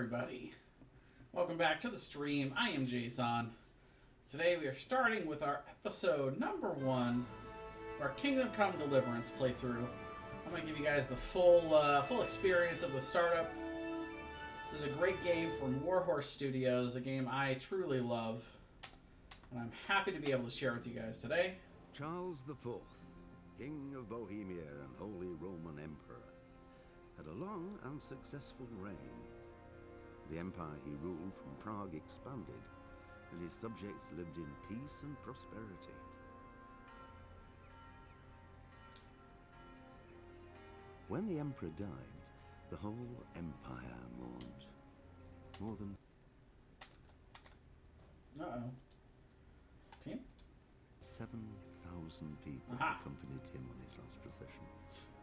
everybody. Welcome back to the stream. I am Jason. Today we are starting with our episode number 1, our Kingdom Come Deliverance playthrough. I'm going to give you guys the full experience of the startup. This is a great game from Warhorse Studios, a game I truly love, and I'm happy to be able to share with you guys today. Charles IV, King of Bohemia and Holy Roman Emperor, had a long and successful reign. The empire he ruled from Prague expanded, and his subjects lived in peace and prosperity. When the emperor died, the whole empire mourned. More than 7,000 people accompanied him on his last procession.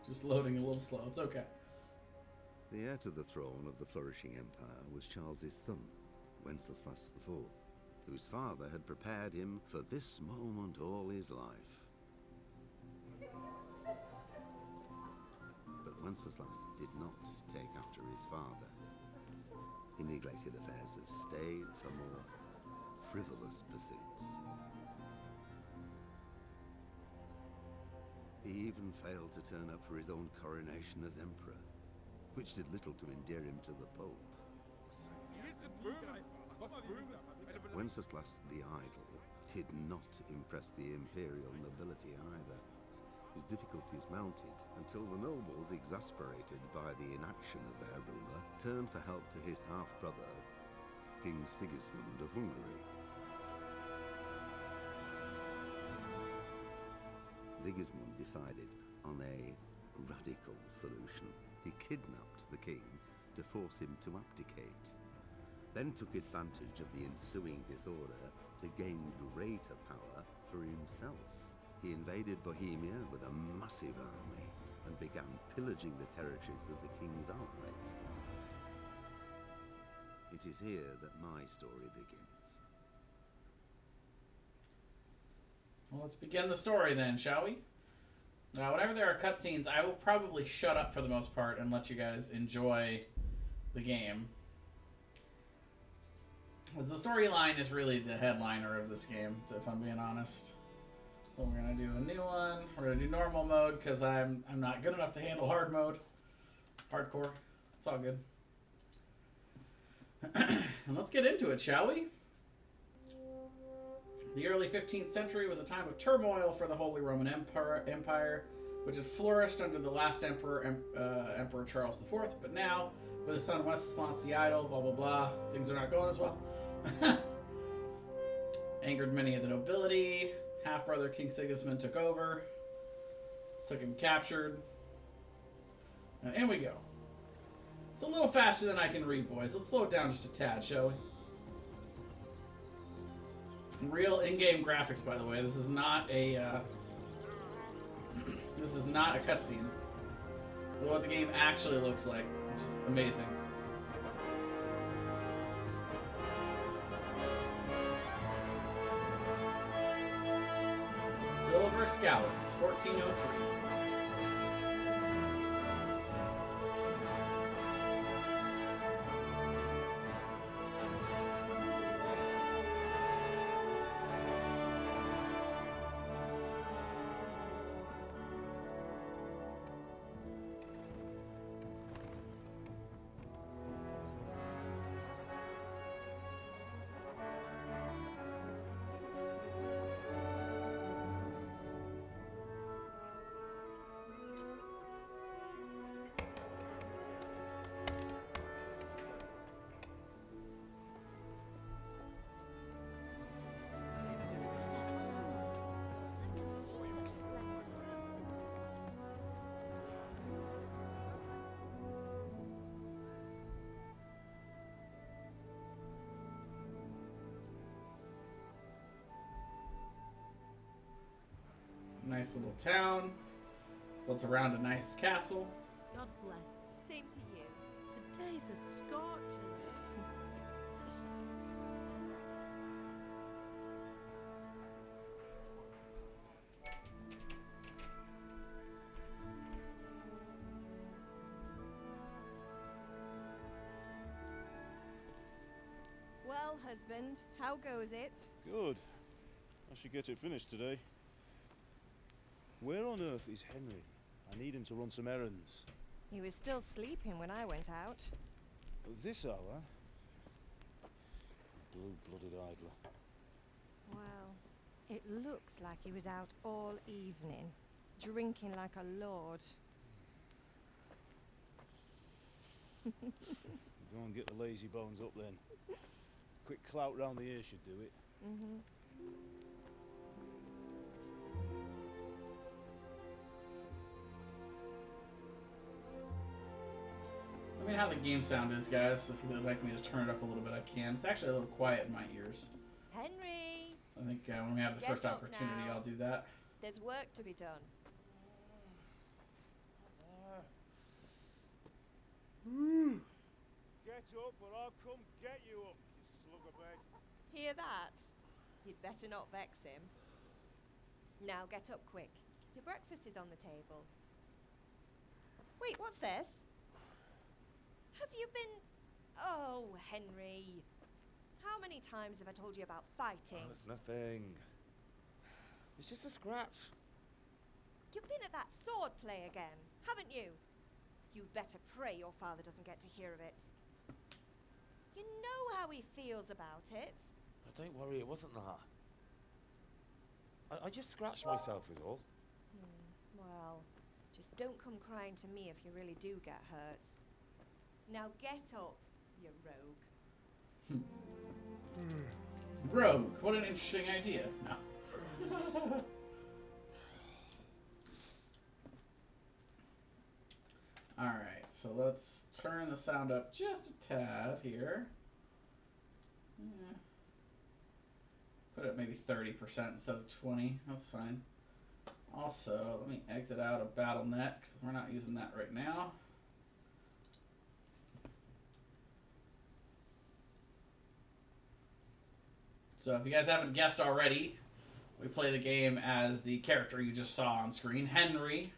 Just loading a little slow. It's okay. The heir to the throne of the flourishing empire was Charles's son, Wenceslas IV, whose father had prepared him for this moment all his life. But Wenceslas did not take after his father. He neglected affairs of state for more frivolous pursuits. He even failed to turn up for his own coronation as emperor, which did little to endear him to the Pope. Wenceslas the Idle did not impress the imperial nobility either. His difficulties mounted until the nobles, exasperated by the inaction of their ruler, turned for help to his half-brother, King Sigismund of Hungary. Sigismund decided on a radical solution. He kidnapped the king to force him to abdicate, then took advantage of the ensuing disorder to gain greater power for himself. He invaded Bohemia with a massive army and began pillaging the territories of the king's allies. It is here that my story begins. Well, let's begin the story then, shall we? Now, whenever there are cutscenes, I will probably shut up for the most part and let you guys enjoy the game. Because the storyline is really the headliner of this game, if I'm being honest. So we're going to do a new one. We're going to do normal mode because I'm not good enough to handle hard mode. Hardcore. It's all good. And let's get into it, shall we? The early 15th century was a time of turmoil for the Holy Roman Empire, which had flourished under the last emperor, Emperor Charles IV, but now, with his son Wenceslas the Idle, blah blah blah, things are not going as well. Angered many of the nobility. Half-brother King Sigismund took over, took him captured, and in we go. It's a little faster than I can read, boys. Let's slow it down just a tad, shall we? Real in-game graphics, by the way. This is not a this is not a cutscene. What the game actually looks like, it's just amazing. Silver Scouts, 1403. Nice little town, built around a nice castle. God bless. Same to you. Today's a scorcher. husband. How goes it? Good. I should get it finished today. Where on earth is Henry? I need him to run some errands. He was still sleeping when I went out. At this hour? Blue-blooded idler. Well, it looks like he was out all evening, drinking like a lord. Go and get the lazy bones up then. Quick clout round the ear should do it. Let me know how the game sound is, guys. If you'd like me to turn it up a little bit, I can. It's actually a little quiet in my ears. Henry! I think when we have the Get first up opportunity, now. I'll do that. There's work to be done. Get up or I'll come get you up, you slug of bed. Hear that? You'd better not vex him. Now get up quick. Your breakfast is on the table. Wait, what's this? Have you been... Oh, Henry. How many times have I told you about fighting? Oh, it's nothing. It's just a scratch. You've been at that sword play again, haven't you? You'd better pray your father doesn't get to hear of it. You know how he feels about it. Oh, don't worry, it wasn't that. I just scratched myself is all. Well, just don't come crying to me if you really do get hurt. Now get up, you rogue. Rogue. What an interesting idea. No. Alright, so let's turn the sound up just a tad here. Yeah. Put it at maybe 30% instead of 20. That's fine. Also, let me exit out of BattleNet because we're not using that right now. So if you guys haven't guessed already, we play the game as the character you just saw on screen, Henry.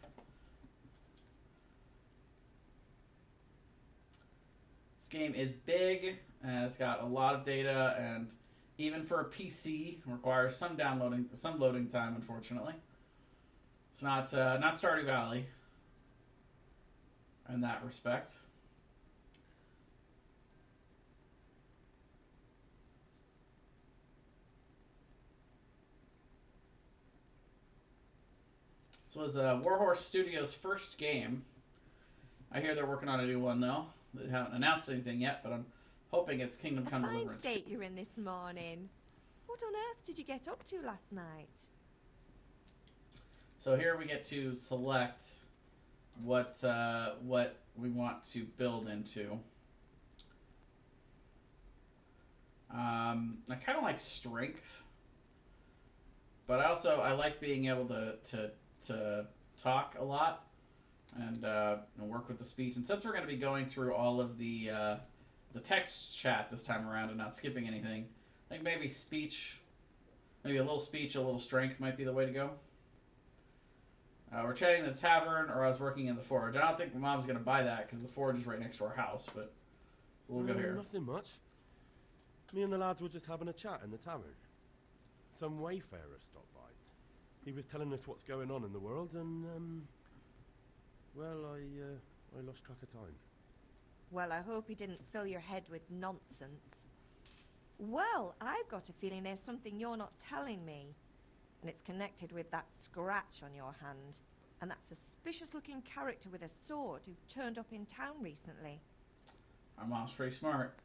This game is big, and it's got a lot of data, and even for a PC, requires some loading time, unfortunately. It's not Stardew Valley in that respect. This was Warhorse Studios' first game. I hear they're working on a new one, though. They haven't announced anything yet, but I'm hoping it's Kingdom Come A fine Deliverance. state you're in this morning. What on earth did you get up to last night? So here we get to select what we want to build into. I kind of like strength, but I like being able to talk a lot and work with the speech. And since we're going to be going through all of the text chat this time around and not skipping anything, I think maybe speech, maybe a little speech, a little strength might be the way to go. We're chatting in the tavern, or I was working in the forge. I don't think my mom's going to buy that because the forge is right next to our house, but we'll go here. Nothing much. Me and the lads were just having a chat in the tavern. Some wayfarer stopped by. He was telling us what's going on in the world, and I lost track of time. Well, I hope he didn't fill your head with nonsense. Well, I've got a feeling there's something you're not telling me. And it's connected with that scratch on your hand. And that suspicious-looking character with a sword who turned up in town recently. Our mom's pretty smart.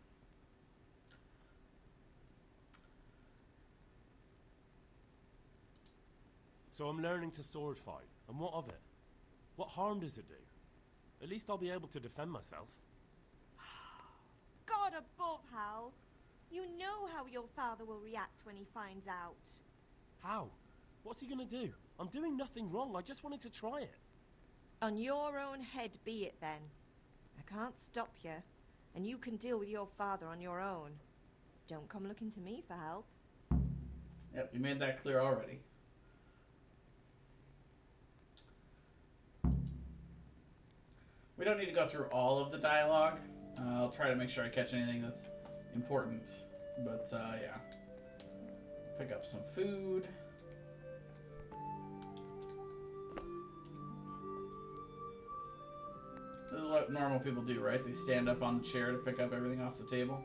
So I'm learning to sword fight, and what of it? What harm does it do? At least I'll be able to defend myself. God above, Hal! You know how your father will react when he finds out. How? What's he gonna do? I'm doing nothing wrong, I just wanted to try it. On your own head be it then. I can't stop you, and you can deal with your father on your own. Don't come looking to me for help. Yep, you made that clear already. We don't need to go through all of the dialogue. I'll try to make sure I catch anything that's important But, yeah. Pick up some food. This is what normal people do, right? They stand up on the chair to pick up everything off the table.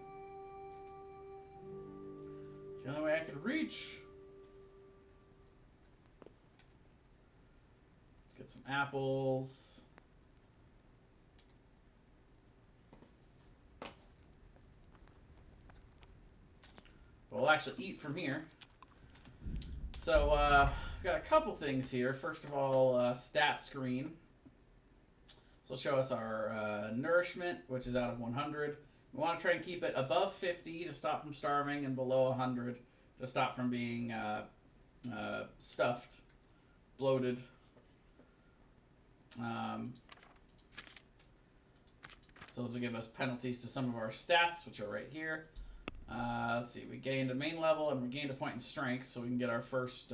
It's the only way I could reach. Get some apples. We'll actually eat from here. So, we've got a couple things here. First of all, stat screen. So it'll show us our nourishment, which is out of 100. We want to try and keep it above 50 to stop from starving and below 100 to stop from being stuffed, bloated. So this will give us penalties to some of our stats, which are right here. Let's see, we gained a main level and we gained a point in strength, so we can get our first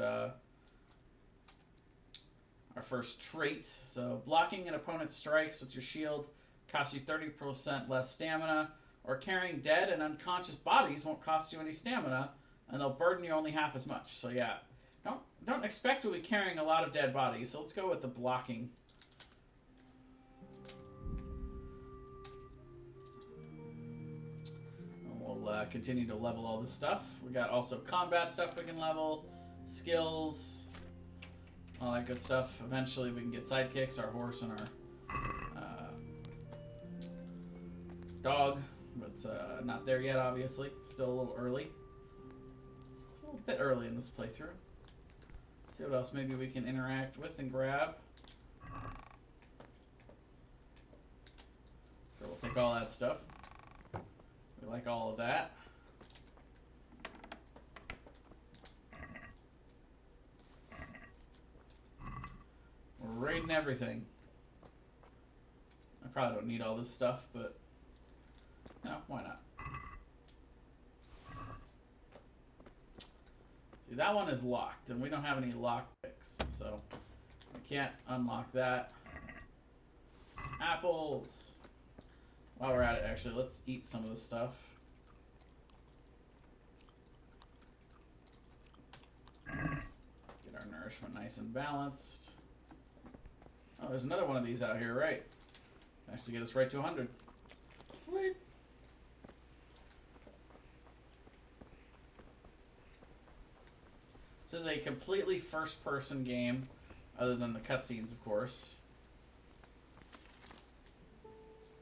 trait. So blocking an opponent's strikes with your shield costs you 30% less stamina, or carrying dead and unconscious bodies won't cost you any stamina, and they'll burden you only half as much. So yeah, don't expect we'll be carrying a lot of dead bodies, so let's go with the blocking. We'll continue to level all this stuff. We got also combat stuff we can level, skills, all that good stuff. Eventually we can get sidekicks, our horse and our dog, but not there yet, obviously. Still a little early. It's a little bit early in this playthrough. See what else maybe we can interact with and grab. Sure, we'll take all that stuff. We like all of that. We're raiding everything. I probably don't need all this stuff, but no, why not? See, that one is locked, and we don't have any lock picks, so we can't unlock that. Apples. While we're at it, actually, let's eat some of this stuff. Get our nourishment nice and balanced. Oh, there's another one of these out here, right? Actually get us right to 100. Sweet. This is a completely first-person game, other than the cutscenes, of course.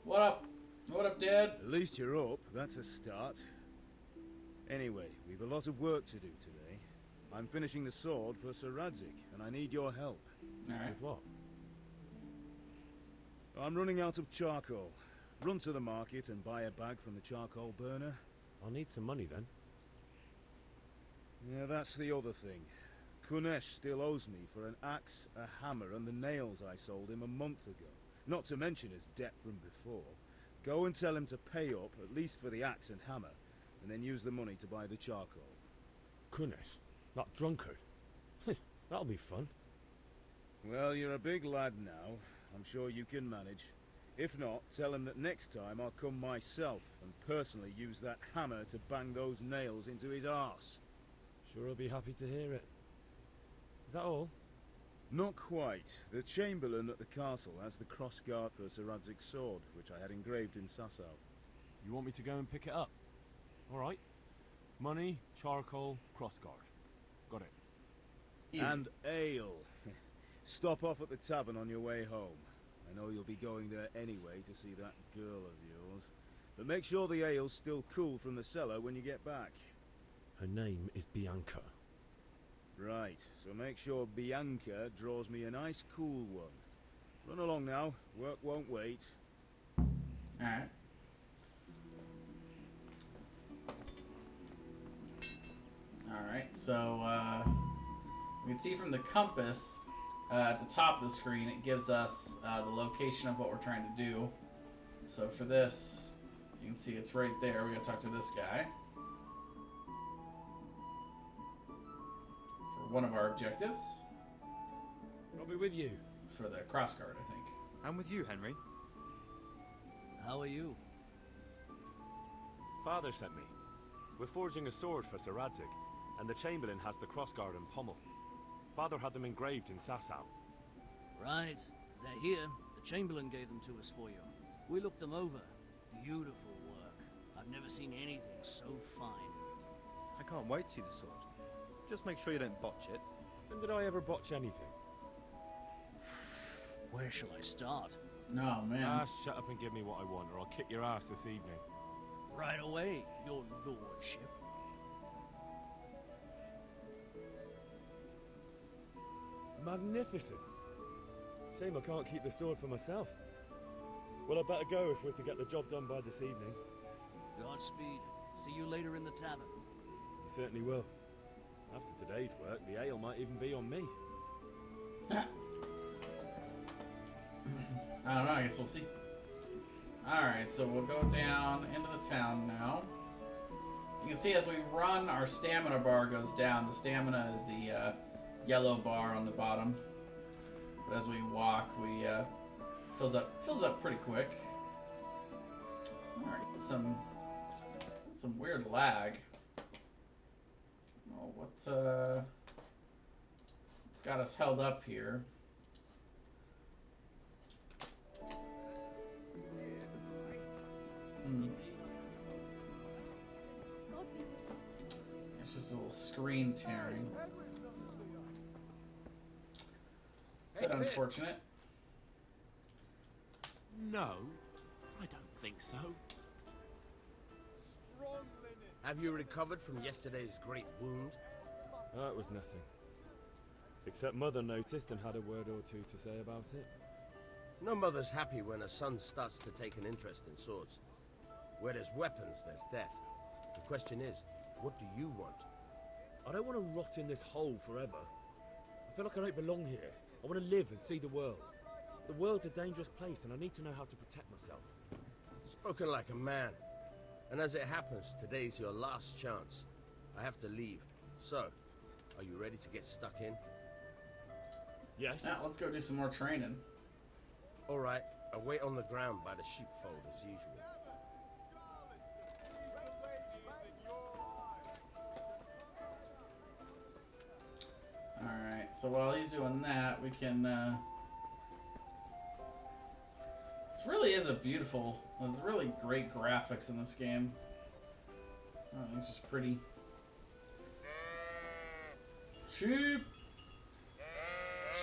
What up? What up, Dad? At least you're up. That's a start. Anyway, we've a lot of work to do today. I'm finishing the sword for Sir Radzig, and I need your help. Alright. With what? I'm running out of charcoal. Run to the market and buy a bag from the charcoal burner. I'll need some money then. Yeah, that's the other thing. Kunesh still owes me for an axe, a hammer, and the nails I sold him a month ago. Not to mention his debt from before. Go and tell him to pay up, at least for the axe and hammer, and then use the money to buy the charcoal. Kunesh? That drunkard? That'll be fun. Well, you're a big lad now. I'm sure you can manage. If not, tell him that next time I'll come myself and personally use that hammer to bang those nails into his arse. Sure, I'll be happy to hear it. Is that all? Not quite. The Chamberlain at the castle has the crossguard for Sir Radzig's sword, which I had engraved in Sasau. You want me to go and pick it up? Alright. Money, charcoal, crossguard. Got it. Easy. And ale. Stop off at the tavern on your way home. I know you'll be going there anyway to see that girl of yours. But make sure the ale's still cool from the cellar when you get back. Her name is Bianca. Right, so make sure Bianca draws me a nice cool one. Run along now, work won't wait. Alright. Alright, so we can see from the compass at the top of the screen, it gives us the location of what we're trying to do. So for this, you can see it's right there. We gotta talk to this guy for one of our objectives. I'll be with you. It's for the crossguard, I think. I'm with you, Henry. How are you? Father sent me. We're forging a sword for Sir Radzig, and the Chamberlain has the crossguard and pommel. Father had them engraved in Sasau. Right. They're here. The Chamberlain gave them to us for you. We looked them over. Beautiful work. I've never seen anything so fine. I can't wait to see the sword. Just make sure you don't botch it. When did I ever botch anything? Where shall I start? No, man. Ah, shut up and give me what I want, or I'll kick your ass this evening. Right away, your lordship. Magnificent. Shame I can't keep the sword for myself. Well, I better go if we're to get the job done by this evening. Godspeed. See you later in the tavern. You certainly will. After today's work, the ale might even be on me. I don't know, I guess we'll see. Alright, so we'll go down into the town now. You can see as we run, our stamina bar goes down. The stamina is the yellow bar on the bottom. But as we walk, we fills up pretty quick. Alright, some weird lag. Oh, what's got us held up here? It's just a little screen tearing. Bit unfortunate. No, I don't think so. Have you recovered from yesterday's great wound? That was nothing. Except Mother noticed and had a word or two to say about it. No mother's happy when a son starts to take an interest in swords. Where there's weapons, there's death. The question is, what do you want? I don't want to rot in this hole forever. I feel like I don't belong here. I want to live and see the world. The world's a dangerous place and I need to know how to protect myself. Spoken like a man. And as it happens, today's your last chance. I have to leave. So, are you ready to get stuck in? Yes. Now, let's go do some more training. All right, I'll wait on the ground by the sheepfold as usual. Alright, so while he's doing that, we can, this really is a beautiful, it's really great graphics in this game. Oh, it's just pretty. Sheep!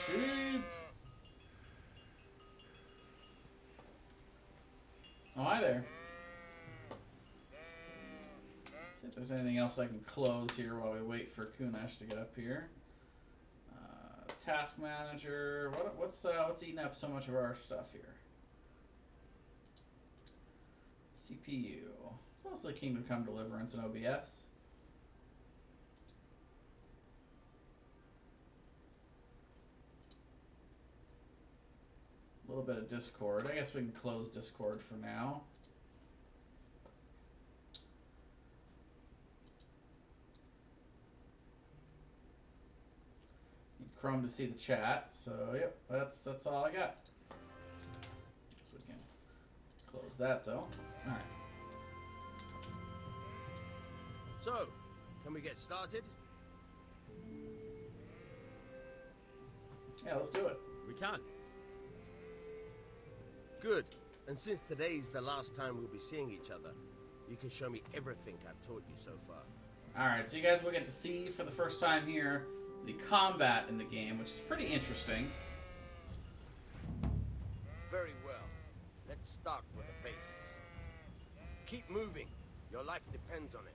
Sheep! Oh, hi there. See if there's anything else I can close here while we wait for Kunesh to get up here. Task manager. What's eating up so much of our stuff here? CPU. It's mostly Kingdom Come Deliverance and OBS. A little bit of Discord. I guess we can close Discord for now. Need Chrome to see the chat, so yep, that's all I got. So we can close that though. Alright. So, can we get started? Yeah, let's do it. We can. Good. And since today's the last time we'll be seeing each other, you can show me everything I've taught you so far. Alright, so you guys will get to see for the first time here the combat in the game, which is pretty interesting. Very well. Let's start with the basics. Keep moving. Your life depends on it.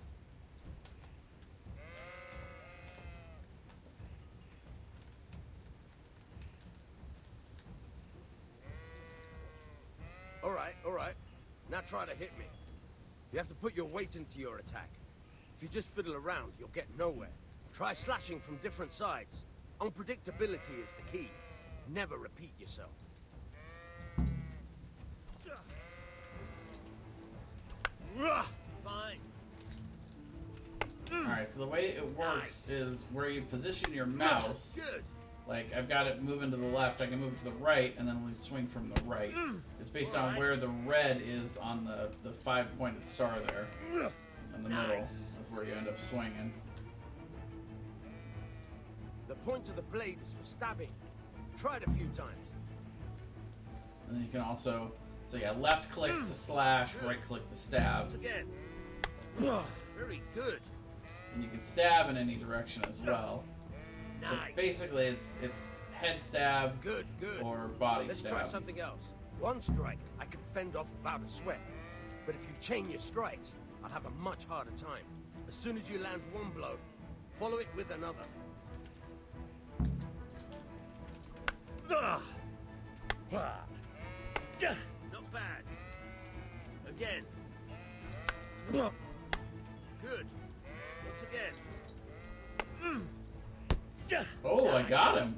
All right. Now try to hit me. You have to put your weight into your attack. If you just fiddle around, you'll get nowhere. Try slashing from different sides. Unpredictability is the key. Never repeat yourself. Fine. Alright, so the way it works is where you position your mouse. Good. Like, I've got it moving to the left, I can move to the right, and then we swing from the right. It's based on where the red is on the 5-pointed star there. in the middle is where you end up swinging. The point of the blade is for stabbing. Try it a few times. And then you can also, so yeah, left click to slash, right click to stab. Once again. Very good. And you can stab in any direction as well. Nice. But basically, it's head stab Good. or body Let's stab. try something else. One strike I can fend off without a sweat. But if you chain your strikes, I'll have a much harder time. As soon as you land one blow, follow it with another. Not bad. Again. Good. Once again. Oh, I got him.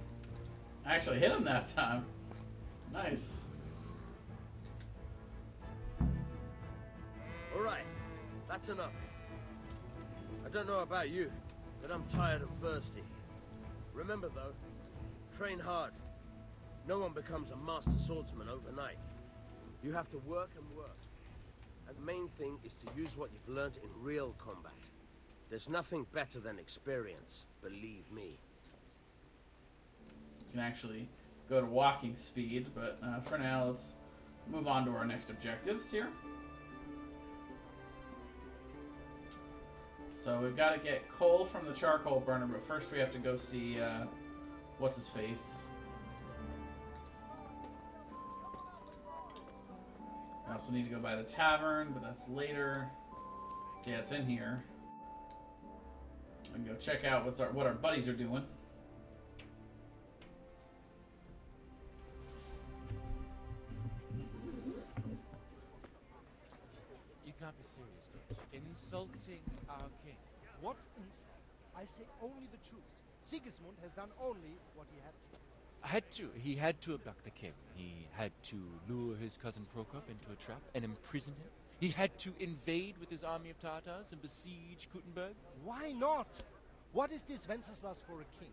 I actually hit him that time. Nice. All right, that's enough. I don't know about you, but I'm tired and thirsty. Remember though, train hard. No one becomes a master swordsman overnight. You have to work and work. And the main thing is to use what you've learned in real combat. There's nothing better than experience, believe me. You can actually go to walking speed, but for now, let's move on to our next objectives here. So we've got to get coal from the charcoal burner, but first we have to go see what's his face. I also need to go by the tavern, but that's later. So yeah, it's in here. And go check out what our buddies are doing. You can't be serious, Dutch. Insulting our king. What insult? I say only the truth. Sigismund has done only what he had to. He had to abduct the king. He had to lure his cousin Prokop into a trap and imprison him. He had to invade with his army of Tartars and besiege Kuttenberg. Why not? What is this Wenceslas for a king?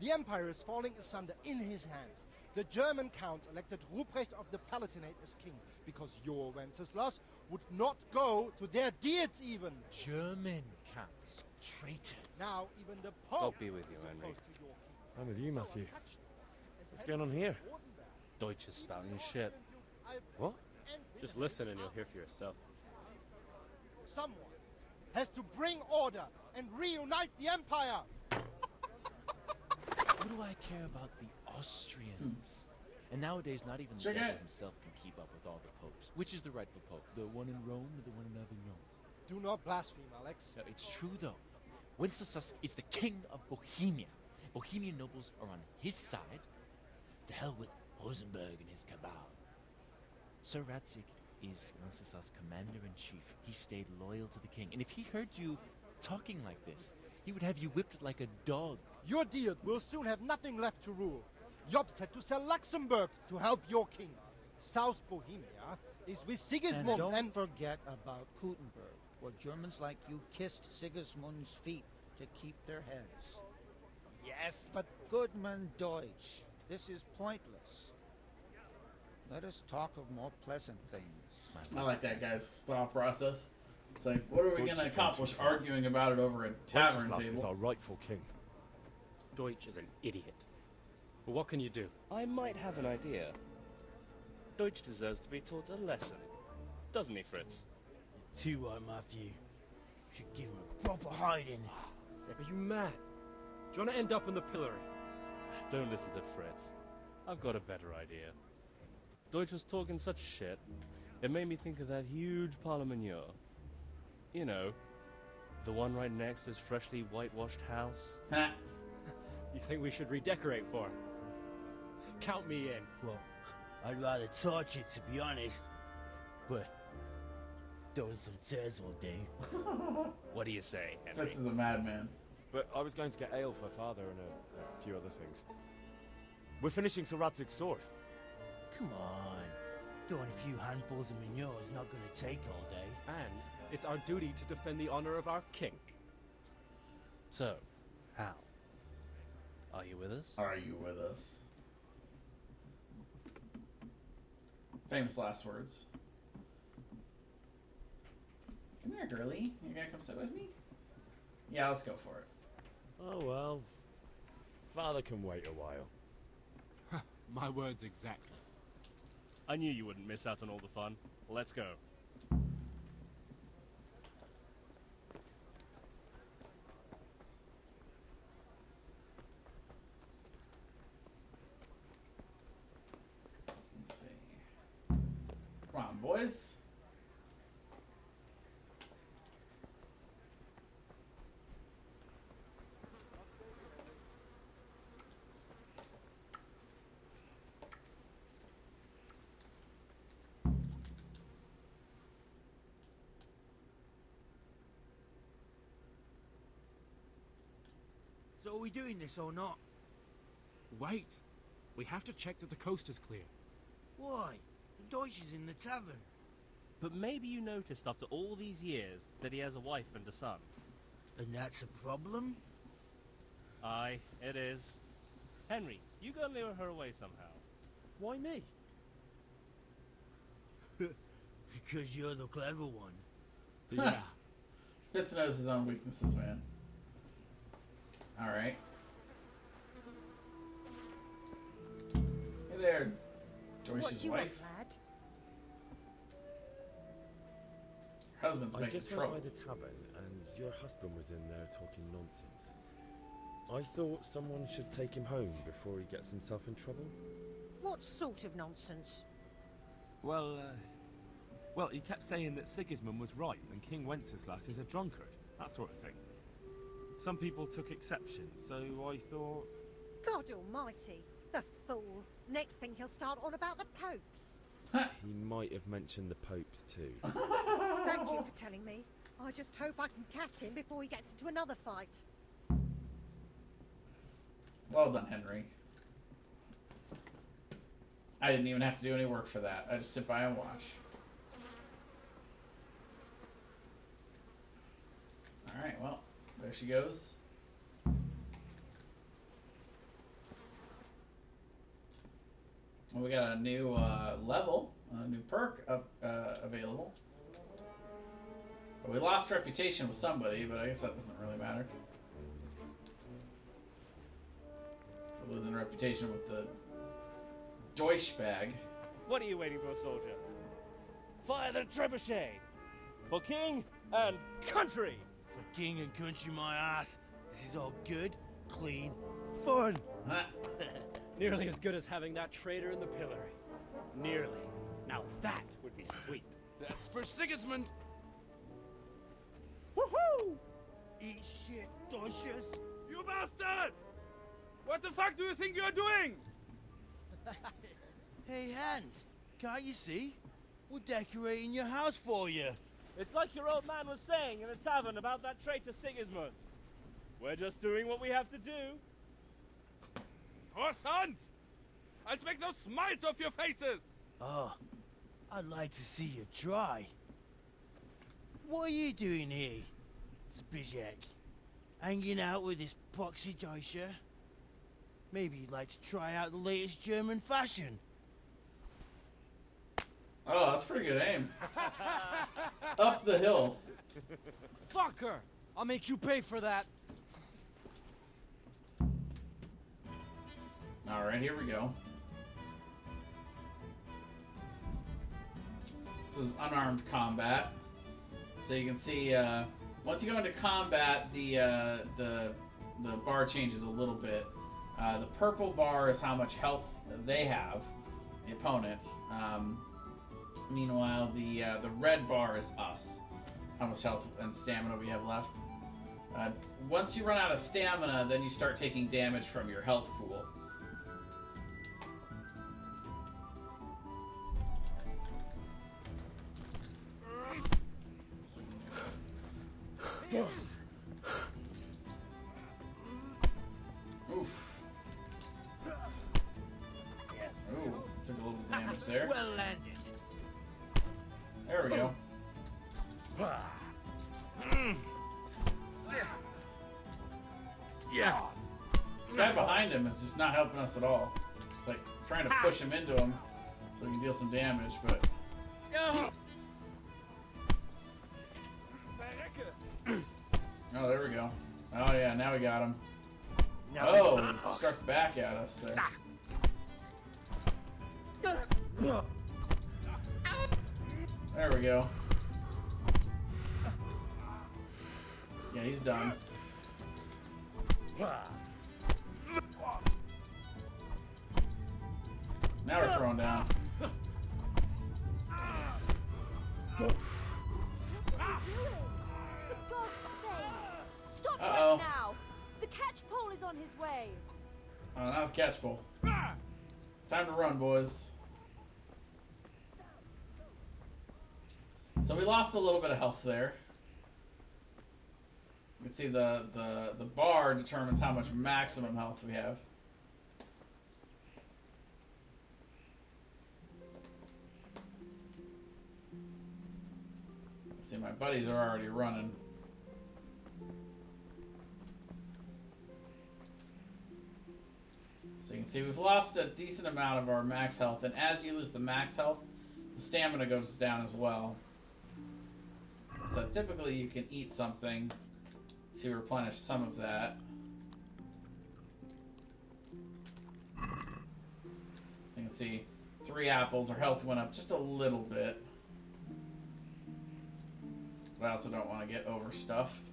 The empire is falling asunder in his hands. The German counts elected Ruprecht of the Palatinate as king because your Wenceslas would not go to their deeds even. German counts. Traitors. Now even the Pope God be with you, is Henry. opposed to your king. I'm with you, So are Matthew. such knights as What's Henry going on here? of Wartenberg. Deutsch is spouting shit. What? Just listen and you'll hear for yourself. Someone has to bring order and reunite the empire. What do I care about the Austrians? And nowadays, not even the Check devil it. himself can keep up with all the popes. Which is the rightful pope? The one in Rome or the one in Avignon? Do not blaspheme, Alex. No, it's true, though. Wenceslas is the king of Bohemia. Bohemian nobles are on his side. To hell with Rosenberg and his cabal. Sir Radzik is Wenceslas' commander-in-chief. He stayed loyal to the king. And if he heard you talking like this, he would have you whipped like a dog. Your deal will soon have nothing left to rule. Jobst had to sell Luxembourg to help your king. South Bohemia is with Sigismund And don't and... forget about Kuttenberg, where Germans like you kissed Sigismund's feet to keep their heads. Yes, but... Goodman Deutsch, this is pointless. Let us talk of more pleasant things. I like that guy's thought process. It's like, what are we going Deutsch to is accomplish going too far. arguing about it over a tavern Wenceslas is our table? rightful king. Deutsch is an idiot. But what can you do? I might have an idea. Deutsch deserves to be taught a lesson. Doesn't he, Fritz? Too right, Matthew. Should give him a proper hiding. Are you mad? Do you want to end up in the pillory? Don't listen to Fritz. I've got a better idea. Deutsch was talking such shit, it made me think of that huge parliament. You know, the one right next to his freshly whitewashed house. You think we should redecorate for him? Count me in. Well, I'd rather torch it, to be honest. But throwing some chairs will do. What do you say, Henry? Fritz is a madman. But I was going to get ale for father and a few other things. We're finishing Sir Radzig's sword. Come on. Throwing a few handfuls of manure is not going to take all day. And it's our duty to defend the honor of our king. So, how? Are you with us? Are you with us? Famous last words. Come here, girly. You gonna come sit with me? Yeah, let's go for it. Oh well. Father can wait a while. My words exactly. I knew you wouldn't miss out on all the fun. Let's go. Let's see. Come on, boys. So are we doing this or not? Wait. We have to check that the coast is clear. Why? The Deutsch is in the tavern. But maybe you noticed after all these years that he has a wife and a son. And that's a problem? Aye, it is. Henry, you go lure her away somehow. Why me? Because you're the clever one. Yeah. Fitz knows his own weaknesses, man. Alright. Hey there, Joyce's wife. Lad? Her husband's I making just trouble. went by the tavern, and your husband was in there talking nonsense. I thought someone should take him home before he gets himself in trouble. What sort of nonsense? Well, he kept saying that Sigismund was right and King Wenceslas is a drunkard. That sort of thing. Some people took exception, so I thought... God almighty, the fool. Next thing he'll start on about the popes. He might have mentioned the popes too. Thank you for telling me. I just hope I can catch him before he gets into another fight. Well done, Henry. I didn't even have to do any work for that. I just sit by and watch. Alright, well, there she goes. Well, we got a new level, a new perk up available. But we lost reputation with somebody, but I guess that doesn't really matter. We're losing reputation with the Deutsch bag. What are you waiting for, soldier? Fire the trebuchet! For king and country! For king and country, my ass. This is all good, clean, fun. Nearly as good as having that traitor in the pillory. Nearly. Now that would be sweet. That's for Sigismund. Woohoo! Eat shit, Deutsches. You bastards! What the fuck do you think you're doing? Hey, Hans, can't you see? We're decorating your house for you. It's like your old man was saying in the tavern about that traitor Sigismund. We're just doing what we have to do. Oh, sons! I'll make those smiles off your faces! Oh, I'd like to see you try. What are you doing here, Zbyszek? Hanging out with this poxy Deutscher? Maybe you'd like to try out the latest German fashion. Oh, that's pretty good aim. Up the hill. Fuck her! I'll make you pay for that. Alright, here we go. This is unarmed combat. So you can see, once you go into combat, the bar changes a little bit. The purple bar is how much health they have, the opponent. Meanwhile, the red bar is us, how much health and stamina we have left. Once you run out of stamina, then you start taking damage from your health pool. Oof. Ooh, took a little damage there. Well landed. There we go. Yeah. This guy behind him is just not helping us at all. It's like trying to push him into him so we can deal some damage, but... Oh, there we go. Oh yeah, now we got him. Now Oh, we're he fucked. struck back at us there. There we go. Yeah, he's done. Now we're throwing down. For God's sake! Stop Uh-oh. right now! The catch pole is on his way! Oh, not the catch pole. Time to run, boys. So we lost a little bit of health there. You can see the bar determines how much maximum health we have. See, my buddies are already running. So you can see we've lost a decent amount of our max health, and as you lose the max health, the stamina goes down as well. So typically you can eat something to replenish some of that. You can see 3 apples, our health went up just a little bit. But I also don't want to get overstuffed.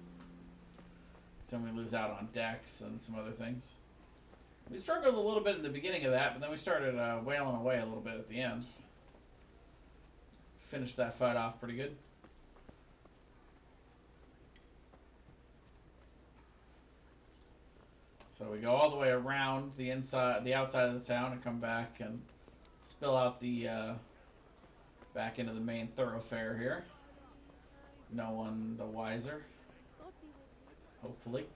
So we lose out on dex and some other things. We struggled a little bit in the beginning of that, but then we started wailing away a little bit at the end. Finished that fight off pretty good. So we go all the way around the outside of the town, and come back and spill out the back into the main thoroughfare here. No one the wiser. Hopefully.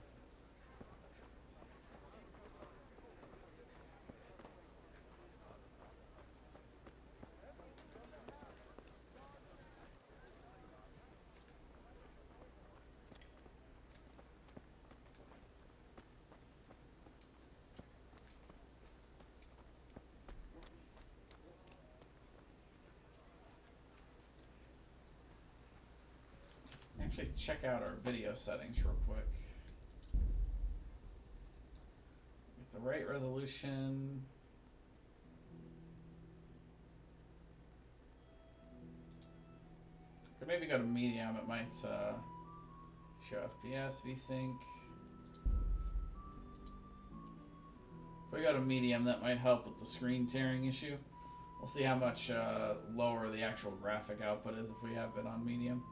Actually, check out our video settings real quick. Get the right resolution. Could maybe go to medium. It might show FPS, VSync. If we go to medium, that might help with the screen tearing issue. We'll see how much lower the actual graphic output is if we have it on medium.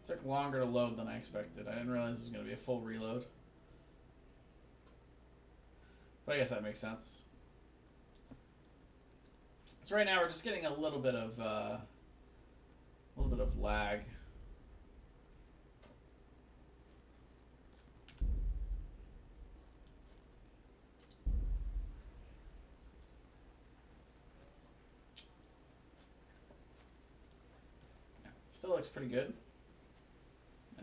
It took longer to load than I expected. I didn't realize it was going to be a full reload. But I guess that makes sense. So right now we're just getting a little bit of lag. Still looks pretty good.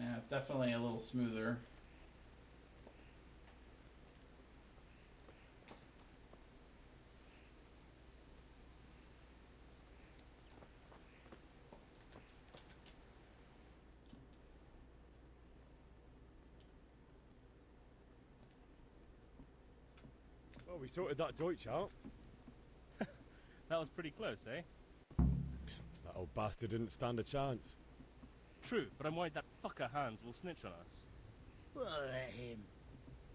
Yeah, definitely a little smoother. Well, we sorted that Deutsch out. That was pretty close, eh? That old bastard didn't stand a chance. True, but I'm worried that fucker Hans will snitch on us. Well, let him.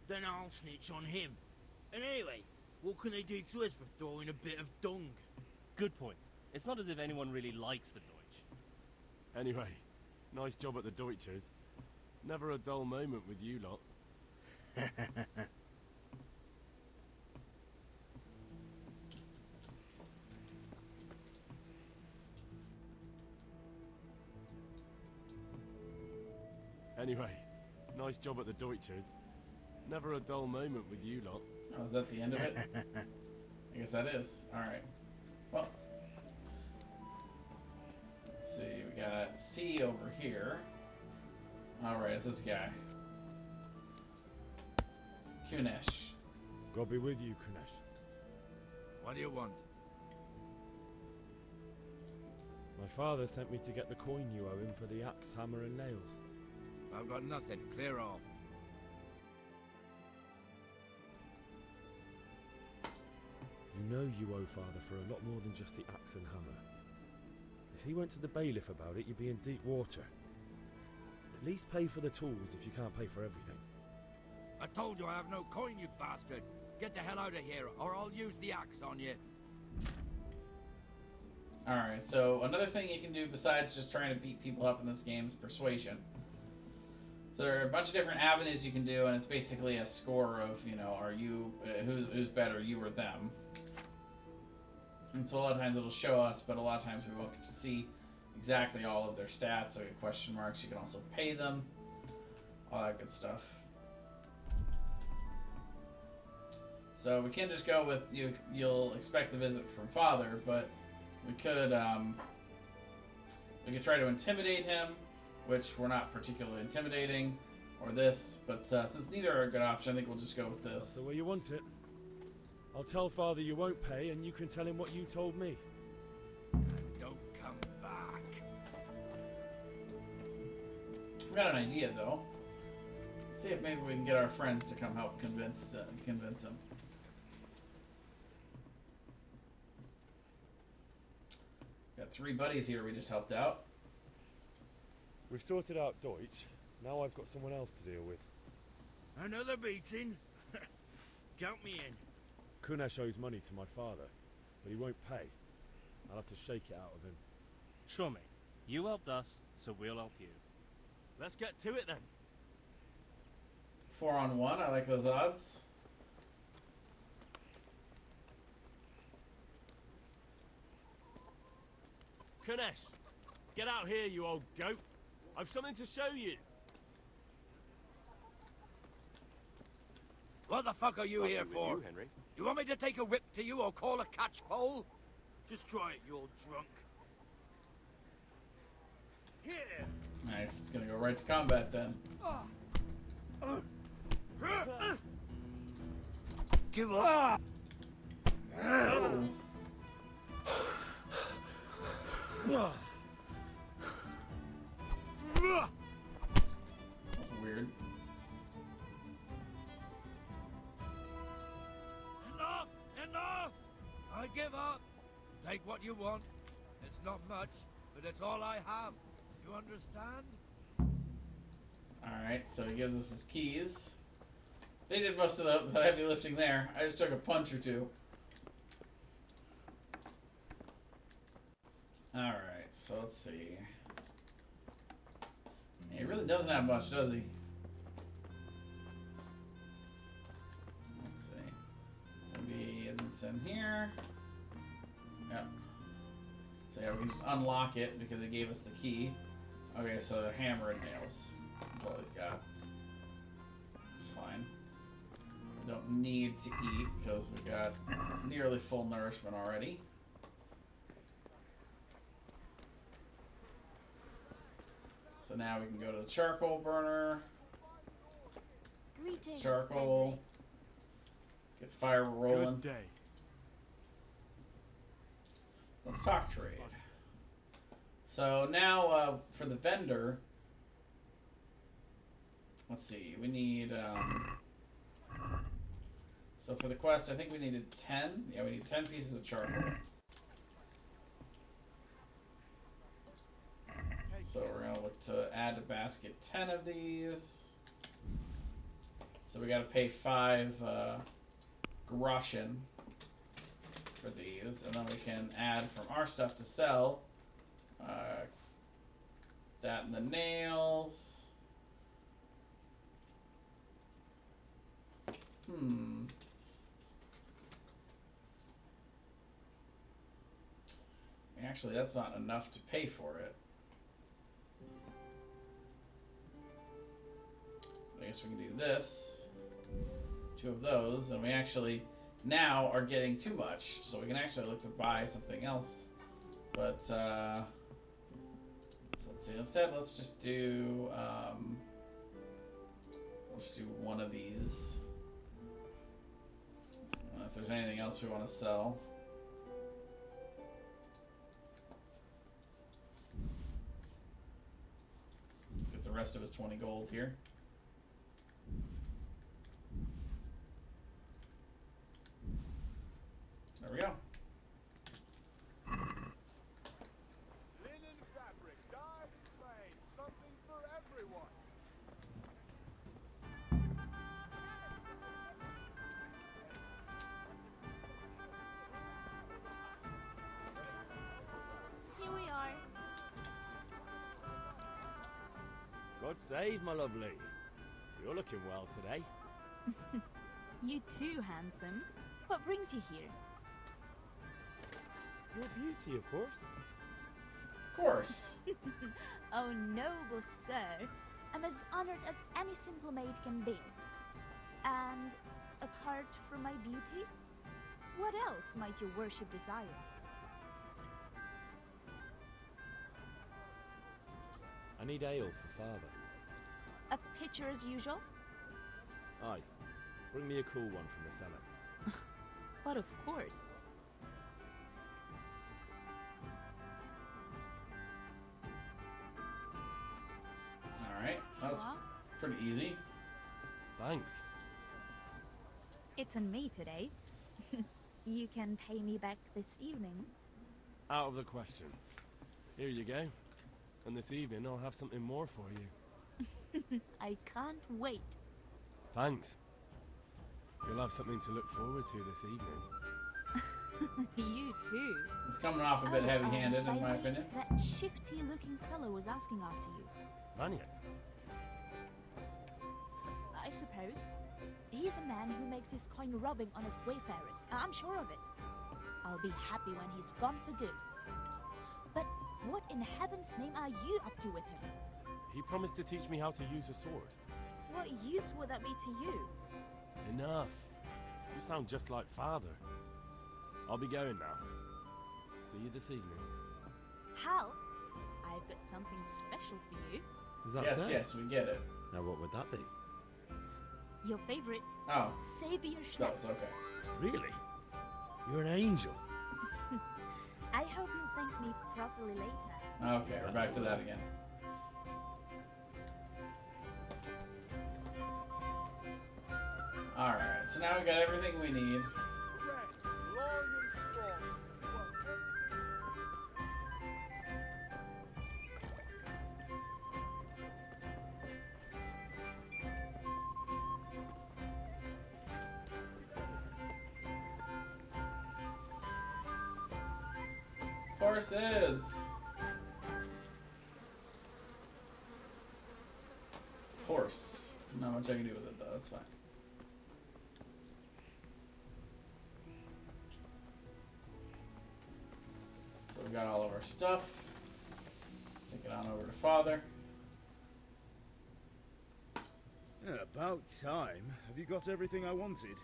Then I'll snitch on him. And anyway, what can they do to us for throwing a bit of dung? Good point. It's not as if anyone really likes the Deutsch. Anyway, nice job at the Deutschers. Never a dull moment with you lot. Anyway, nice job at the Deutschers. Never a dull moment with you lot. Oh, is that the end of it? I guess that is. Alright. Well. Let's see. We got C over here. Alright, it's this guy. Kunesh. God be with you, Kunesh. What do you want? father sent me to get the coin you owe him for the axe, hammer and nails. I've got nothing. Clear off. You know you owe father for a lot more than just the axe and hammer. If he went to the bailiff about it, you'd be in deep water. At least pay for the tools if you can't pay for everything. I told you I have no coin, you bastard. Get the hell out of here, or I'll use the axe on you. Alright, so another thing you can do besides just trying to beat people up in this game is persuasion. So there are a bunch of different avenues you can do, and it's basically a score of, you know, are you, who's better, you or them. And so a lot of times it'll show us, but a lot of times we won't get to see exactly all of their stats. So you get question marks, you can also pay them, all that good stuff. So we can't just go with you'll expect a visit from father, but we could try to intimidate him, which we're not particularly intimidating, or this, but since neither are a good option, I think we'll just go with this. That's the way you want it. I'll tell father you won't pay, and you can tell him what you told me. Don't come back. We got an idea, though. Let's see if maybe we can get our friends to come help convince him. Got 3 buddies here we just helped out. We've sorted out Deutsch. Now I've got someone else to deal with. Another beating? Count me in. Kunesh owes money to my father, but he won't pay. I'll have to shake it out of him. Sure, mate. You helped us, so we'll help you. Let's get to it then. 4 on 1, I like those odds. Kunesh, get out here, you old goat. I've something to show you. What the fuck are you here for? You, Henry. You want me to take a whip to you or call a catchpole? Just try it, you old drunk. Here! Nice, it's gonna go right to combat then. Give up! Oh. That's weird. Enough! Enough! I give up. Take what you want. It's not much, but it's all I have. You understand? Alright, so he gives us his keys. They did most of the heavy lifting there. I just took a punch or two. Alright, so let's see. He really doesn't have much, does he? Let's see. Maybe it's in here. Yep. So yeah, we can just unlock it because it gave us the key. Okay, so hammer and nails. That's all he's got. It's fine. We don't need to eat because we've got nearly full nourishment already. So now we can go to the charcoal burner. Greetings, Charcoal. Gets fire rolling. Good day. Let's talk trade. So now for the vendor, let's see, we need, so for the quest, I think we needed 10. Yeah, we need 10 pieces of charcoal. So we're going to look to add to basket 10 of these. So we got to pay 5 groschen for these, and then we can add from our stuff to sell. That and the nails. Actually, that's not enough to pay for it. I guess we can do this. 2 of those, and we actually now are getting too much, so we can actually look to buy something else. But so let's see. Instead, let's just do one of these. If there's anything else we want to sell. rest of his 20 gold here. There we go. Linen fabric, dyed in flame, something for everyone. Here we are. God save, my lovely. You're looking well today. You too, handsome. What brings you here? Your beauty, of course. Of course. Oh, noble sir. I'm as honored as any simple maid can be. And apart from my beauty, what else might your worship desire? I need ale for father. A pitcher as usual? Aye. Bring me a cool one from the cellar. But of course. Alright, that was pretty easy. Thanks. It's on me today. You can pay me back this evening. Out of the question. Here you go. And this evening I'll have something more for you. I can't wait. Thanks. You'll have something to look forward to this evening. You too. It's coming off a bit heavy-handed, by in my the way, opinion. That shifty-looking fellow was asking after you. Maniac? I suppose. He's a man who makes his coin robbing honest wayfarers. I'm sure of it. I'll be happy when he's gone for good. But what in heaven's name are you up to with him? He promised to teach me how to use a sword. What use would that be to you? Enough. You sound just like father. I'll be going now. See you this evening. Hal, I've got something special for you. Is that Yes, so? yes, we get it. Now what would that be? Your favorite. Oh. Savior That Schnapps. was okay. Really? You're an angel. I hope you'll thank me properly later. Okay, we're back to that again. Alright, so now we got everything we need. Horses! Horse. Not much I can do with it though, that's fine. So we got all of our stuff. Take it on over to father. Yeah, about time. Have you got everything I wanted?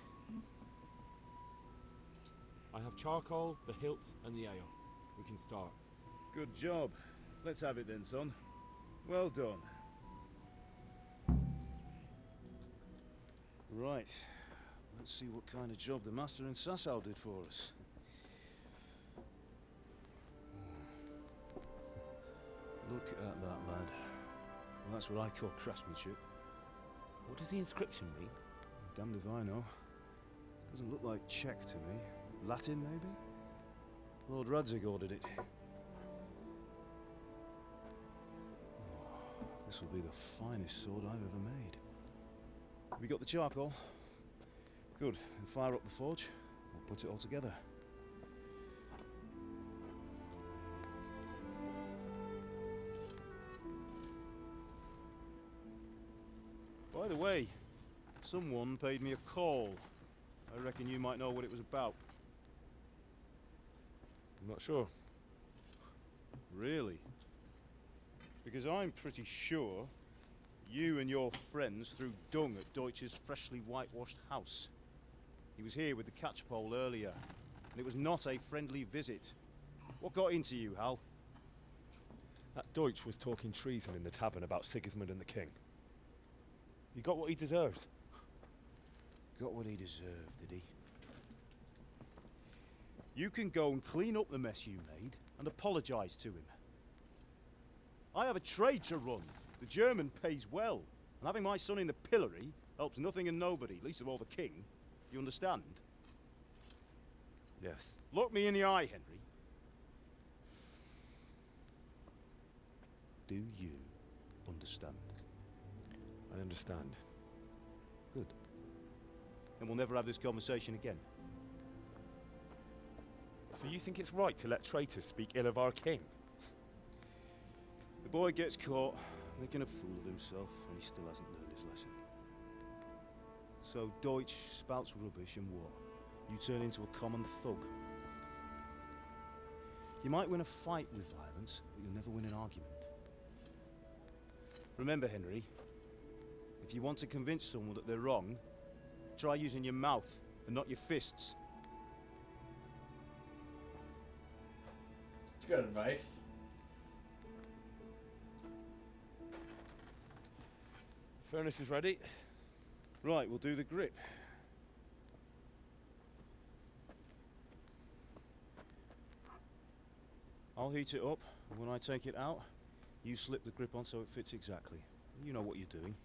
I have charcoal, the hilt, and the ale. We can start. Good job. Let's have it then, son. Well done. Right. Let's see what kind of job the master in Sasau did for us. Look at that, lad. Well, that's what I call craftsmanship. What does the inscription mean? Damned if I know. Doesn't look like Czech to me. Latin, maybe? Lord Radzig ordered it. Oh, this will be the finest sword I've ever made. Have you got the charcoal? Good. Then fire up the forge. We'll put it all together. By the way, someone paid me a call. I reckon you might know what it was about. I'm not sure. Really? Because I'm pretty sure you and your friends threw dung at Deutsch's freshly whitewashed house. He was here with the catchpole earlier, and it was not a friendly visit. What got into you, Hal? That Deutsch was talking treason in the tavern about Sigismund and the king. He got what he deserved. Got what he deserved, did he? You can go and clean up the mess you made and apologize to him. I have a trade to run. The German pays well, and having my son in the pillory helps nothing and nobody, least of all the king. You understand? Yes. Look me in the eye, Henry. Do you understand? I understand. Good. Then we'll never have this conversation again. So you think it's right to let traitors speak ill of our king? The boy gets caught, making a fool of himself, and he still hasn't learned his lesson. So Deutsch spouts rubbish, and what? You turn into a common thug. You might win a fight with violence, but you'll never win an argument. Remember, Henry, if you want to convince someone that they're wrong, try using your mouth and not your fists. It's good advice. Furnace is ready. Right, we'll do the grip. I'll heat it up, and when I take it out, you slip the grip on so it fits exactly. You know what you're doing.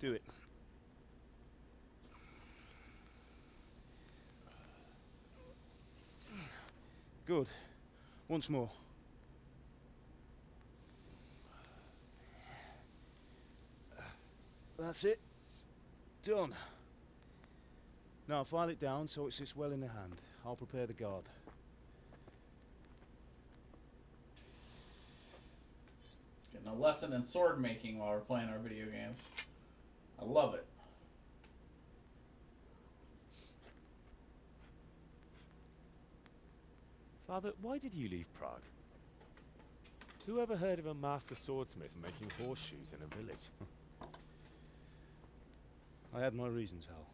Do it. Good. Once more. That's it. Done. Now file it down so it sits well in the hand. I'll prepare the guard. Getting a lesson in sword making while we're playing our video games. I love it. Father, why did you leave Prague? Who ever heard of a master swordsmith making horseshoes in a village? I had my reasons, Hal.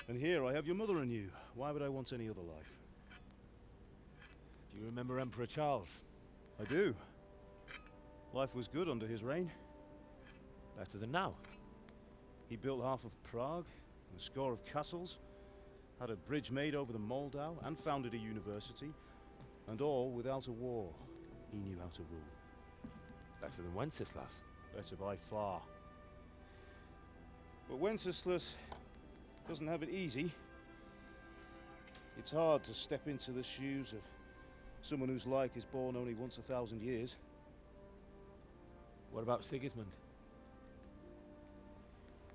And here I have your mother and you. Why would I want any other life? Do you remember Emperor Charles? I do. Life was good under his reign. Better than now. He built half of Prague, and a score of castles, had a bridge made over the Moldau, and founded a university, and all without a war. He knew how to rule. Better than Wenceslas. Better by far. But Wenceslas doesn't have it easy. It's hard to step into the shoes of someone whose like is born only once 1,000 years. What about Sigismund?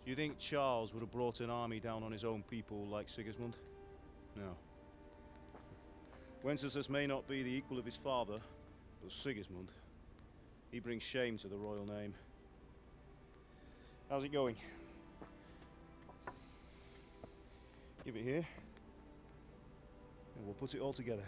Do you think Charles would have brought an army down on his own people like Sigismund? No. Wenceslas may not be the equal of his father, but Sigismund, he brings shame to the royal name. How's it going? Give it here, and we'll put it all together.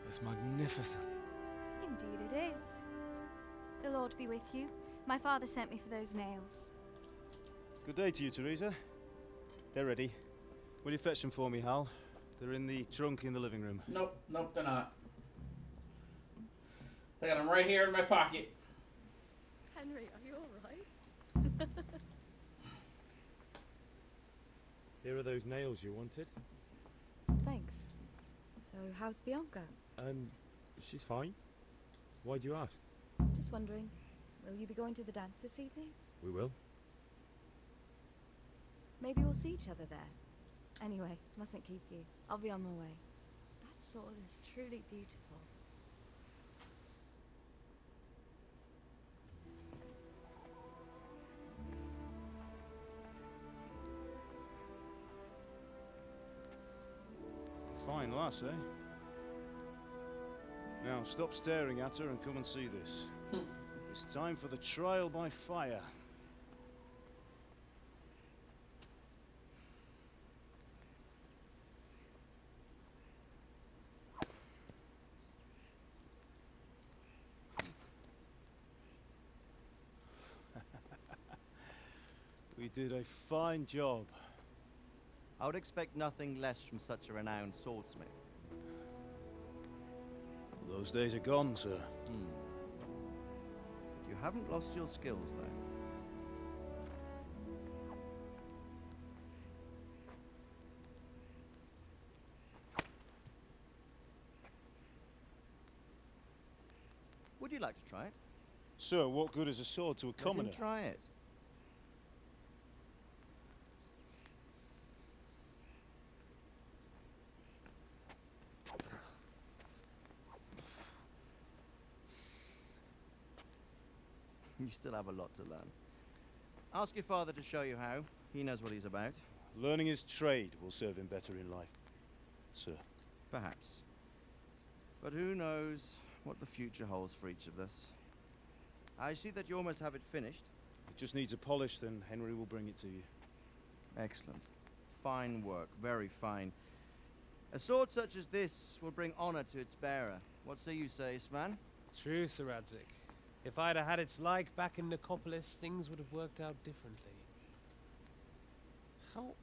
It's magnificent. Indeed it is. The Lord be with you. My father sent me for those nails. Good day to you, Teresa. They're ready. Will you fetch them for me, Hal? They're in the trunk in the living room. Nope, they're not. I got them right here in my pocket. Henry, are you alright? Here are those nails you wanted. Thanks. So, how's Bianca? She's fine. Why do you ask? Just wondering, will you be going to the dance this evening? We will. Maybe we'll see each other there. Anyway, mustn't keep you. I'll be on my way. That sword is truly beautiful. Fine lass, eh? Now stop staring at her and come and see this. It's time for the trial by fire. We did a fine job. I would expect nothing less from such a renowned swordsmith. Those days are gone, sir. You haven't lost your skills, though. Would you like to try it? Sir, what good is a sword to a commoner? Let him try it. You still have a lot to learn. Ask your father to show you how. He knows what he's about. Learning his trade will serve him better in life, sir. Perhaps. But who knows what the future holds for each of us. I see that you almost have it finished. It just needs a polish, then Henry will bring it to you. Excellent. Fine work, very fine. A sword such as this will bring honor to its bearer. What say you, Svan? True, Sir Radzik. If I'd have had its like back in Nicopolis, things would have worked out differently. How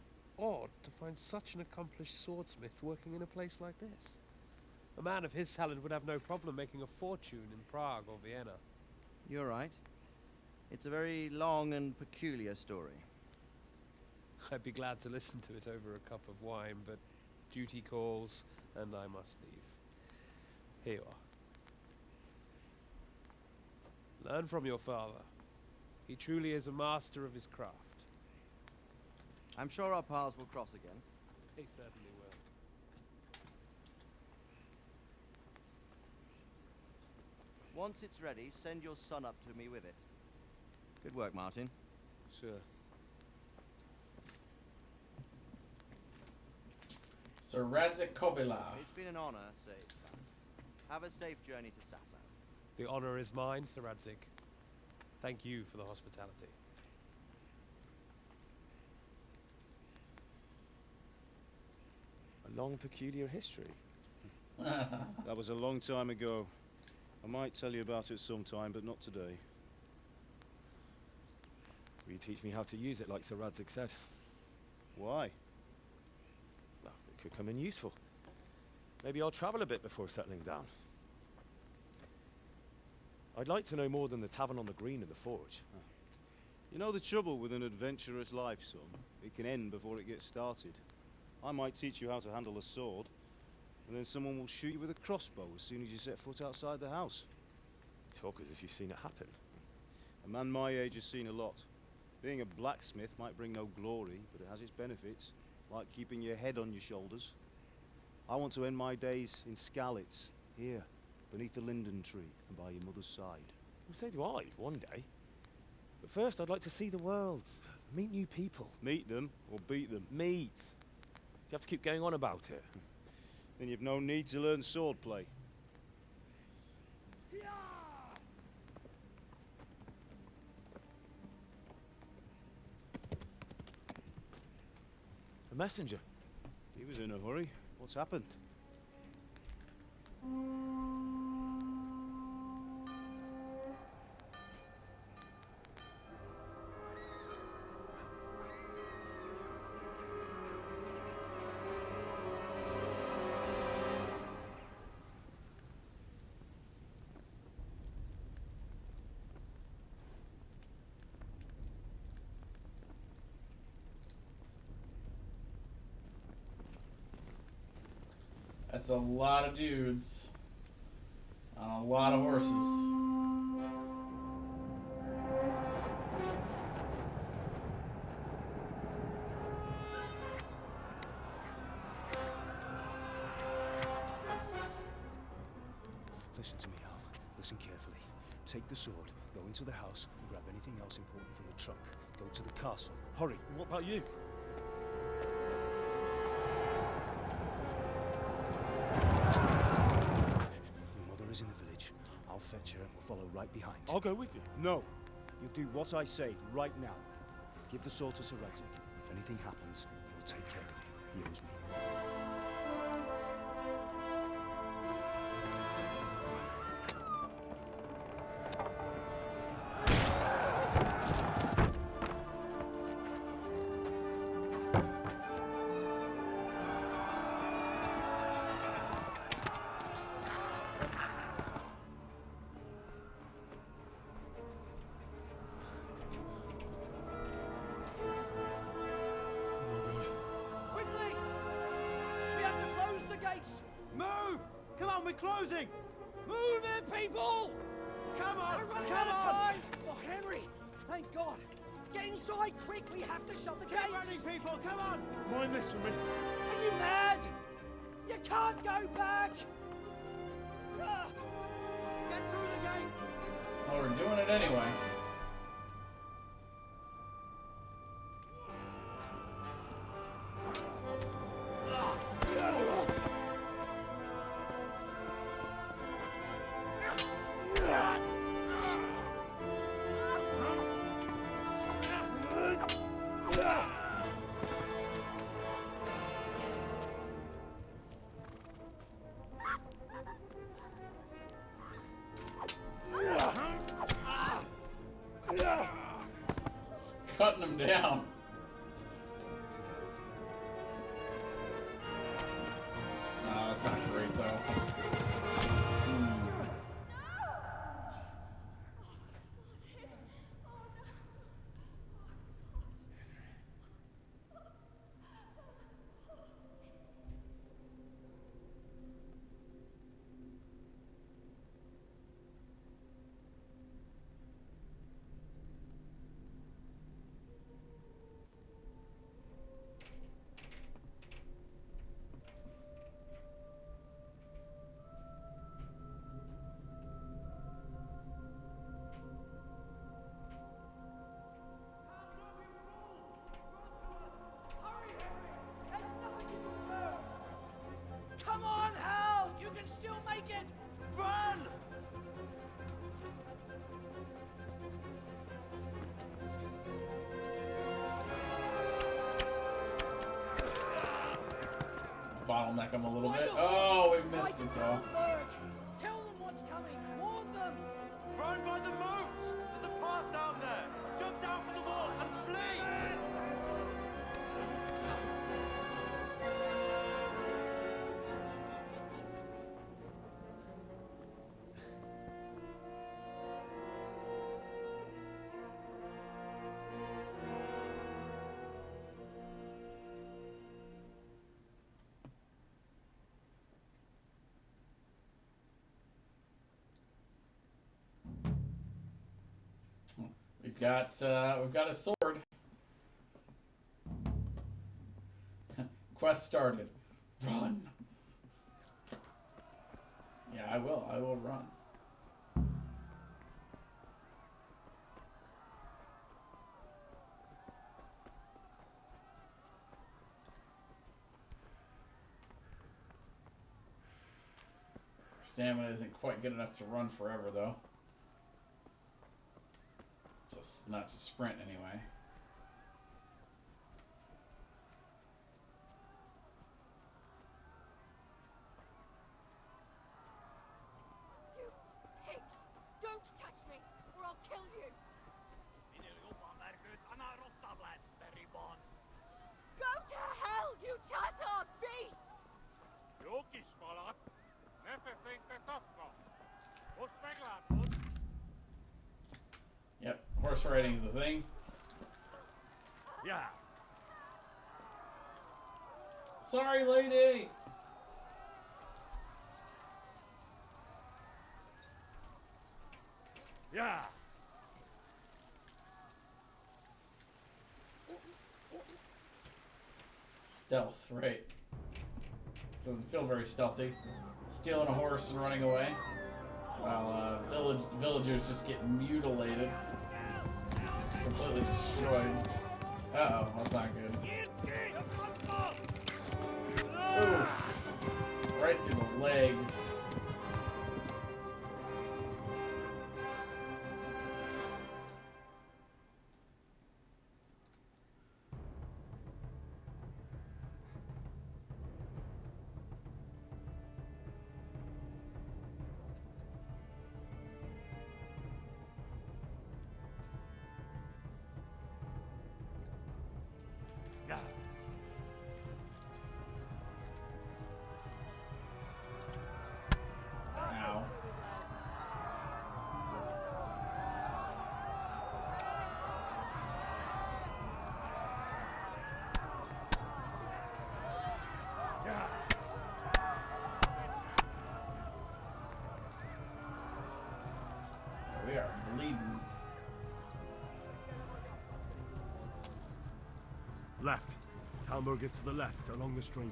odd to find such an accomplished swordsmith working in a place like this. A man of his talent would have no problem making a fortune in Prague or Vienna. You're right. It's a very long and peculiar story. I'd be glad to listen to it over a cup of wine, but duty calls, and I must leave. Here you are. Learn from your father. He truly is a master of his craft. I'm sure our paths will cross again. He certainly will. Once it's ready, send your son up to me with it. Good work, Martin. Sir. Sir Radzik Kobila. It's been an honor, Sir Ispan. Have a safe journey to Sasau. The honor is mine, Sir Radzik. Thank you for the hospitality. A long, peculiar history. That was a long time ago. I might tell you about it sometime, but not today. Will you teach me how to use it like Sir Radzik said? Why? Well, it could come in useful. Maybe I'll travel a bit before settling down. I'd like to know more than the tavern on the green and the forge. You know the trouble with an adventurous life, son? It can end before it gets started. I might teach you how to handle a sword, and then someone will shoot you with a crossbow as soon as you set foot outside the house. You talk as if you've seen it happen. A man my age has seen a lot. Being a blacksmith might bring no glory, but it has its benefits, like keeping your head on your shoulders. I want to end my days in Skalitz, here, beneath the linden tree and by your mother's side. Well, so do I, one day. But first, I'd like to see the world, meet new people. Meet them or beat them? Meet. You have to keep going on about it. Then you've no need to learn swordplay. A messenger. He was in a hurry. What's happened? That's a lot of dudes on a lot of horses. Listen to me, Al. Listen carefully. Take the sword, go into the house, and grab anything else important from the trunk. Go to the castle. Hurry. What about you? Your mother is in the village. I'll fetch her and we'll follow right behind. I'll go with you. No. You'll do what I say right now. Give the sword to Sir Radzik. If anything happens, he'll take care of you. He owes me. Come on, we're closing! Move it, people! Come on! We're running Come out of on! time! Oh, Henry! Thank God! Get inside, quick! We have to shut the Get gates! running, people! Come on! Mind this for me. Are you mad? You can't go back! Ah. Get through the gates! Well, we're doing it anyway. Cutting him down. Oh, that's not great though. Come on, Hal! You can still make it! Run! Bottleneck him a little bit. Oh, we missed it though. Tell them what's coming! Warn them! Run by the moats! There's a path down there! Jump down from the wall and flee! We've got a sword. Quest started. Run. Yeah, I will. I will run. Stamina isn't quite good enough to run forever, though. It's not to sprint, anyway. You pigs! Don't touch me, or I'll kill you! Go to hell, you Tatar beast! Yep, horse riding is a thing. Yeah. Sorry, lady. Yeah. Stealth, right. Doesn't feel very stealthy. Stealing a horse and running away. While villagers just get mutilated. Just completely destroyed. Uh-oh, that's not good. Oof. Right to the leg. Left. Talmberg is to the left, along the stream.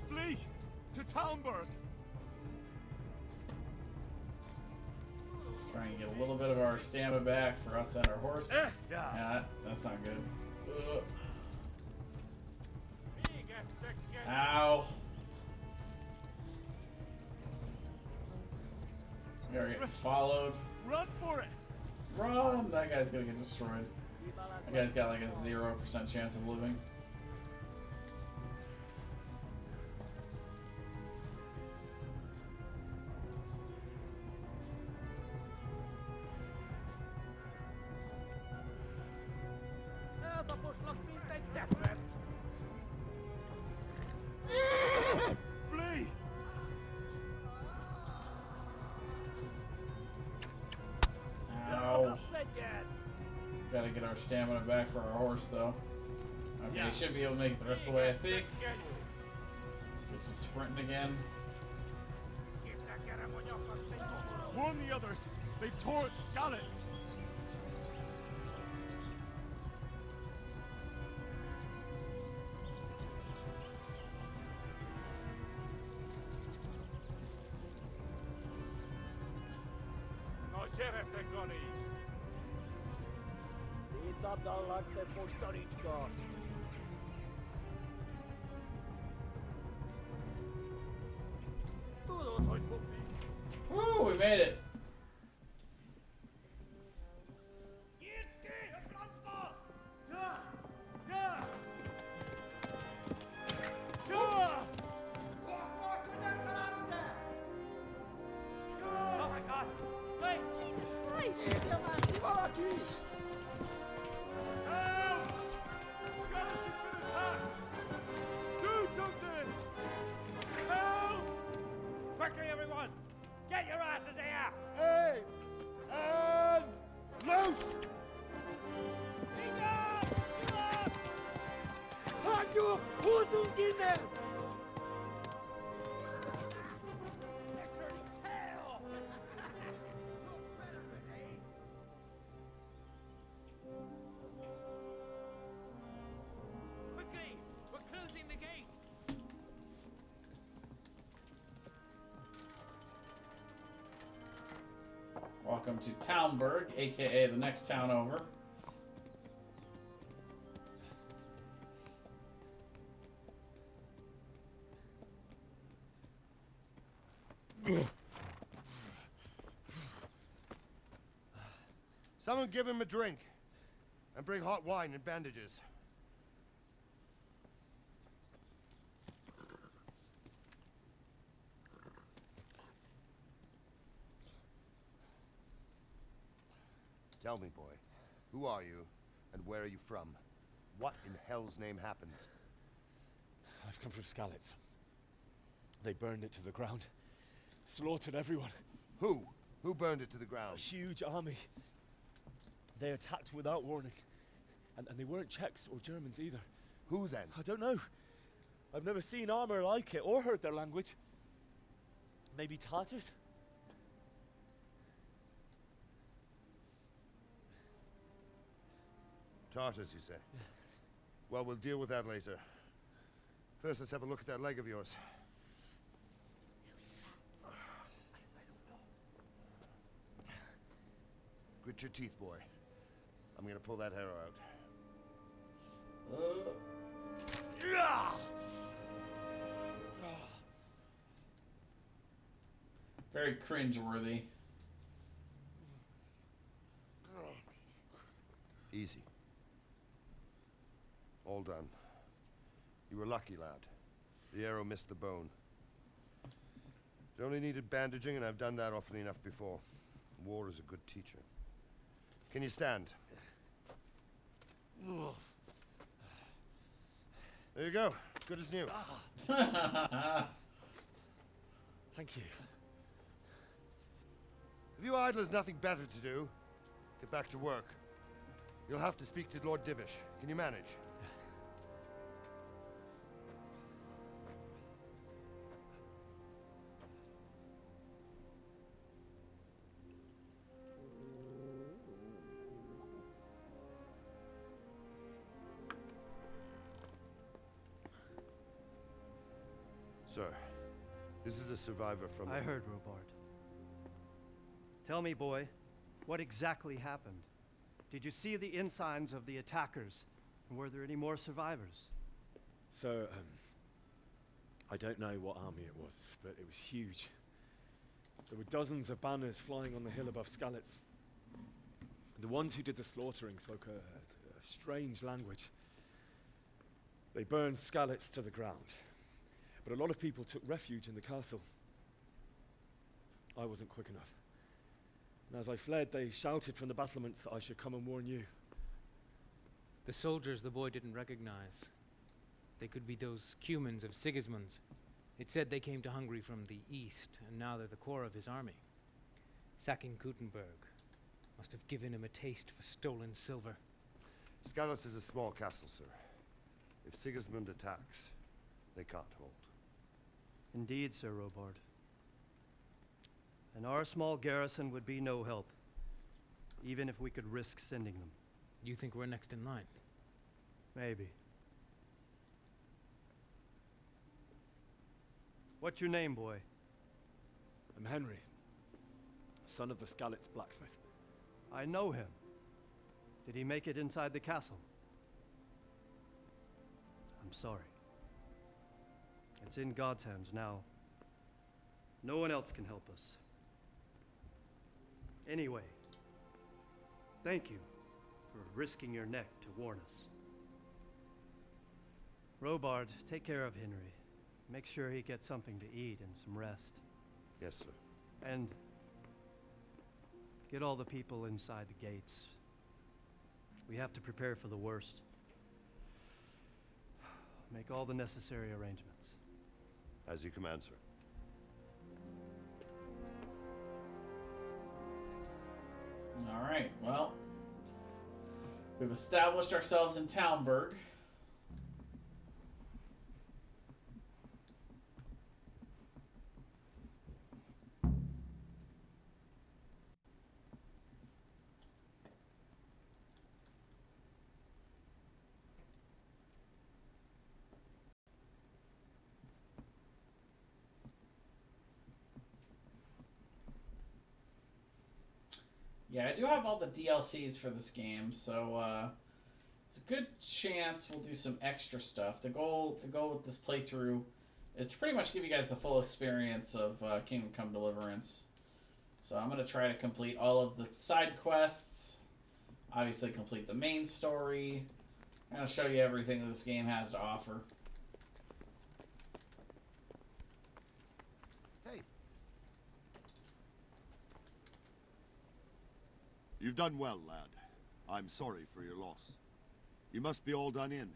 Flee! To Talmberg! Trying to get a little bit of our stamina back for us and our horse. Yeah, that's not good. Ugh. Ow. We are getting followed. Run for it! Run! That guy's gonna get destroyed. That guy's got like a 0% chance of living. Flee! Ow. Gotta get our stamina back for our horse, though. Okay, he should be able to make it the rest of the way, I think. Gets it sprinting again. Warn the others! They've tore its scallops! Woo, we made it. Oh my God! Wait! Jesus Christ! Do something! Help! Quickly, everyone! Get your asses here! Hey! And loose! Hanyo! Huzun gine! Quickly! We're closing the gate! Welcome to Talmberg, aka the next town over. Someone give him a drink. And bring hot wine and bandages. Tell me, boy, who are you, and where are you from? What in hell's name happened? I've come from Skalitz. They burned it to the ground. Slaughtered everyone. Who? Who burned it to the ground? A huge army. They attacked without warning. And they weren't Czechs or Germans either. Who then? I don't know. I've never seen armor like it or heard their language. Maybe Tatars? Tartars, you say? Well, we'll deal with that later. First, let's have a look at that leg of yours. Grit your teeth, boy. I'm gonna pull that hair out. Very cringe-worthy. Easy. All done. You were lucky, lad. The arrow missed the bone. It only needed bandaging, and I've done that often enough before. War is a good teacher. Can you stand? There you go. Good as new. Thank you. If you idlers nothing better to do, get back to work. You'll have to speak to Lord Divish. Can you manage? Sir, this is a survivor from... I heard, Robard. Tell me, boy, what exactly happened? Did you see the ensigns of the attackers? And were there any more survivors? So, I don't know what army it was, but it was huge. There were dozens of banners flying on the hill above Skalitz. The ones who did the slaughtering spoke a strange language. They burned Skalitz to the ground, but a lot of people took refuge in the castle. I wasn't quick enough. And as I fled, they shouted from the battlements that I should come and warn you. The soldiers the boy didn't recognize. They could be those Cumans of Sigismund's. It said they came to Hungary from the east, and now they're the core of his army. Sacking Gutenberg must have given him a taste for stolen silver. Skalitz is a small castle, sir. If Sigismund attacks, they can't hold. Indeed, Sir Robard. And our small garrison would be no help, even if we could risk sending them. You think we're next in line? Maybe. What's your name, boy? I'm Henry, son of the Skalitz blacksmith. I know him. Did he make it inside the castle? I'm sorry. It's in God's hands now. No one else can help us. Anyway, thank you for risking your neck to warn us. Robard, take care of Henry. Make sure he gets something to eat and some rest. Yes, sir. And get all the people inside the gates. We have to prepare for the worst. Make all the necessary arrangements. As you command, sir. All right, well, we've established ourselves in Talmberg. Yeah, I do have all the DLCs for this game, so it's a good chance we'll do some extra stuff. The goal with this playthrough is to pretty much give you guys the full experience of Kingdom Come Deliverance. So I'm going to try to complete all of the side quests, obviously complete the main story, and I'll show you everything that this game has to offer. Hey. You've done well, lad. I'm sorry for your loss. You must be all done in.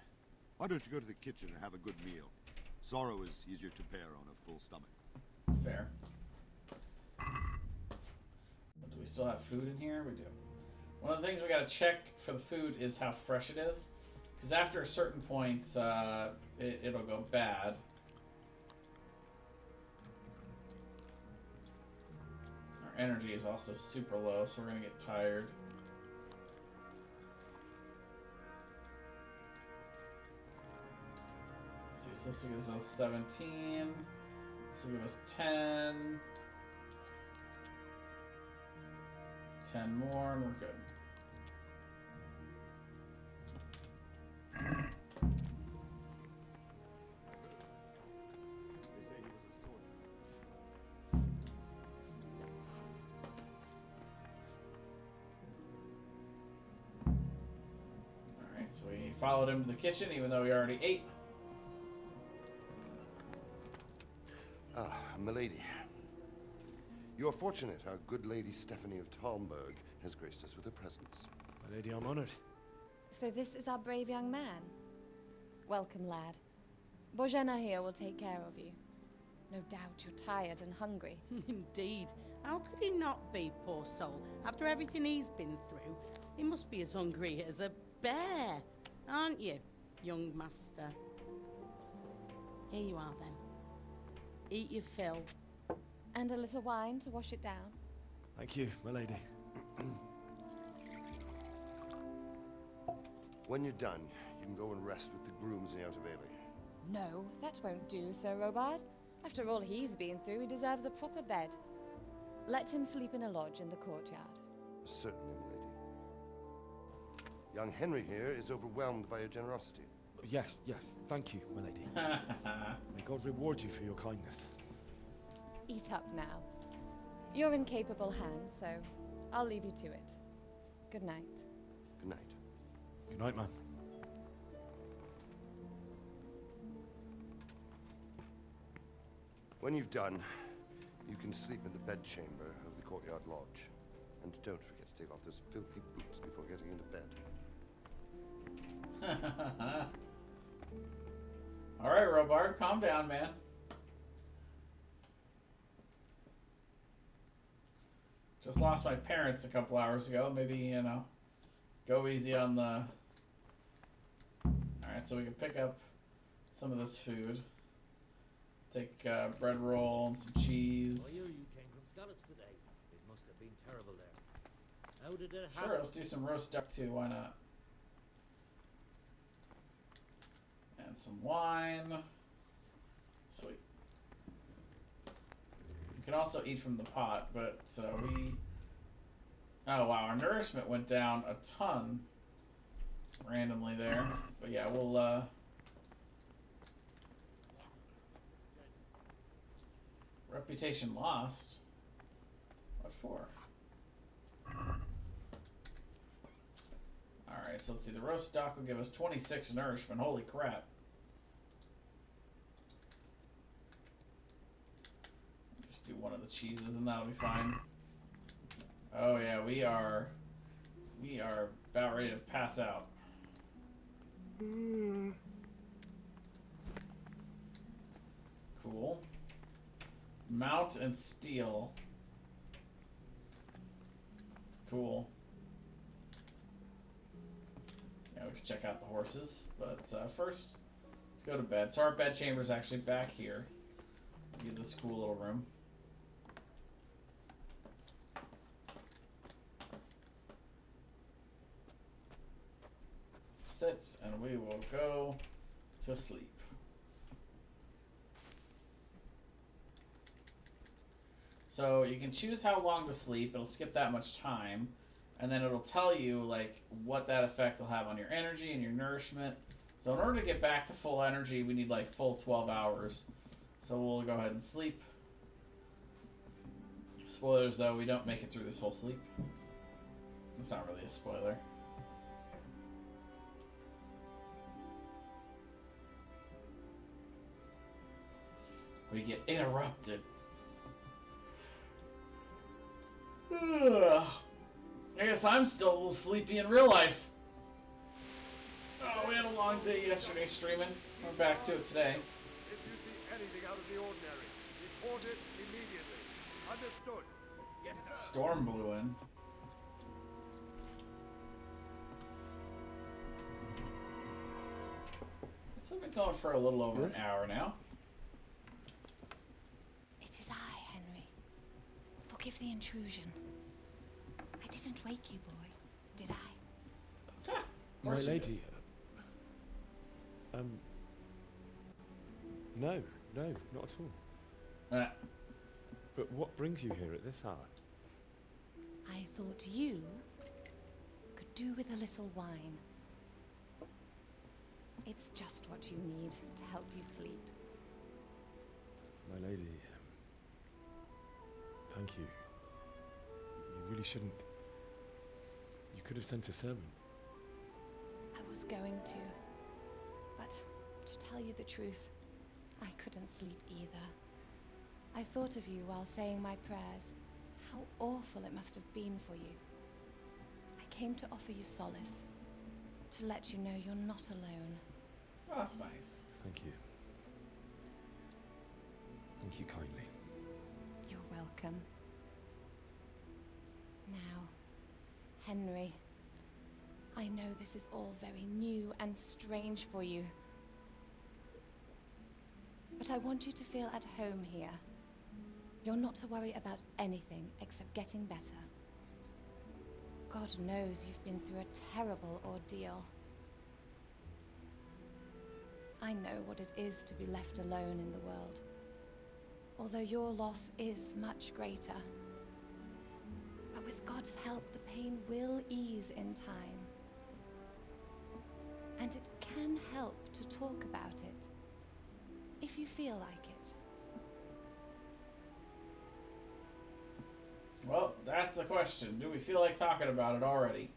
Why don't you go to the kitchen and have a good meal? Sorrow is easier to bear on a full stomach. Fair. Do we still have food in here? We do. One of the things we gotta check for the food is how fresh it is. Because after a certain point, it'll go bad. Our energy is also super low, so we're gonna get tired. Let's see, so this will give us 17. This will give us 10. 10 more, and we're good. Alright, so we followed him to the kitchen, even though we already ate. Ah, milady. You are fortunate our good lady Stephanie of Talmberg has graced us with her presence. My lady, I'm honored. So this is our brave young man. Welcome, lad. Bojana here will take care of you. No doubt you're tired and hungry. Indeed. How could he not be, poor soul? After everything he's been through, he must be as hungry as a bear, aren't you, young master? Here you are, then. Eat your fill. And a little wine to wash it down. Thank you, my lady. When you're done, you can go and rest with the grooms in the outer bailey. No, that won't do, Sir Robard. After all he's been through, he deserves a proper bed. Let him sleep in a lodge in the courtyard. Certainly, milady. Young Henry here is overwhelmed by your generosity. Yes, yes, thank you, my lady. May God reward you for your kindness. Eat up now. You're in capable hands, so I'll leave you to it. Good night. Good night. Good night, ma'am. When you've done, you can sleep in the bedchamber of the courtyard lodge. And don't forget to take off those filthy boots before getting into bed. Alright, Robard, calm down, man. Just lost my parents a couple hours ago. Maybe, you know, go easy on the... Alright, so we can pick up some of this food. Take a bread roll and some cheese. I hear you came from Scotland today. It must have been terrible there. How did it happen? Sure, let's do some roast duck too. Why not? And some wine. Sweet. You can also eat from the pot, but we... Oh wow, our nourishment went down a ton randomly there. But yeah, we'll... Reputation lost. What for? Alright, so let's see. The roast duck will give us 26 nourishment. Holy crap. Just do one of the cheeses and that'll be fine. Oh yeah, we are about ready to pass out. Cool. Mount and steel. Cool. Yeah, we can check out the horses, but first, let's go to bed. So our bed chamber is actually back here. Get this cool little room. Sit, and we will go to sleep. So you can choose how long to sleep. It'll skip that much time. And then it'll tell you like what that effect will have on your energy and your nourishment. So in order to get back to full energy, we need like full 12 hours. So we'll go ahead and sleep. Spoilers though, we don't make it through this whole sleep. It's not really a spoiler. We get interrupted. Ugh. I guess I'm still a little sleepy in real life. Oh, we had a long day yesterday streaming. We're back to it today. If you see anything out of the ordinary, report it immediately. Understood? Yes, sir. Storm blew in. So we've been going for a little over an hour now. It is I, Henry. Forgive the intrusion. I didn't wake you, boy, did I? My lady. No, not at all. But what brings you here at this hour? I thought you could do with a little wine. It's just what you need to help you sleep. My lady, thank you. You really shouldn't. You could have sent a servant. I was going to. But to tell you the truth, I couldn't sleep either. I thought of you while saying my prayers. How awful it must have been for you. I came to offer you solace. To let you know you're not alone. Oh, that's nice. Thank you. Thank you kindly. You're welcome. Now, Henry, I know this is all very new and strange for you. But I want you to feel at home here. You're not to worry about anything except getting better. God knows you've been through a terrible ordeal. I know what it is to be left alone in the world. although your loss is much greater. But with God's help, the pain will ease in time. And it can help to talk about it, if you feel like it. Well, that's the question. Do we feel like talking about it already?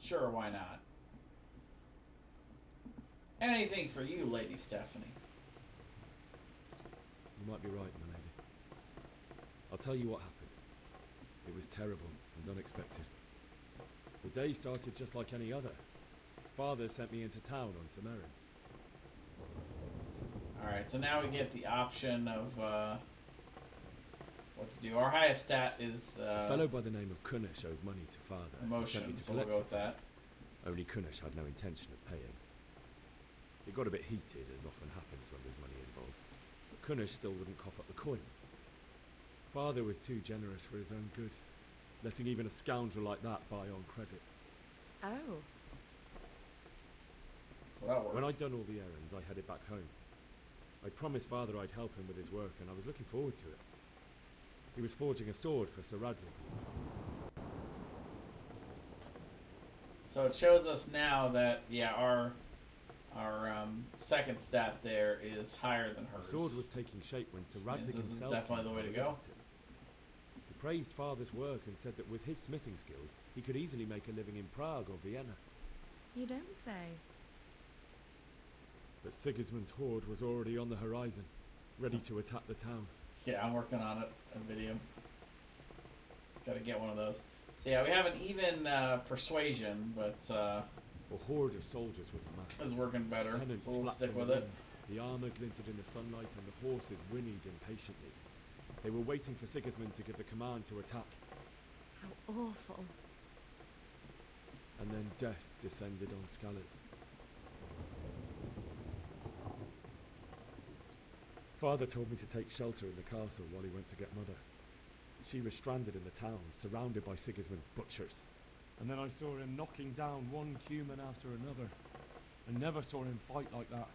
Sure, why not? Anything for you, Lady Stephanie. You might be right, my lady. I'll tell you what happened. It was terrible and unexpected. The day started just like any other. Father sent me into town on some errands. Alright, so now we get the option of what to do. Our highest stat is A fellow by the name of Kunish owed money to Father. He sent me emotion, to so we'll collect go it. with that. Only Kunish had no intention of paying. It got a bit heated, as often happens when there's money involved. But Kunish still wouldn't cough up the coin. Father was too generous for his own good, letting even a scoundrel like that buy on credit. Oh. Well, that works. When I'd done all the errands, I headed back home. I promised Father I'd help him with his work, and I was looking forward to it. He was forging a sword for Sir Radzig. So it shows us now that, yeah, our second stat there is higher than hers. The sword was taking shape when Sir Radzig This is himself definitely the way to go. He praised Father's work and said that with his smithing skills, he could easily make a living in Prague or Vienna. You don't say. But Sigismund's horde was already on the horizon, ready to attack the town. Yeah, I'm working on it. A video. Gotta get one of those. So yeah, we have an even persuasion, but a horde of soldiers was amassed. is working better. Pennants So we'll flapped stick in with the it. wind. The armor glinted in the sunlight, and the horses whinnied impatiently. They were waiting for Sigismund to give the command to attack. How awful. And then death descended on Skalitz. Father told me to take shelter in the castle while he went to get Mother. She was stranded in the town, surrounded by Sigismund's butchers. And then I saw him knocking down one human after another. I never saw him fight like that.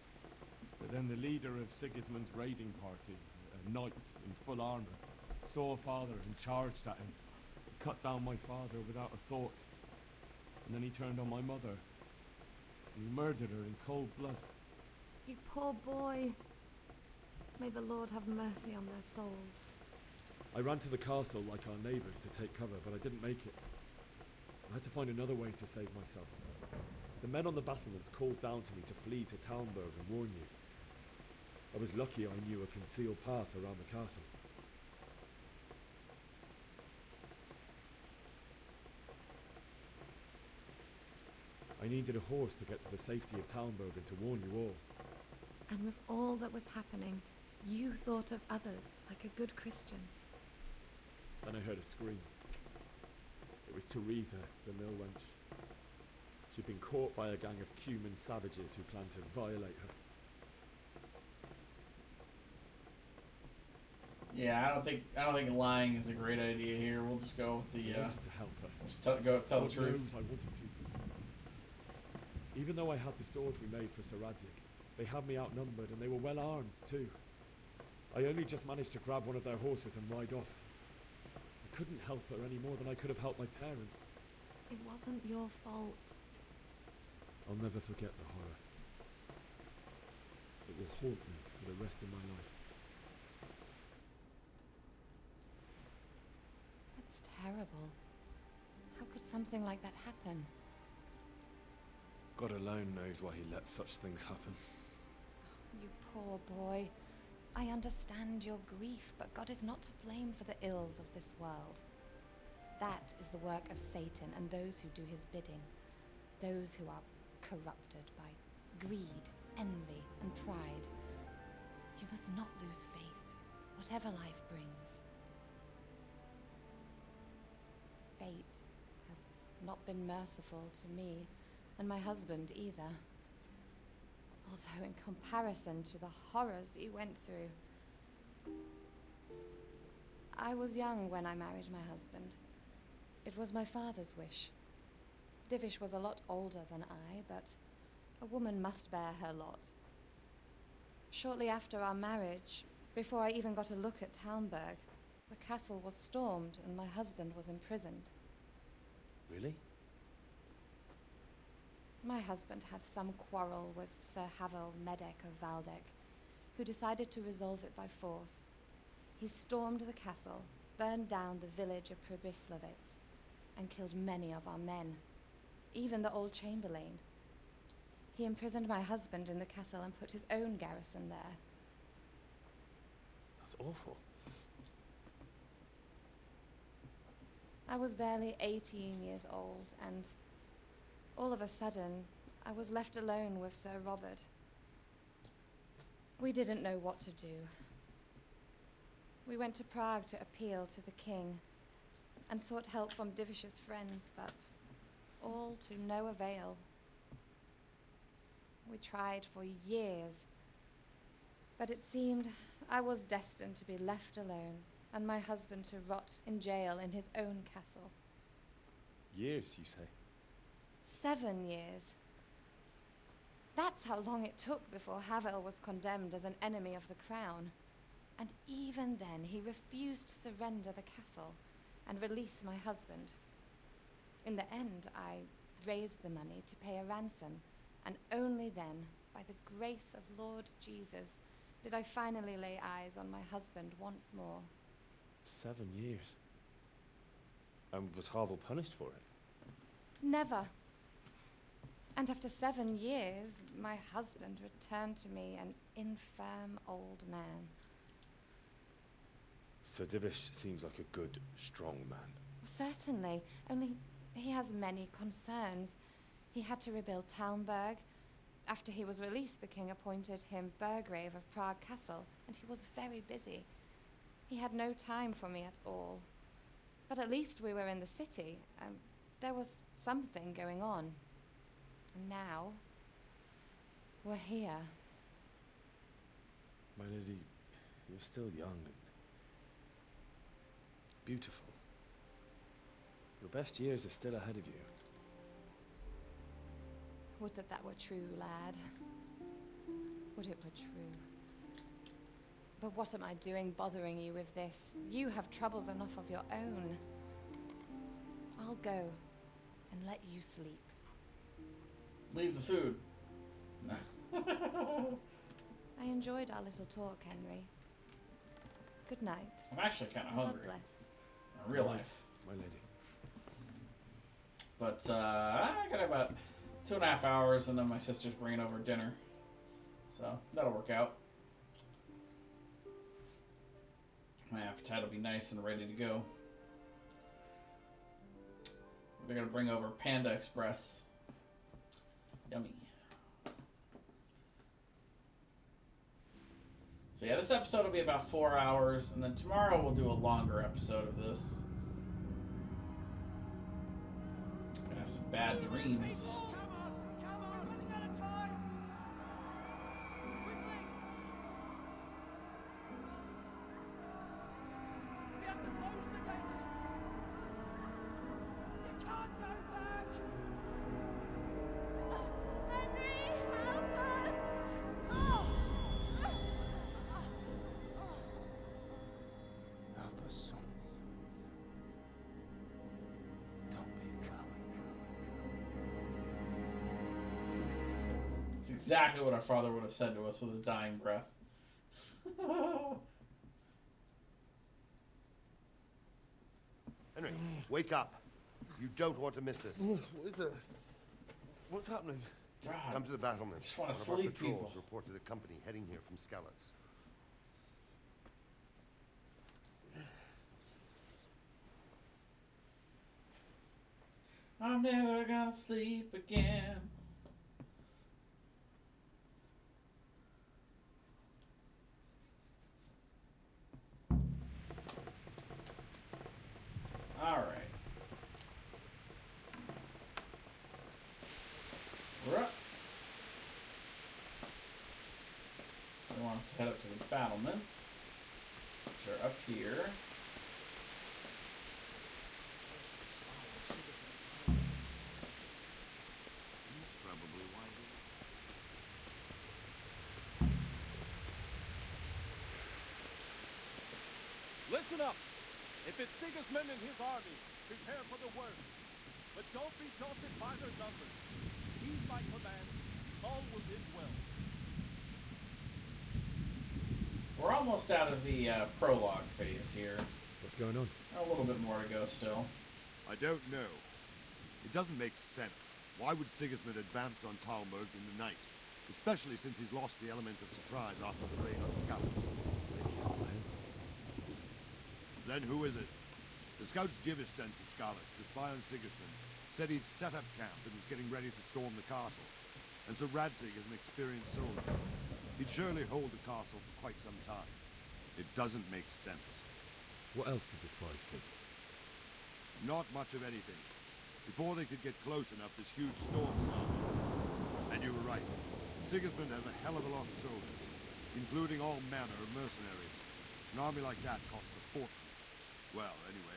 But then the leader of Sigismund's raiding party, a knight in full armor, saw Father and charged at him. He cut down my father without a thought. And then he turned on my mother. And he murdered her in cold blood. You poor boy. May the Lord have mercy on their souls. I ran to the castle like our neighbours to take cover, but I didn't make it. I had to find another way to save myself. The men on the battlements called down to me to flee to Talmberg and warn you. I was lucky I knew a concealed path around the castle. I needed a horse to get to the safety of Talmberg and to warn you all. And with all that was happening, you thought of others like a good Christian. Then I heard a scream. It was Teresa, the mill wench. She'd been caught by a gang of Cuman savages who planned to violate her. Yeah, I don't think lying is a great idea here. We'll just go with the. I wanted to help her. Just tell the God truth. knows I wanted to. Even though I had the sword we made for Sir Radzig, they had me outnumbered and they were well armed too. I only just managed to grab one of their horses and ride off. I couldn't help her any more than I could have helped my parents. It wasn't your fault. I'll never forget the horror. It will haunt me for the rest of my life. That's terrible. How could something like that happen? God alone knows why he lets such things happen. You poor boy. I understand your grief, but God is not to blame for the ills of this world. That is the work of Satan and those who do his bidding. Those who are corrupted by greed, envy, and pride. You must not lose faith, whatever life brings. Fate has not been merciful to me, and my husband either. Although in comparison to the horrors you went through. I was young when I married my husband. It was my father's wish. Divish was a lot older than I, but a woman must bear her lot. Shortly after our marriage, Before I even got a look at Talmberg, the castle was stormed and my husband was imprisoned. Really? My husband had some quarrel with Sir Havel Medek of Valdek, who decided to resolve it by force. He stormed the castle, burned down the village of Pribyslavitz, and killed many of our men, even the old chamberlain. He imprisoned my husband in the castle and put his own garrison there. That's awful. I was barely 18 years old, and all of a sudden, I was left alone with Sir Robert. We didn't know what to do. We went to Prague to appeal to the king and sought help from Divish's friends, but all to no avail. We tried for years, but it seemed I was destined to be left alone and my husband to rot in jail in his own castle. Years, you say? 7 years. That's how long it took before Havel was condemned as an enemy of the crown. And even then, he refused to surrender the castle and release my husband. In the end, I raised the money to pay a ransom, and only then, by the grace of Lord Jesus, did I finally lay eyes on my husband once more. 7 years. And was Havel punished for it? Never. And after 7 years, my husband returned to me an infirm old man. Sir Divish seems like a good, strong man. Certainly, only he has many concerns. He had to rebuild Talmberg. After he was released, the king appointed him Burgrave of Prague Castle, and he was very busy. He had no time for me at all. But at least we were in the city, and there was something going on. And now, we're here. My lady, you're still young and beautiful. Your best years are still ahead of you. Would that that were true, lad. Would it were true. But what am I doing bothering you with this? You have troubles enough of your own. I'll go and let you sleep. Leave the food. I enjoyed our little talk, Henry. Good night. I'm actually kind of hungry. God bless. In real life. My lady. But I got about 2.5 hours, and then my sister's bringing over dinner. So that'll work out. My appetite will be nice and ready to go. They're going to bring over Panda Express. Yummy. So yeah, this episode will be about 4 hours, and then tomorrow we'll do a longer episode of this. Gonna have some bad dreams. Exactly what our father would have said to us with his dying breath. Henry, wake up. You don't want to miss this. What is it? What's happening? God, Come to the battlements. just wanna One of our sleep, patrols people. reported a company heading here from Skalitz. I'm never gonna sleep again. Alright. We're up. They want us to head up to the battlements, which are up here. Probably why Listen up! If it's Sigismund and his army, prepare for the worst. But don't be daunted by their numbers. Heed my command, all within well. We're almost out of the prologue phase here. What's going on? A little bit more to go still. I don't know. It doesn't make sense. Why would Sigismund advance on Talmberg in the night? Especially since he's lost the element of surprise after the raid on scouts. Maybe it's not him. Then who is it? The scouts Jivish sent to Scarlet to spy on Sigismund said he'd set up camp and was getting ready to storm the castle. And so Radzig is an experienced soldier. He'd surely hold the castle for quite some time. It doesn't make sense. What else did the spies see? Not much of anything. Before they could get close enough, this huge storm started. And you were right. Sigismund has a hell of a lot of soldiers, including all manner of mercenaries. An army like that costs a fortune. Well, anyway,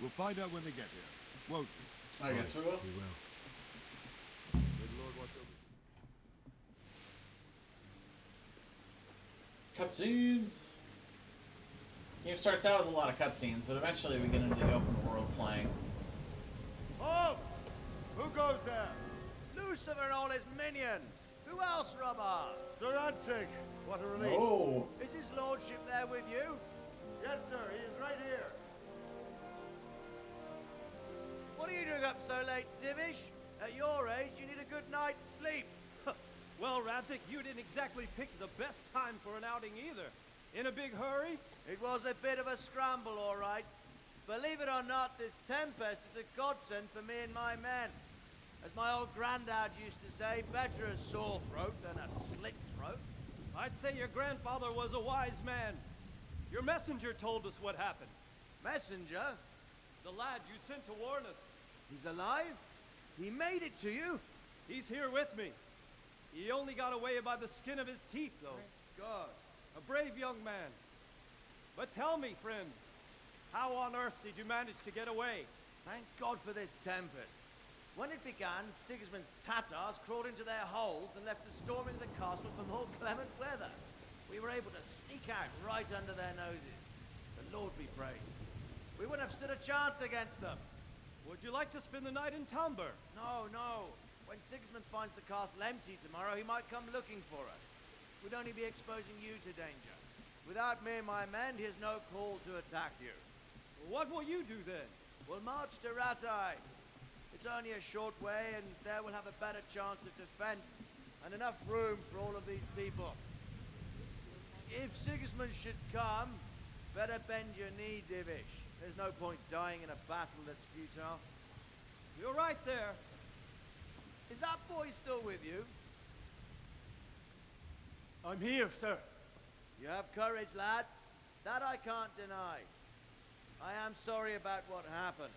we'll find out when they get here, won't we? I guess we will. We will. May the Lord watch over you. Cutscenes. Game starts out with a lot of cutscenes, but eventually we get into the open world playing. Halt! Who goes there? Lucifer and all his minions. Who else, Robert? Sir Radzig, what a relief. Oh. Is his lordship there with you? Yes, sir, he is right here. What are you doing up so late, Divish? At your age, you need a good night's sleep. Well, Radzig, you didn't exactly pick the best time for an outing either. In a big hurry? It was a bit of a scramble, all right. Believe it or not, this tempest is a godsend for me and my men. As my old granddad used to say, better a sore throat than a slit throat. I'd say your grandfather was a wise man. Your messenger told us what happened. Messenger? The lad you sent to warn us. He's alive? He made it to you? He's here with me. He only got away by the skin of his teeth, though. Thank God. A brave young man. But tell me, friend, how on earth did you manage to get away? Thank God for this tempest. When it began, Sigismund's Tatars crawled into their holes and left us storming the castle for more clement weather. We were able to sneak out right under their noses. The Lord be praised. We wouldn't have stood a chance against them. Would you like to spend the night in Talmberg? No, no. When Sigismund finds the castle empty tomorrow, he might come looking for us. We'd only be exposing you to danger. Without me and my men, he has no call to attack you. What will you do then? We'll march to Ratai. It's only a short way, and there we'll have a better chance of defense and enough room for all of these people. If Sigismund should come, better bend your knee, Divish. There's no point dying in a battle that's futile. You're right there. Is that boy still with you? I'm here, sir. You have courage, lad. That I can't deny. I am sorry about what happened.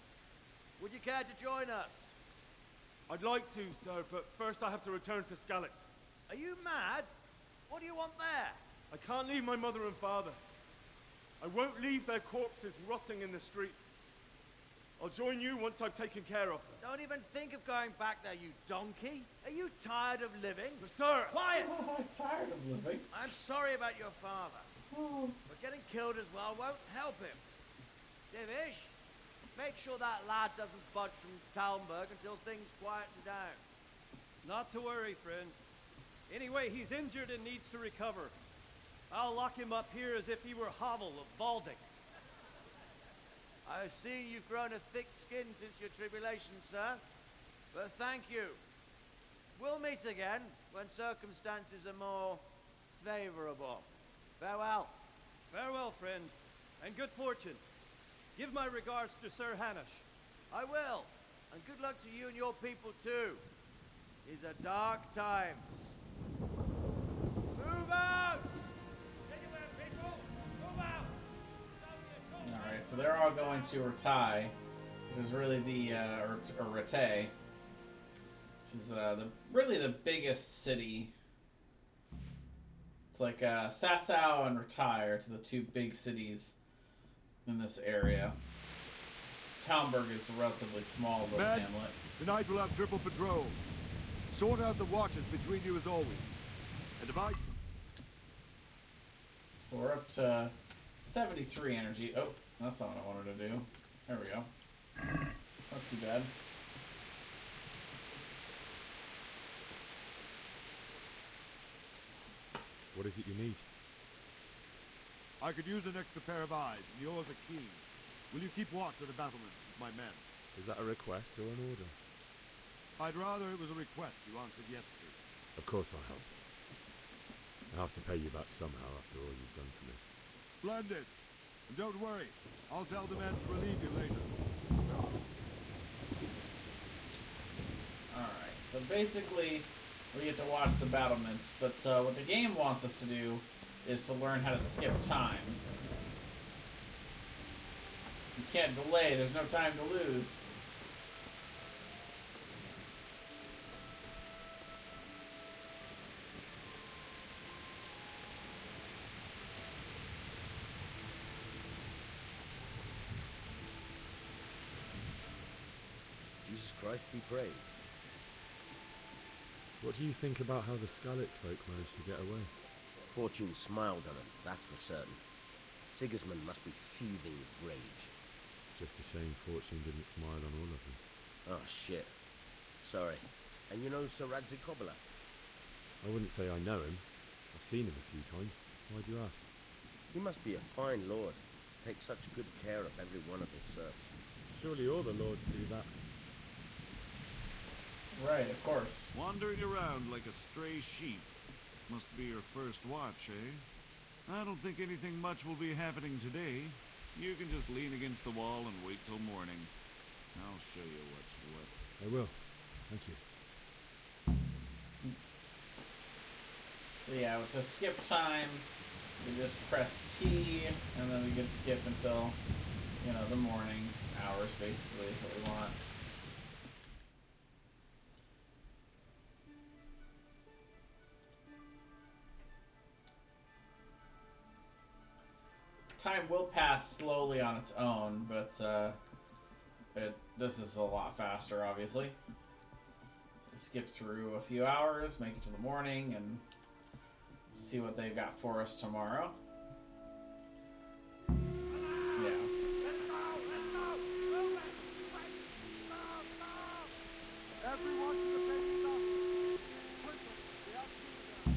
Would you care to join us? I'd like to, sir, but first I have to return to Skalitz. Are you mad? What do you want there? I can't leave my mother and father. I won't leave their corpses rotting in the street. I'll join you once I've taken care of them. Don't even think of going back there, you donkey. Are you tired of living? But sir! Quiet! I'm tired of living. I'm sorry about your father. But getting killed as well won't help him. Divish, make sure that lad doesn't budge from Talmberg until things quieten down. Not to worry, friend. Anyway, he's injured and needs to recover. I'll lock him up here as if he were Hovel of Baldic. I've seen you've grown a thick skin since your tribulation, sir. But thank you. We'll meet again when circumstances are more favorable. Farewell. Farewell, friend, and good fortune. Give my regards to Sir Hanush. I will. And good luck to you and your people, too. These are dark times. Move out! Anywhere, people! Move out! Alright, so they're all going to Ratai, which is really the, or Ratay, which is really the biggest city. It's like Sasau and Ratai are to the two big cities in this area. Talmberg is a relatively small little Men, hamlet. tonight we'll have triple patrol. Sort out the watches between you as always. And if I... So we're up to 73 energy. Oh, that's not what I wanted to do. There we go. Not too bad. What is it you need? I could use an extra pair of eyes, and yours are keen. Will you keep watch of the battlements with my men? Is that a request or an order? I'd rather it was a request you answered yes to. Of course I'll help. I'll have to pay you back somehow after all you've done for me. Splendid. And don't worry, I'll tell the men to relieve you later. Alright, so basically we get to watch the battlements, but what the game wants us to do is to learn how to skip time. You can't delay, there's no time to lose. Jesus Christ be praised. What do you think about how the Skalitz folk managed to get away? Fortune smiled on him, that's for certain. Sigismund must be seething with rage. Just a shame Fortune didn't smile on all of them. Oh, shit. Sorry. And you know Sir Radzig Kobyla? I wouldn't say I know him. I've seen him a few times. Why do you ask? He must be a fine lord. Takes such good care of every one of his serfs. Surely all the lords do that. Right, of course. Wandering around like a stray sheep. Must be your first watch, eh? I don't think anything much will be happening today. You can just lean against the wall and wait till morning. I'll show you what's what. I will. Thank you. So yeah, to skip time, we just press T, and then we can skip until, you know, the morning hours, basically, is what we want. Time will pass slowly on its own, but this is a lot faster, obviously. So skip through a few hours, make it to the morning, and see what they've got for us tomorrow. Yeah. Everyone to the base stop. Quickly, the outskirts.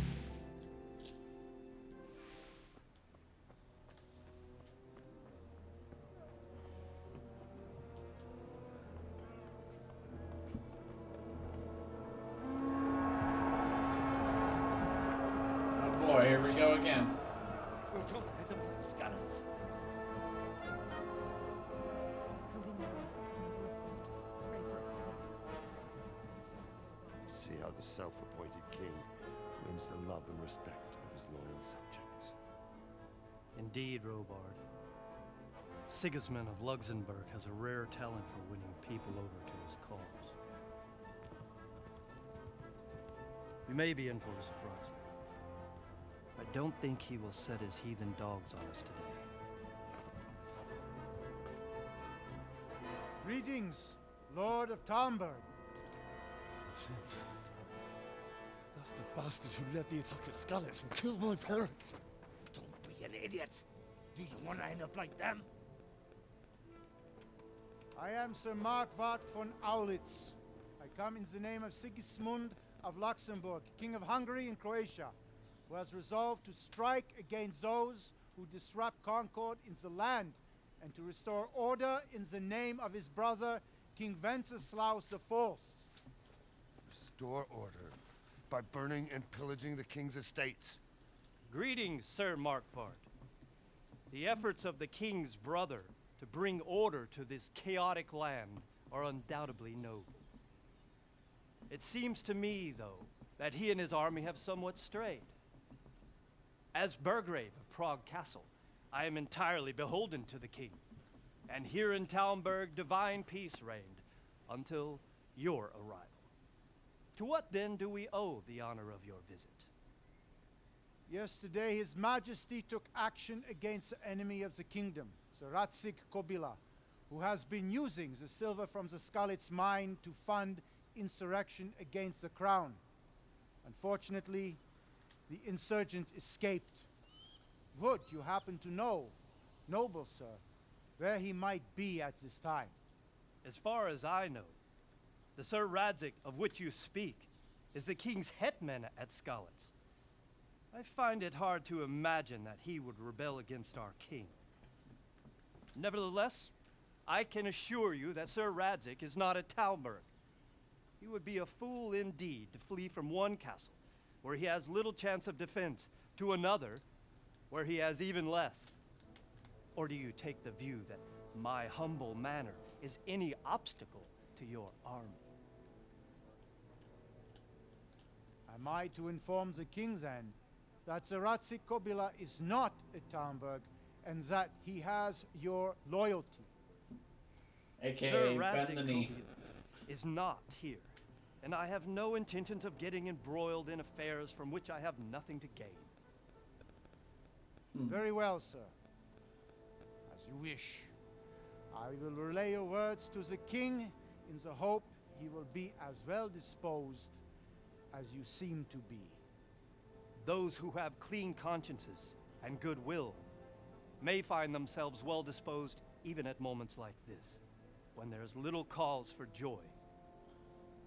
Oh boy, here we go again. We're gonna hit them like scallops. See how the self-appointed king wins the love and respect of his loyal subjects. Indeed, Robard. Sigismund of Luxembourg has a rare talent for winning people over to his cause. We may be in for a surprise, though. I don't think he will set his heathen dogs on us today. Greetings, Lord of Talmberg. That's the bastard who led the attack at Skalitz and killed my parents. Don't be an idiot. Do you want to end up like them? I am Sir Markwart von Aulitz. I come in the name of Sigismund of Luxembourg, King of Hungary and Croatia, who has resolved to strike against those who disrupt concord in the land and to restore order in the name of his brother, King Wenceslaus IV. Restore order by burning and pillaging the king's estates. Greetings, Sir Markwart. The efforts of the king's brother to bring order to this chaotic land are undoubtedly noble. It seems to me, though, that he and his army have somewhat strayed. As Burgrave of Prague Castle, I am entirely beholden to the king, and here in Talmberg divine peace reigned until your arrival. To what then do we owe the honor of your visit? Yesterday, His Majesty took action against the enemy of the kingdom, Sir Radzig Kobyla, who has been using the silver from the Skalitz mine to fund insurrection against the crown. Unfortunately, the insurgent escaped. Would you happen to know noble, sir, where he might be at this time. As far as I know, the Sir Radzig of which you speak is the king's hetman at Skalitz. I find it hard to imagine that he would rebel against our king. Nevertheless, I can assure you that Sir Radzig is not at Talmberg. He would be a fool indeed to flee from one castle, where he has little chance of defense, to another, where he has even less. Or do you take the view that my humble manner is any obstacle to your army? Am I to inform the king then that the Radzig Kobyla is not at Talmberg and that he has your loyalty? AKA Sir bend Radzig the knee. is not here, and I have no intentions of getting embroiled in affairs from which I have nothing to gain. Very well, sir. As you wish. I will relay your words to the king in the hope he will be as well disposed as you seem to be. Those who have clean consciences and goodwill may find themselves well disposed even at moments like this, when there is little cause for joy.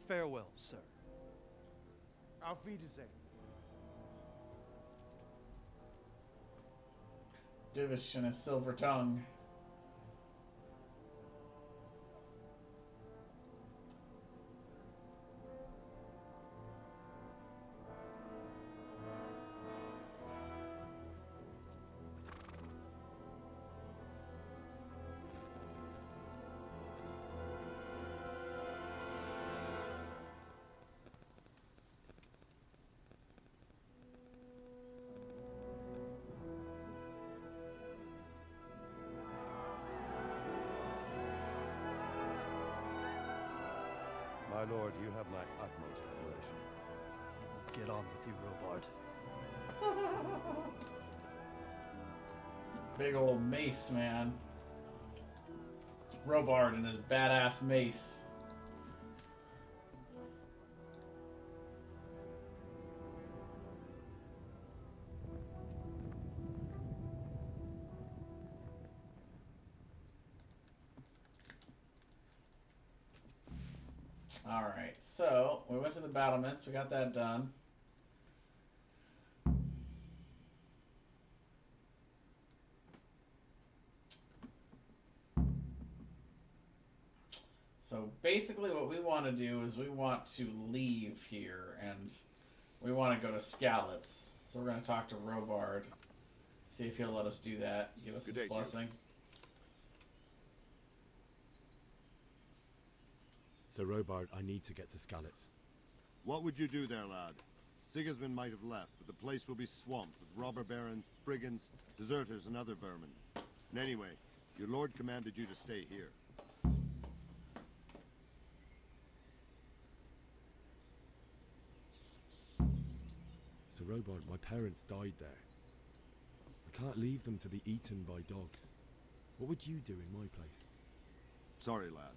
Farewell, sir. Auf Wiedersehen. Divish and his silver tongue. My lord, you have my utmost admiration. Get on with you, Robard. Big old mace, man. Robard and his badass mace. Alright, so we went to the battlements, we got that done. So basically what we want to do is we want to leave here and we want to go to Skalitz. So we're going to talk to Robard, see if he'll let us do that, give us his blessing. So, Robard, I need to get to Skalitz. What would you do there, lad? Sigismund might have left, but the place will be swamped with robber barons, brigands, deserters, and other vermin. And anyway, your lord commanded you to stay here. So, Robard, my parents died there. I can't leave them to be eaten by dogs. What would you do in my place? Sorry, lad,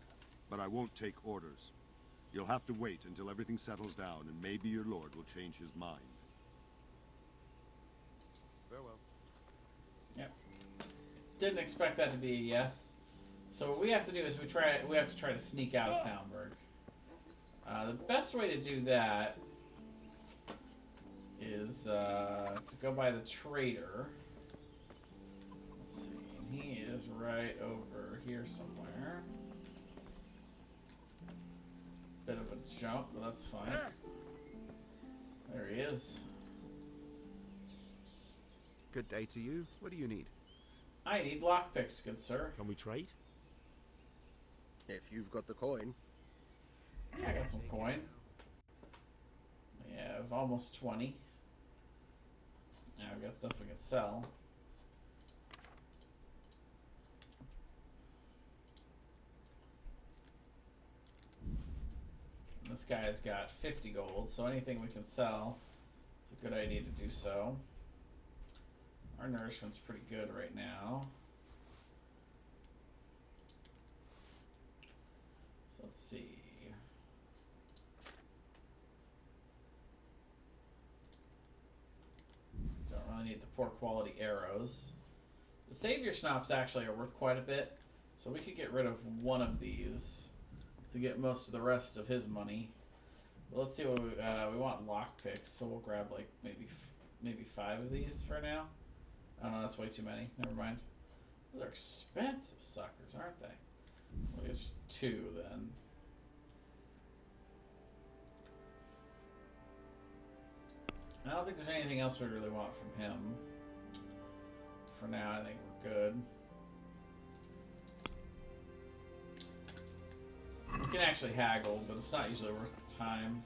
but I won't take orders. You'll have to wait until everything settles down, and maybe your lord will change his mind. Farewell. Yep. Didn't expect that to be a yes. So what we have to do is we have to try to sneak out of Talmberg. The best way to do that is to go by the trader. Let's see, he is right over here somewhere. Bit of a jump, but that's fine. There he is. Good day to you. What do you need? I need lockpicks, good sir. Can we trade? If you've got the coin. Yeah, I got some coin. We have almost 20. Now we got stuff we can sell. And this guy's got 50 gold, so anything we can sell, it's a good idea to do so. Our nourishment's pretty good right now. So let's see. Don't really need the poor quality arrows. The Savior Schnapps actually are worth quite a bit, so we could get rid of one of these to get most of the rest of his money. But let's see what we want lockpicks, so we'll grab like maybe 5 of these for now. Oh no, that's way too many. Never mind. Those are expensive suckers, aren't they? Well, it's 2 then. I don't think there's anything else we really want from him. For now, I think we're good. We can actually haggle, but it's not usually worth the time.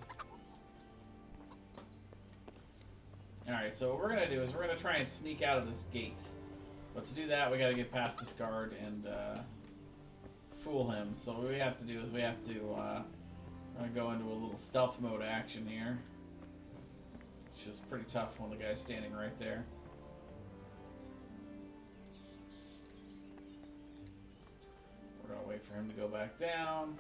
Alright, so what we're going to do is we're going to try and sneak out of this gate. But to do that, we got to get past this guard and fool him. So what we have to do is we have to go into a little stealth mode action here. It's just pretty tough when the guy's standing right there. We're going to wait for him to go back down.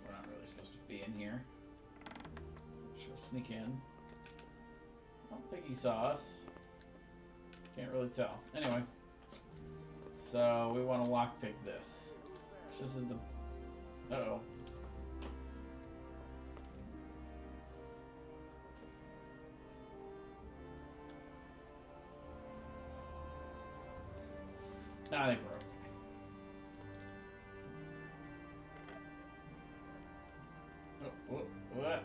We're not really supposed to be in here. Should sneak in. I don't think he saw us. Can't really tell. Anyway. So we want to lockpick this. This is the... Uh-oh. I think we're okay. Oh, what?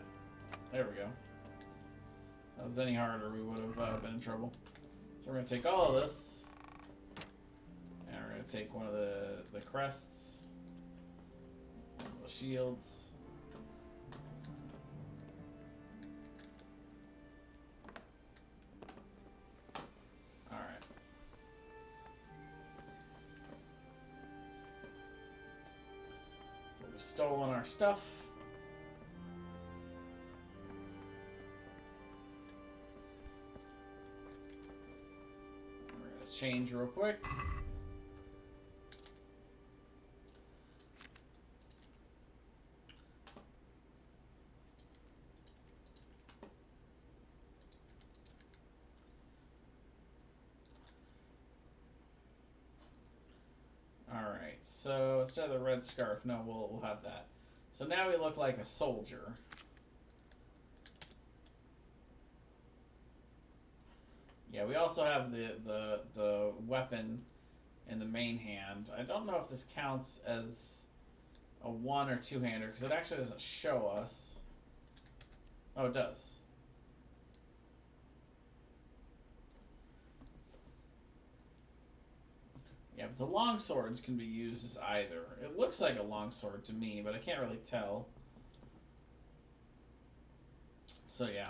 There we go. If that was any harder, we would have been in trouble. So we're going to take all of this. And we're going to take one of the crests. One of the shields. Alright. So we've stolen our stuff. We're going to change real quick. Alright, so instead of the red scarf, no, we'll have that. So now we look like a soldier. Yeah, we also have the weapon in the main hand. I don't know if this counts as a one or two-hander, because it actually doesn't show us. Oh, it does. Yeah, but the long swords can be used as either. It looks like a long sword to me, but I can't really tell. So yeah.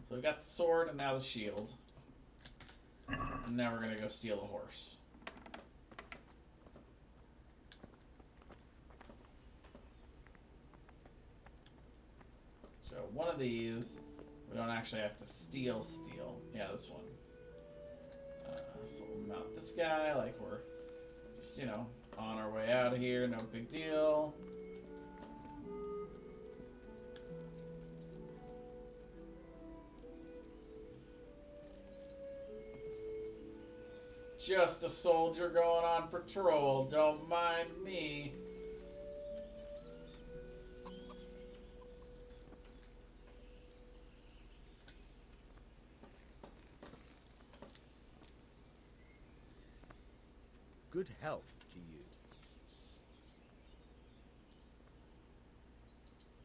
So we got the sword and now the shield. And now we're gonna go steal a horse. So one of these, we don't actually have to steal. Yeah, this one. So we'll mount this guy like we're just, on our way out of here. No big deal. Just a soldier going on patrol. Don't mind me. Good health to you.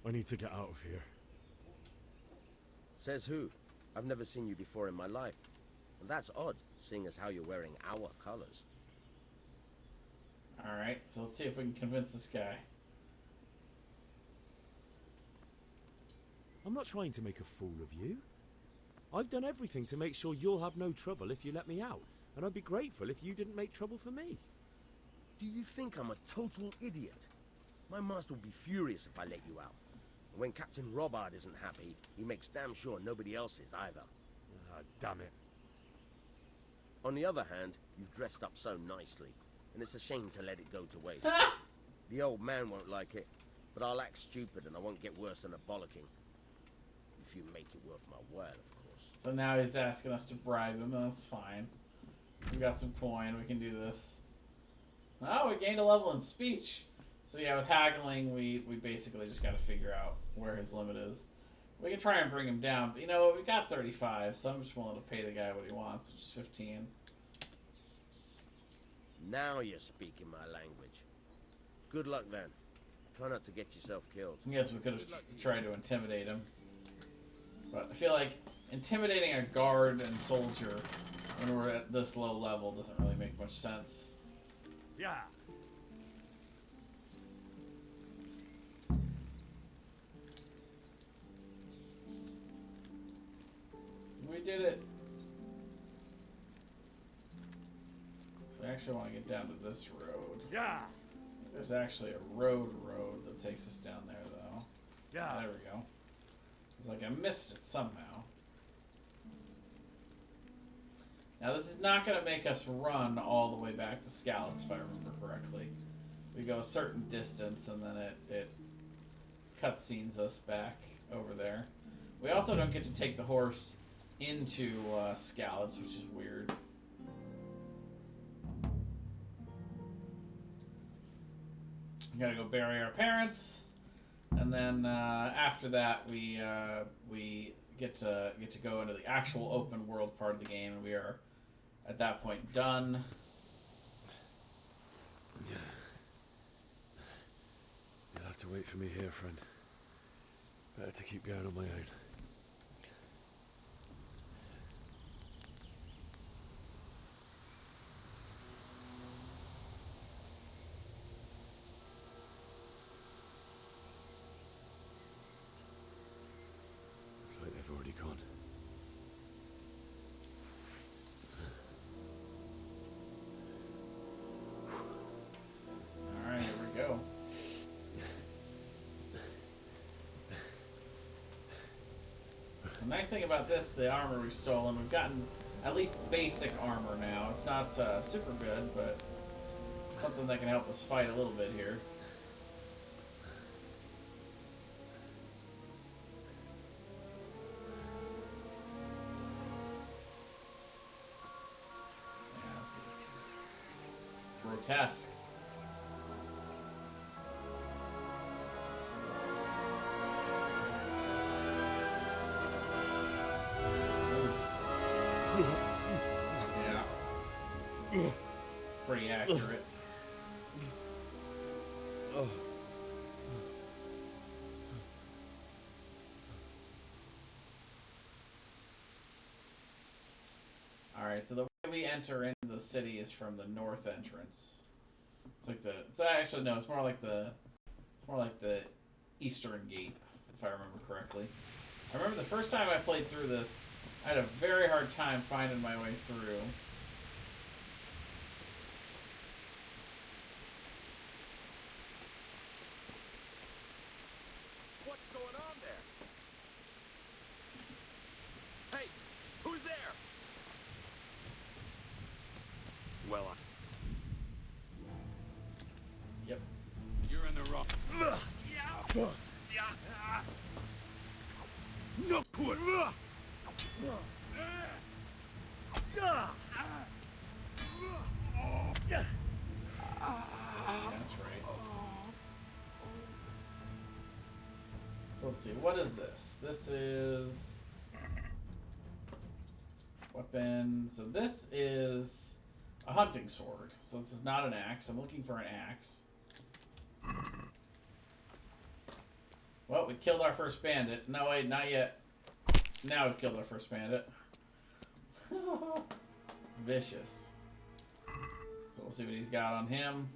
I need to get out of here. Says who? I've never seen you before in my life. And that's odd, seeing as how you're wearing our colors. Alright, so let's see if we can convince this guy. I'm not trying to make a fool of you. I've done everything to make sure you'll have no trouble if you let me out. And I'd be grateful if you didn't make trouble for me. Do you think I'm a total idiot? My master will be furious if I let you out. And when Captain Robard isn't happy, he makes damn sure nobody else is either. Ah, damn it. On the other hand, you've dressed up so nicely, and it's a shame to let it go to waste. The old man won't like it. But I'll act stupid and I won't get worse than a bollocking. If you make it worth my while, of course. So now he's asking us to bribe him. That's fine. We got some coin. We can do this. Oh, we gained a level in speech. So yeah, with haggling, we basically just got to figure out where his limit is. We can try and bring him down, but you know what? We got 35, so I'm just willing to pay the guy what he wants, which is 15. Now you're speaking my language. Good luck then. Try not to get yourself killed. I guess we could have tried to intimidate him. But I feel like intimidating a guard and soldier when we're at this low level doesn't really make much sense. Yeah. We did it. We actually want to get down to this road. Yeah. There's actually a road that takes us down there, though. Yeah. There we go. It's like I missed it somehow. Now this is not going to make us run all the way back to Skalitz, if I remember correctly. We go a certain distance and then it cutscenes us back over there. We also don't get to take the horse into Skalitz, which is weird. We gotta go bury our parents, and then after that we get to go into the actual open world part of the game, and we are at that point done. You'll have to wait for me here, friend. Better to keep going on my own. Looks like they've already gone. Alright, here we go. The nice thing about this, the armor we've stolen, we've gotten at least basic armor now. It's not super good, but something that can help us fight a little bit here. Yeah, this is grotesque. Yeah. Pretty accurate. Alright, so the way we enter into the city is from the north entrance. It's more like the eastern gate, if I remember correctly. I remember the first time I played through this, I had a very hard time finding my way through. What's going on there? Hey, who's there? Well, Yep. You're in the wrong. No good. That's right. So let's see, what is this? This is weapon. So this is a hunting sword. So this is not an axe. I'm looking for an axe. Well, we killed our first bandit. No, wait, not yet. Now we've killed our first bandit. Vicious. So we'll see what he's got on him.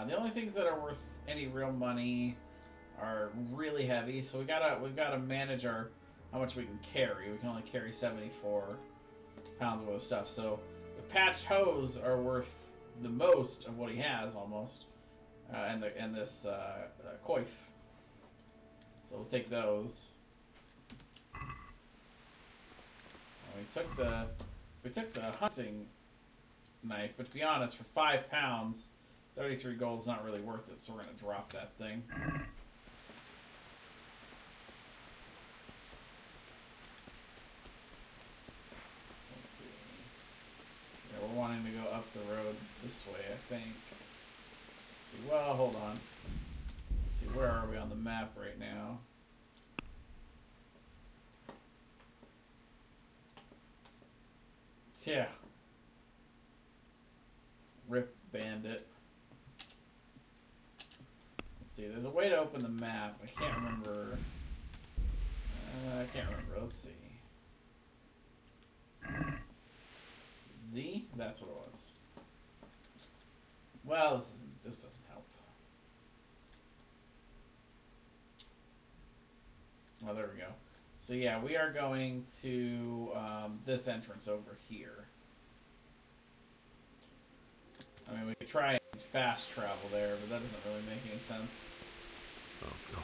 The only things that are worth any real money are really heavy, so we've got to manage how much we can carry. We can only carry 74 pounds worth of stuff. So the patched hose are worth the most of what he has almost, and this coif. So we'll take those. And we took the hunting knife, but to be honest, for 5 pounds, 33 gold is not really worth it, so we're going to drop that thing. Let's see. Yeah, we're wanting to go up the road this way, I think. Let's see. Well, hold on. Let's see, where are we on the map right now? Yeah. Rip Bandit. Let's see, there's a way to open the map. I can't remember. Let's see. Z? That's what it was. Well, this doesn't help. Oh, there we go. So yeah, we are going to this entrance over here. I mean, we could try and fast travel there, but that doesn't really make any sense. Oh, God.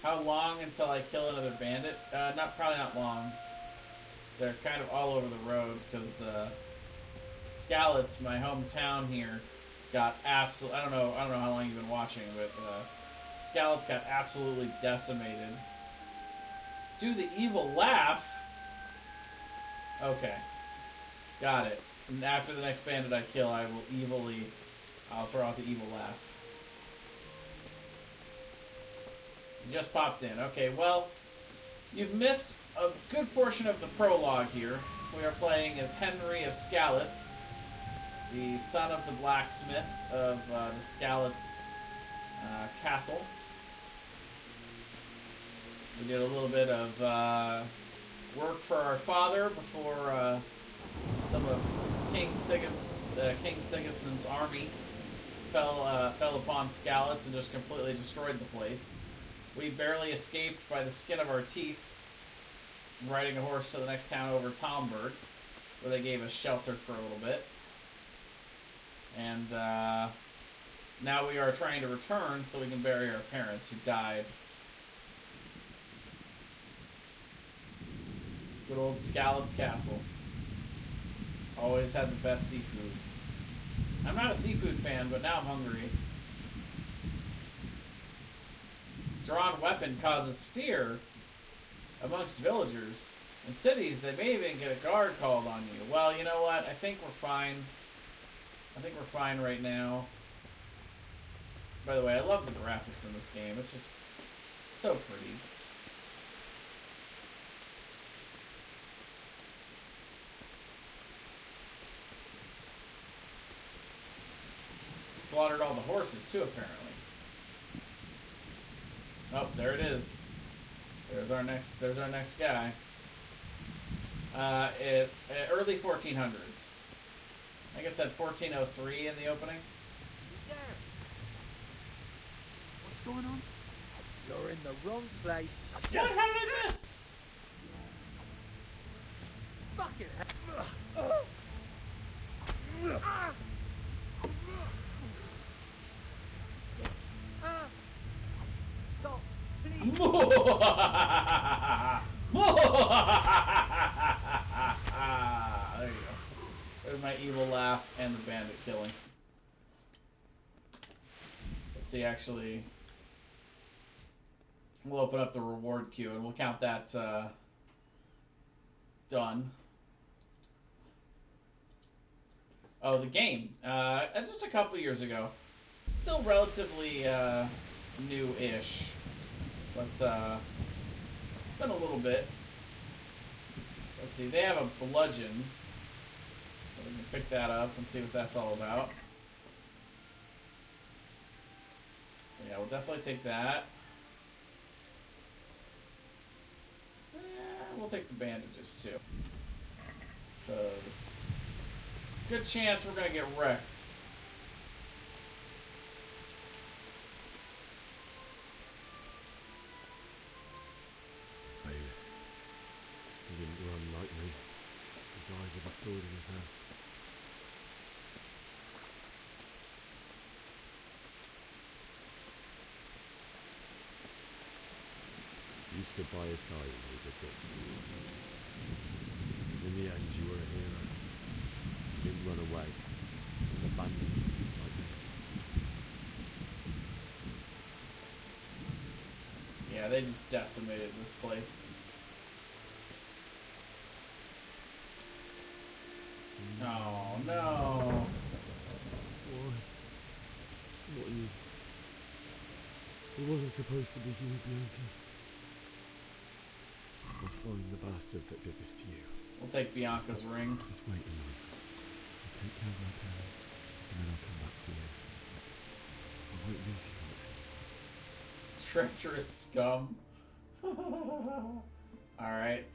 How long until I kill another bandit? Probably not long. They're kind of all over the road because Skalitz, my hometown here, got absolutely. I don't know how long you've been watching, but Skalitz got absolutely decimated. Do the evil laugh. Okay, got it. And after the next bandit I kill, I'll throw out the evil laugh. Just popped in. Okay, well, you've missed a good portion of the prologue here. We are playing as Henry of Skalitz, the son of the blacksmith of the Skalitz castle. We did a little bit of work for our father before some of King Sigismund's army fell upon Skalitz and just completely destroyed the place. We barely escaped by the skin of our teeth, riding a horse to the next town over, Talmberg, where they gave us shelter for a little bit. And now we are trying to return so we can bury our parents who died. Good old Scallop Castle. Always had the best seafood. I'm not a seafood fan, but now I'm hungry. Drawn weapon causes fear amongst villagers. In cities, they may even get a guard called on you. Well, you know what? I think we're fine. I think we're fine right now. By the way, I love the graphics in this game. It's just so pretty. Slaughtered all the horses too, apparently. Oh, there it is. There's our next guy. Early 1400s. I think it said 1403 in the opening. Who's there? What's going on? You're in the wrong place. What? How did I miss? Fucking Stop, please. There you go. There's my evil laugh and the bandit killing. Let's see, actually. We'll open up the reward queue and we'll count that done. Oh, the game. It's just a couple years ago. Still relatively new-ish. But been a little bit. Let's see, they have a bludgeon. So we can pick that up and see what that's all about. Yeah, we'll definitely take that. We'll take the bandages too. Because good chance we're gonna get wrecked. Baby. He didn't run like me. He died with a sword in his hand. You stood by his side when he did this. In the end, you were a hero. You didn't run away and abandon me like me. Yeah, they just decimated this place. Oh, no. Why? Not you. It wasn't supposed to be you, Bianca. I'll find the bastards that did this to you. We'll take Bianca's ring. Just wait a moment. I'll take care of my parents, and then I'll come back for you. I won't leave you like this. Treacherous scum. Alright.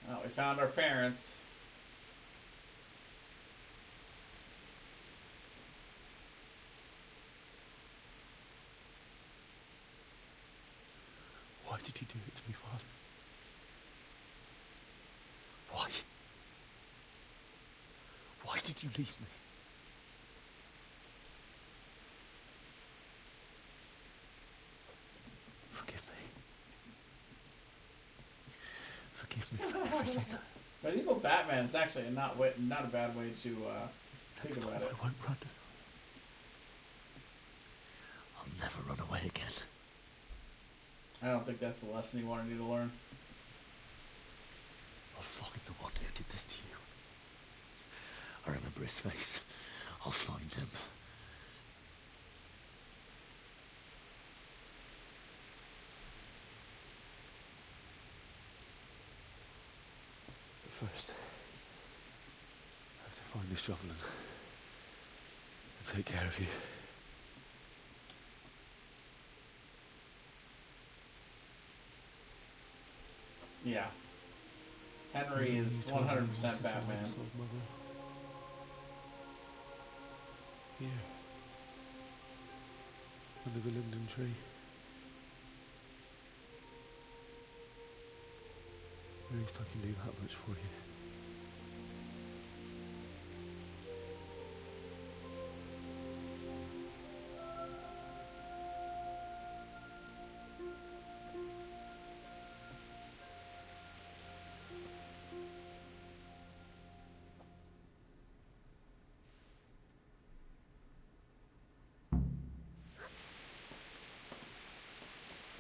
Well, we found our parents. Why did you do it to me, Father? Why? Why did you leave me? Forgive me. Forgive me for everything. Medieval Batman is actually not a bad way to think about it. I won't run. I'll never run away again. I don't think that's the lesson he wanted you to learn. I'll find the one who did this to you. I remember his face. I'll find him. But first, I have to find the shovel and take care of you. Yeah. Henry is 100% Batman. Here. Under the linden tree. At least I can do that much for you.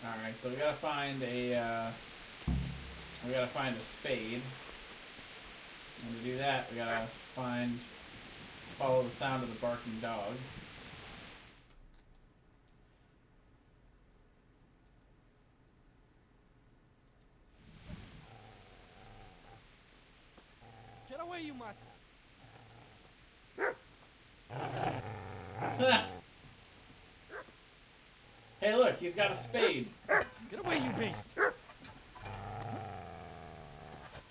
Alright, so we gotta find a spade. And to do that, we gotta follow the sound of the barking dog. Get away, you mutt! Hey, look, he's got a spade. Get away, you beast!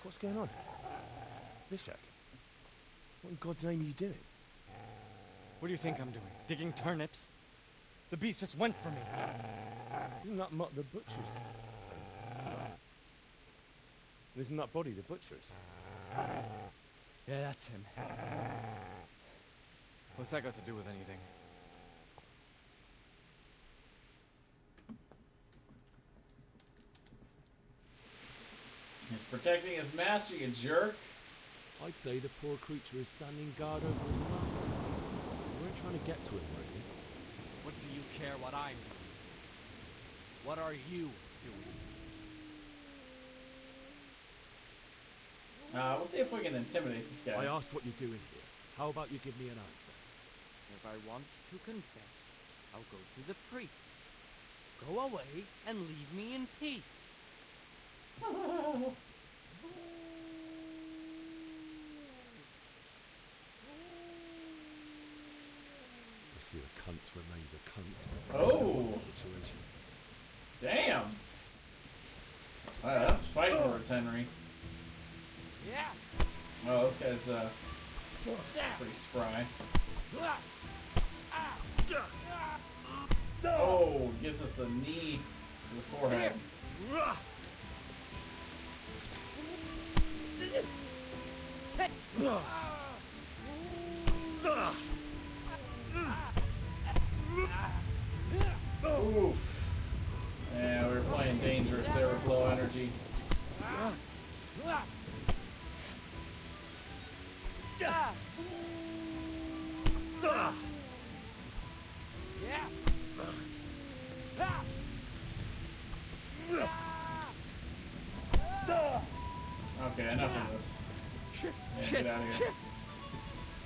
What's going on? Bishak, what in God's name are you doing? What do you think I'm doing? Digging turnips? The beast just went for me. Isn't that Mutt the butcher's? Isn't that body the butcher's? Yeah, that's him. What's that got to do with anything? He's protecting his master, you jerk. I'd say the poor creature is standing guard over his master. We weren't trying to get to him, were you? What do you care what I'm doing? What are you doing? We'll see if we can intimidate this guy. I asked what you're doing here. How about you give me an answer? If I want to confess, I'll go to the priest. Go away and leave me in peace. I see a cunt remains a cunt. Oh. Situation. Damn. Wow, that was fighting words, Henry. Yeah. Oh, this guy's pretty spry. Oh, gives us the knee to the forehead. energy. Okay, enough of this. Shit, Yeah, shit, get out of here. shit!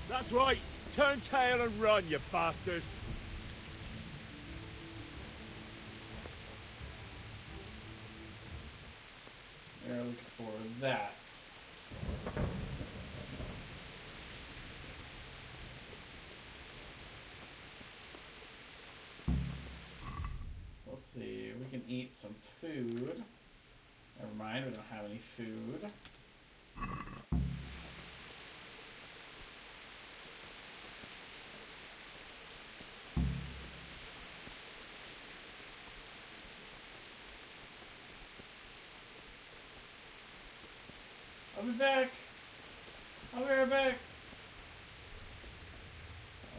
That's right! Turn tail and run, you bastard! We're looking for that. Let's see, we can eat some food. Never mind, we don't have any food. I'll be back. I'll be right back.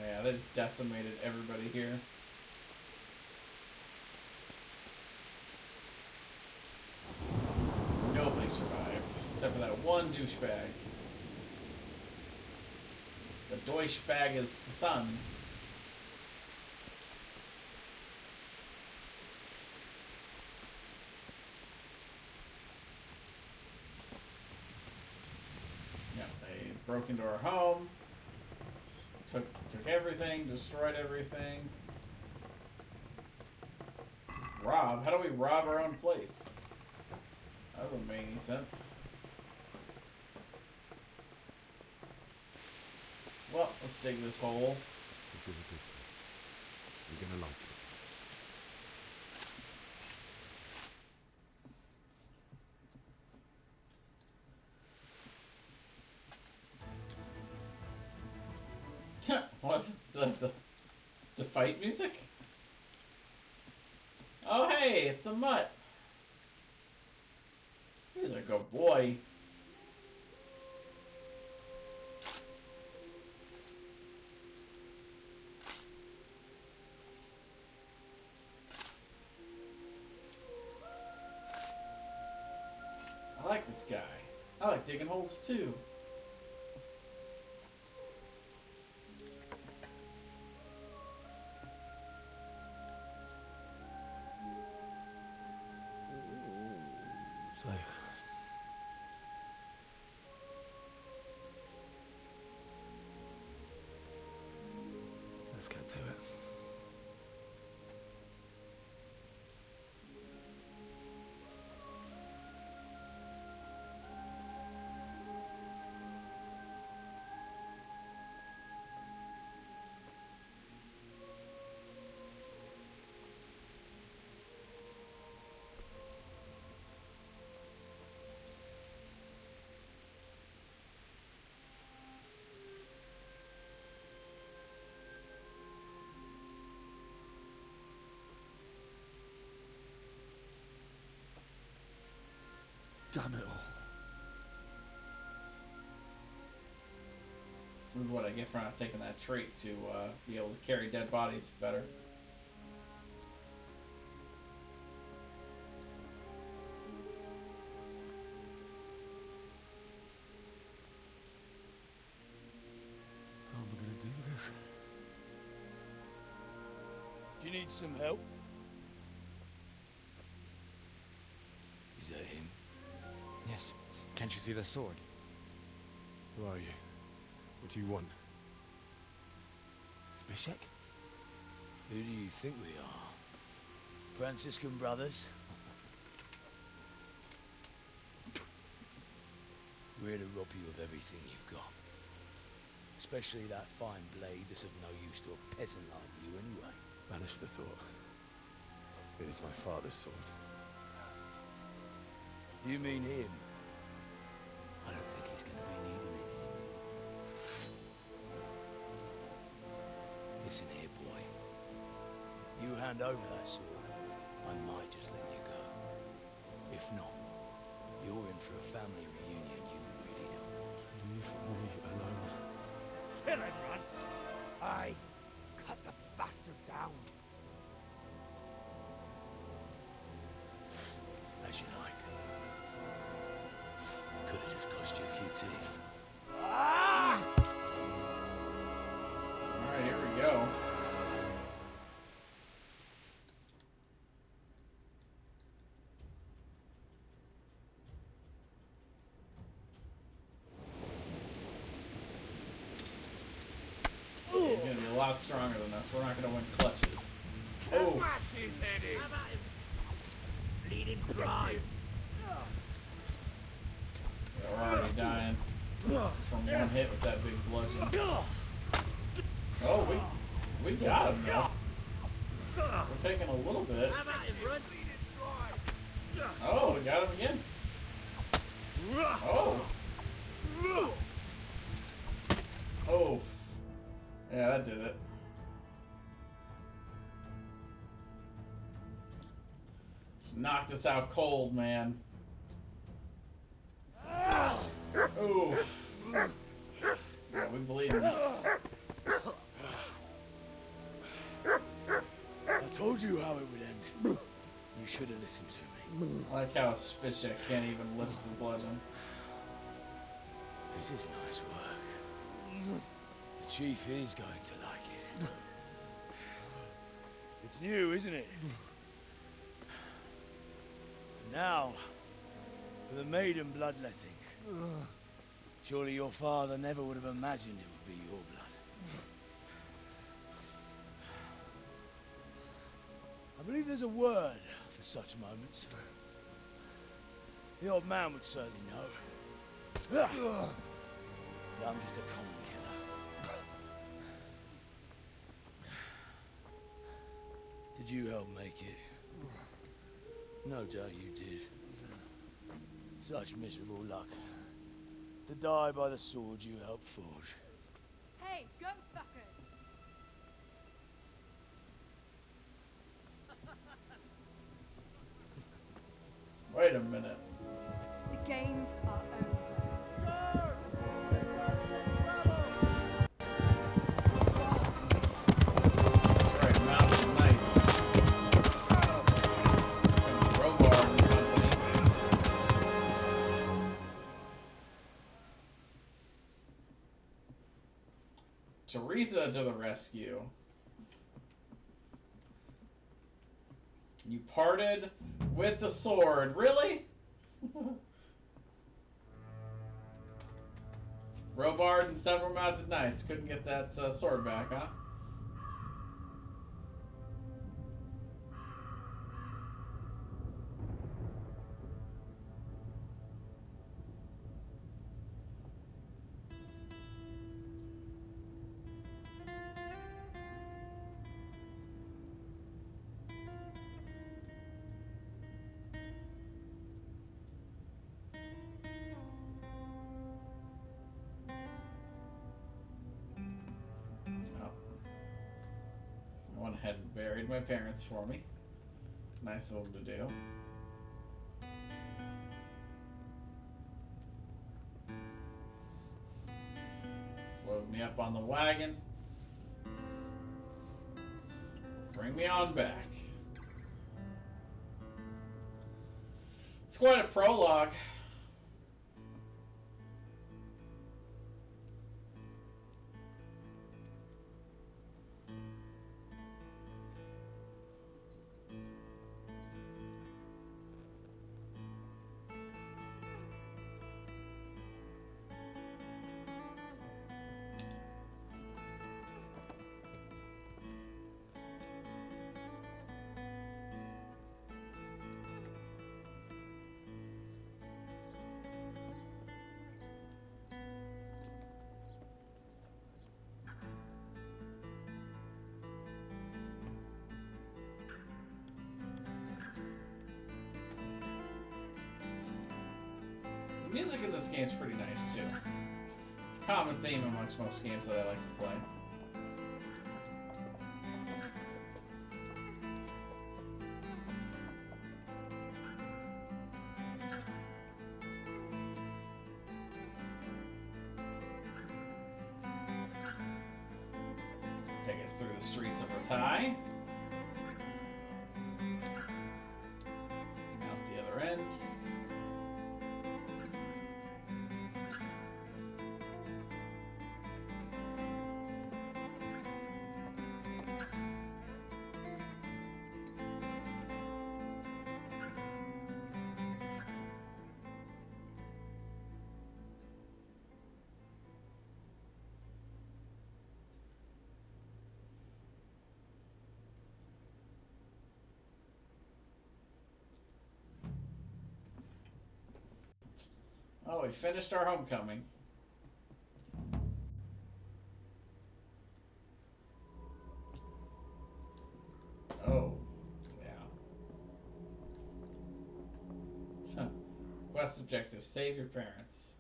Oh yeah, they just decimated everybody here. Nobody survived, except for that one douchebag. The douchebag is son. Yeah, they broke into our home, took everything, destroyed everything. Rob? How do we rob our own place? That doesn't make any sense. Well, let's dig this hole. This is a good place. You're gonna like it. What? The fight music? Oh hey, it's the mutt. He's a good boy. I like this guy. I like digging holes too. So, let's get to it. Damn it all. This is what I get for not taking that trait to be able to carry dead bodies better. How am I gonna do this? Do you need some help? Is that him? Yes. Can't you see the sword? Who are you? What do you want? Zbyszek? Who do you think we are? Franciscan brothers? We're here to rob you of everything you've got. Especially that fine blade that's of no use to a peasant like you anyway. Banish the thought. It is my father's sword. You mean him? I don't think he's going to be needing it. Listen here, boy. You hand over that sword, I might just let you go. If not, you're in for a family reunion you really don't want. Leave me alone. Kill him, Runt! Aye. Cut the bastard down. As you like. lot stronger than us. We're not going to win clutches. Oh. Bleed him dry. We're already dying from one hit with that big bludgeon. Oh, we got him though. We're taking a little bit. Oh, we got him again. Oh. Oh. Yeah, that did it. Knocked us out cold, man. Oof. Yeah, we bleeding. I told you how it would end. You should have listened to me. I like how Spishek can't even lift the bludgeon. This is nice work. The chief is going to like it. It's new, isn't it? Now, for the maiden bloodletting. Surely your father never would have imagined it would be your blood. I believe there's a word for such moments. The old man would certainly know. But I'm just a common killer. Did you help make it? No doubt you did. Such miserable luck. To die by the sword you helped forge. Hey, go fuckers! Wait a minute. The games are over. Alright, Mountain Knights. Robar and company. Teresa to the rescue. You parted with the sword. Really? Robard and several mounted knights couldn't get that sword back, huh? I went ahead and buried my parents for me. Nice of them to do. Load me up on the wagon. Bring me on back. It's quite a prologue. The music in this game is pretty nice too. It's a common theme amongst most games that I like to play. Take us through the streets of Ratai. Out the other end. Well, we finished our homecoming. Oh, yeah. Quest objective, save your parents.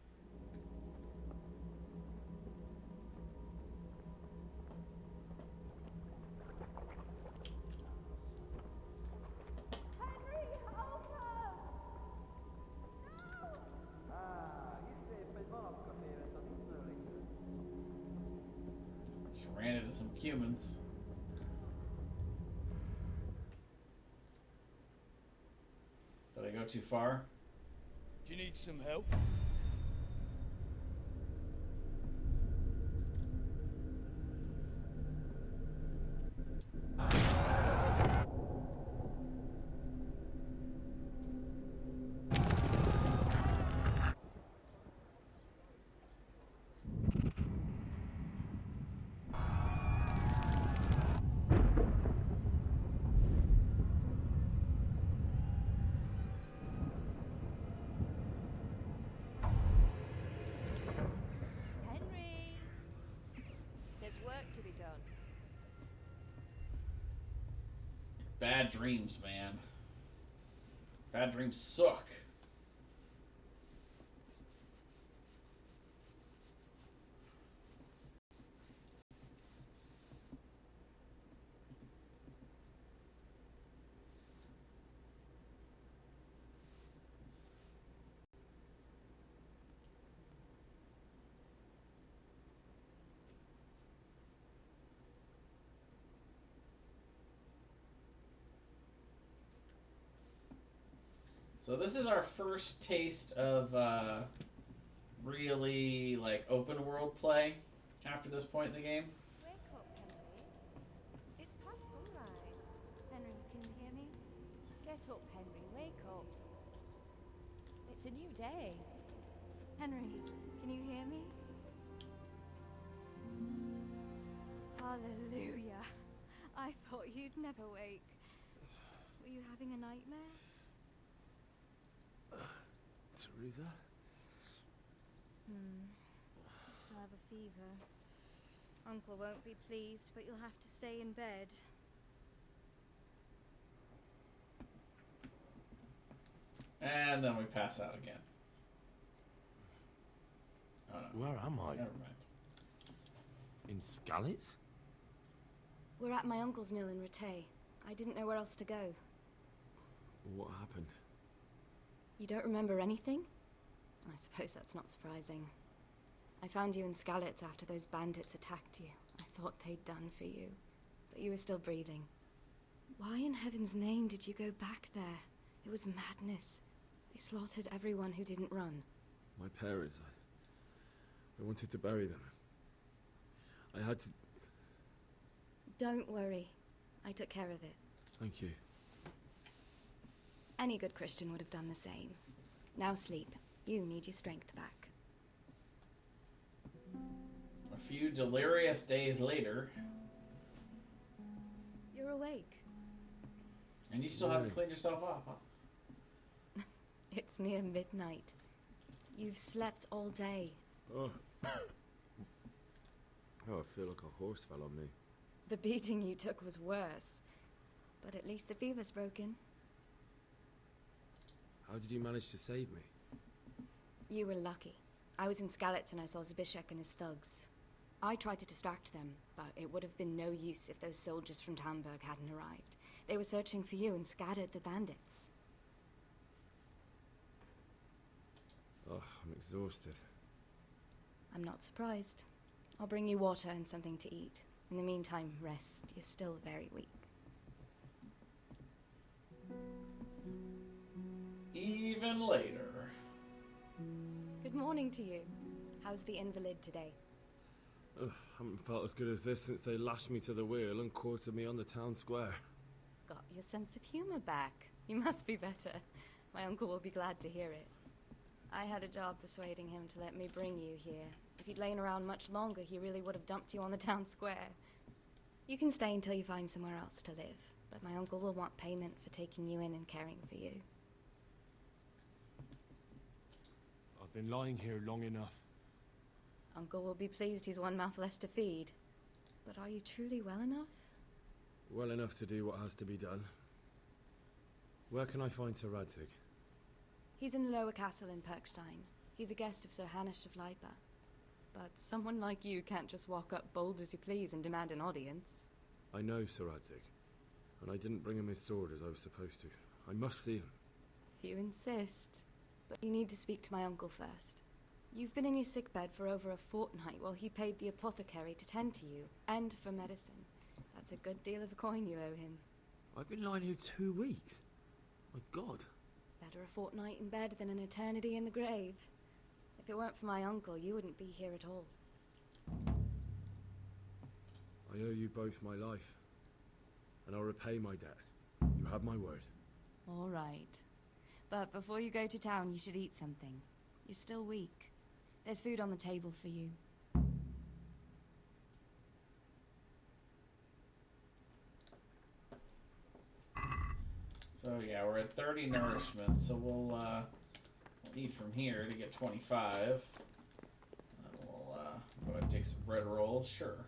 Just ran into some humans. Did I go too far? Do you need some help? Henry! There's work to be done. Bad dreams, man. Bad dreams suck. So this is our first taste of really like open world play after this point in the game. Wake up, Henry. It's past sunrise. Henry, can you hear me? Get up, Henry. Wake up. It's a new day. Henry, can you hear me? Hallelujah. I thought you'd never wake. Were you having a nightmare? Teresa? You still have a fever. Uncle won't be pleased, but you'll have to stay in bed. And then we pass out again. Oh, no. Where am I? Never mind. In Skalitz? We're at my uncle's mill in Rattay. I didn't know where else to go. What happened? You don't remember anything? I suppose that's not surprising. I found you in Skalitz after those bandits attacked you. I thought they'd done for you, but you were still breathing. Why in heaven's name did you go back there? It was madness. They slaughtered everyone who didn't run. My parents, I wanted to bury them. I had to... Don't worry. I took care of it. Thank you. Any good Christian would have done the same. Now sleep. You need your strength back. A few delirious days later. You're awake. And you still haven't cleaned yourself off, huh? It's near midnight. You've slept all day. Oh. Oh, I feel like a horse fell on me. The beating you took was worse. But at least the fever's broken. How did you manage to save me? You were lucky. I was in Skalitz and I saw Zbyszek and his thugs. I tried to distract them, but it would have been no use if those soldiers from Talmberg hadn't arrived. They were searching for you and scattered the bandits. Oh, I'm exhausted. I'm not surprised. I'll bring you water and something to eat. In the meantime, rest. You're still very weak. Even later. Good morning to you. How's the invalid today? Ugh, haven't felt as good as this since they lashed me to the wheel and quartered me on the town square. Got your sense of humor back. You must be better. My uncle will be glad to hear it. I had a job persuading him to let me bring you here. If you'd lain around much longer, he really would have dumped you on the town square. You can stay until you find somewhere else to live, but my uncle will want payment for taking you in and caring for you. I'll Been lying here long enough. Uncle will be pleased he's one mouth less to feed. But are you truly well enough? Well enough to do what has to be done. Where can I find Sir Radzig? He's in the lower castle in Perkstein. He's a guest of Sir Hanush of Leipa. But someone like you can't just walk up bold as you please and demand an audience. I know Sir Radzig, and I didn't bring him his sword as I was supposed to. I must see him. If you insist. But you need to speak to my uncle first. You've been in your sickbed for over a fortnight while he paid the apothecary to tend to you, and for medicine. That's a good deal of a coin you owe him. I've been lying here 2 weeks. My God. Better a fortnight in bed than an eternity in the grave. If it weren't for my uncle, you wouldn't be here at all. I owe you both my life, and I'll repay my debt. You have my word. All right. But before you go to town, you should eat something. You're still weak. There's food on the table for you. So yeah, we're at 30 nourishment, so we'll eat from here to get 25. And we'll go ahead and take some bread rolls, sure.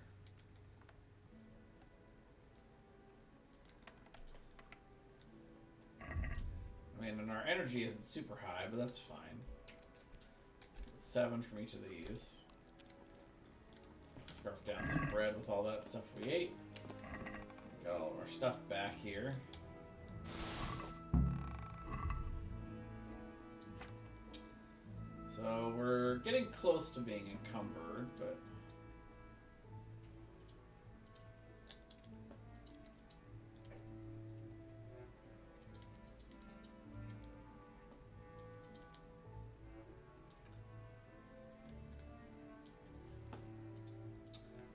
I mean, and our energy isn't super high, but that's fine. 7 from each of these. Scarf down some bread with all that stuff we ate. Got all of our stuff back here. So we're getting close to being encumbered, but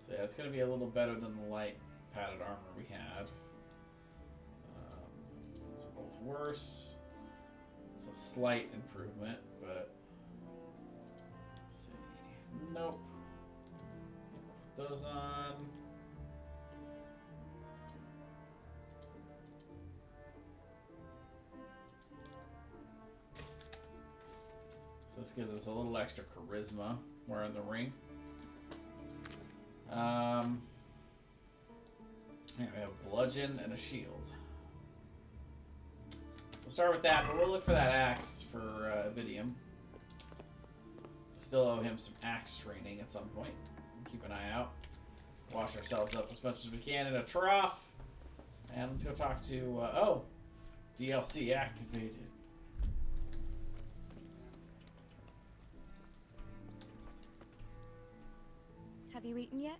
so yeah, it's going to be a little better than the light padded armor we had. Those are both worse. It's a slight improvement, but let's see. Nope. Put those on. So this gives us a little extra charisma wearing the ring. Yeah, we have bludgeon and a shield. We'll start with that, but we'll look for that axe for Vidium. Still owe him some axe training at some point. Keep an eye out. Wash ourselves up as much as we can in a trough. And let's go talk to, oh, DLC activated. Have you eaten yet?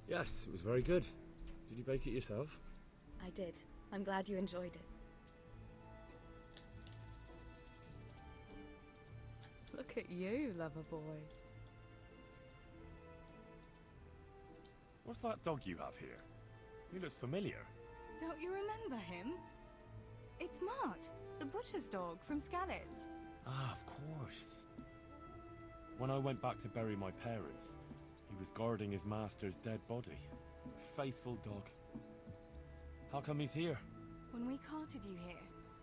Yes, it was very good. Did you bake it yourself? I did. I'm glad you enjoyed it. Look at you, lover boy. What's that dog you have here? He looks familiar. Don't you remember him? It's Mart, the butcher's dog from Skalitz. Ah, of course. When I went back to bury my parents, he was guarding his master's dead body. A faithful dog. How come he's here? When we carted you here,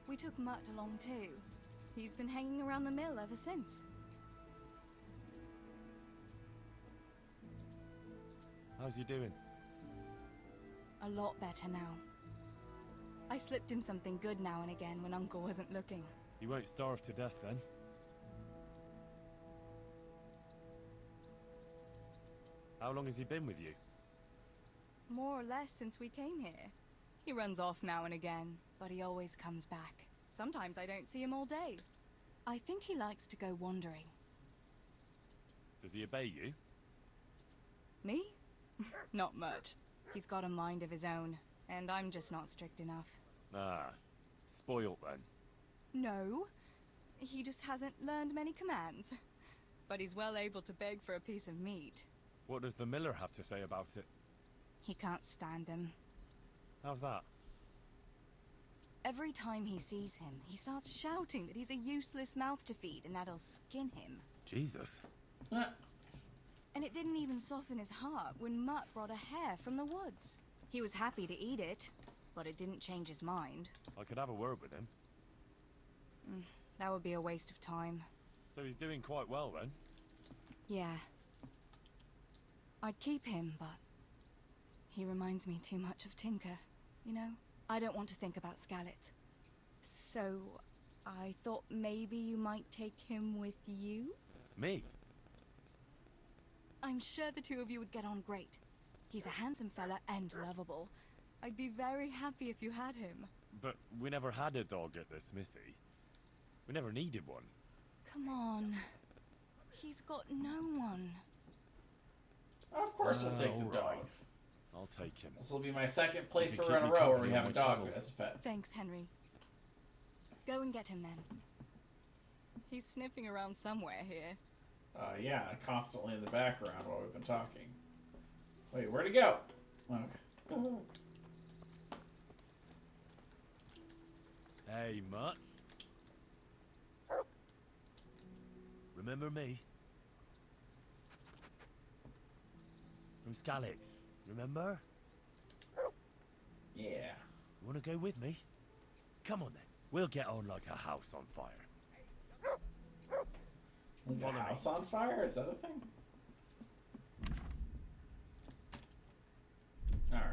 we took Mutt along too. He's been hanging around the mill ever since. How's he doing? A lot better now. I slipped him something good now and again when Uncle wasn't looking. He won't starve to death then? How long has he been with you? More or less since we came here. He runs off now and again, but he always comes back. Sometimes I don't see him all day. I think he likes to go wandering. Does he obey you? Me? Not much. He's got a mind of his own, and I'm just not strict enough. Ah, spoilt then. No, he just hasn't learned many commands. But he's well able to beg for a piece of meat. What does the miller have to say about it? He can't stand him. How's that? Every time he sees him, he starts shouting that he's a useless mouth to feed and that'll skin him. Jesus. And it didn't even soften his heart when Mutt brought a hare from the woods. He was happy to eat it, but it didn't change his mind. I could have a word with him. That would be a waste of time. So he's doing quite well then? Yeah. I'd keep him, but he reminds me too much of Tinker, you know? I don't want to think about Scarlet. So, I thought maybe you might take him with you? Me? I'm sure the two of you would get on great. He's a handsome fella and lovable. I'd be very happy if you had him. But we never had a dog at the smithy. We never needed one. Come on. He's got no one. Of course we'll take the dog. I'll take him. This will be my second You can playthrough keep in a me row where company we have on a my dog travels. as a pet. Thanks, Henry. Go and get him then. He's sniffing around somewhere here. Yeah, constantly in the background while we've been talking. Wait, where'd he go? Okay. Hey, Mutt. Remember me? From Skalix, remember? Yeah. You wanna go with me? Come on then. We'll get on like a house on fire. The house on fire? Is that a thing? Alright.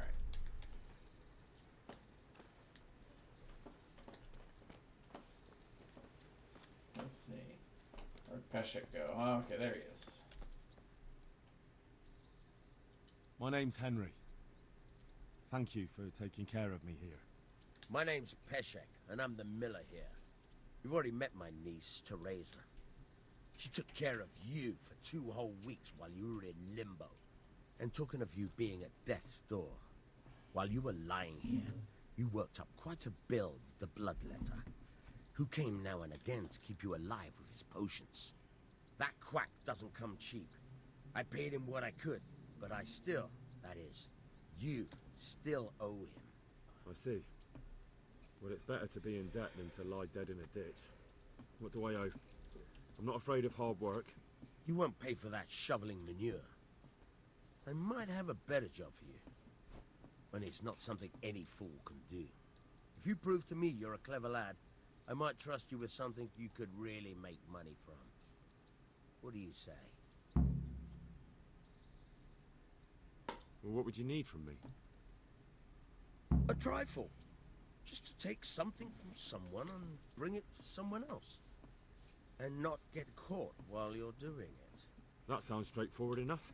Let's see. Where'd Peshek go? Oh, okay, there he is. My name's Henry. Thank you for taking care of me here. My name's Peshek, and I'm the miller here. You've already met my niece, Teresa. She took care of you for 2 whole weeks while you were in limbo. And talking of you being at death's door, while you were lying here, you worked up quite a bill with the bloodletter, who came now and again to keep you alive with his potions. That quack doesn't come cheap. I paid him what I could, but I still, that is, you still owe him. I see. Well, it's better to be in debt than to lie dead in a ditch. What do I owe? I'm not afraid of hard work. You won't pay for that shoveling manure. I might have a better job for you. When it's not something any fool can do. If you prove to me you're a clever lad, I might trust you with something you could really make money from. What do you say? Well, what would you need from me? A trifle. Just to take something from someone and bring it to someone else. And not get caught while you're doing it. That sounds straightforward enough.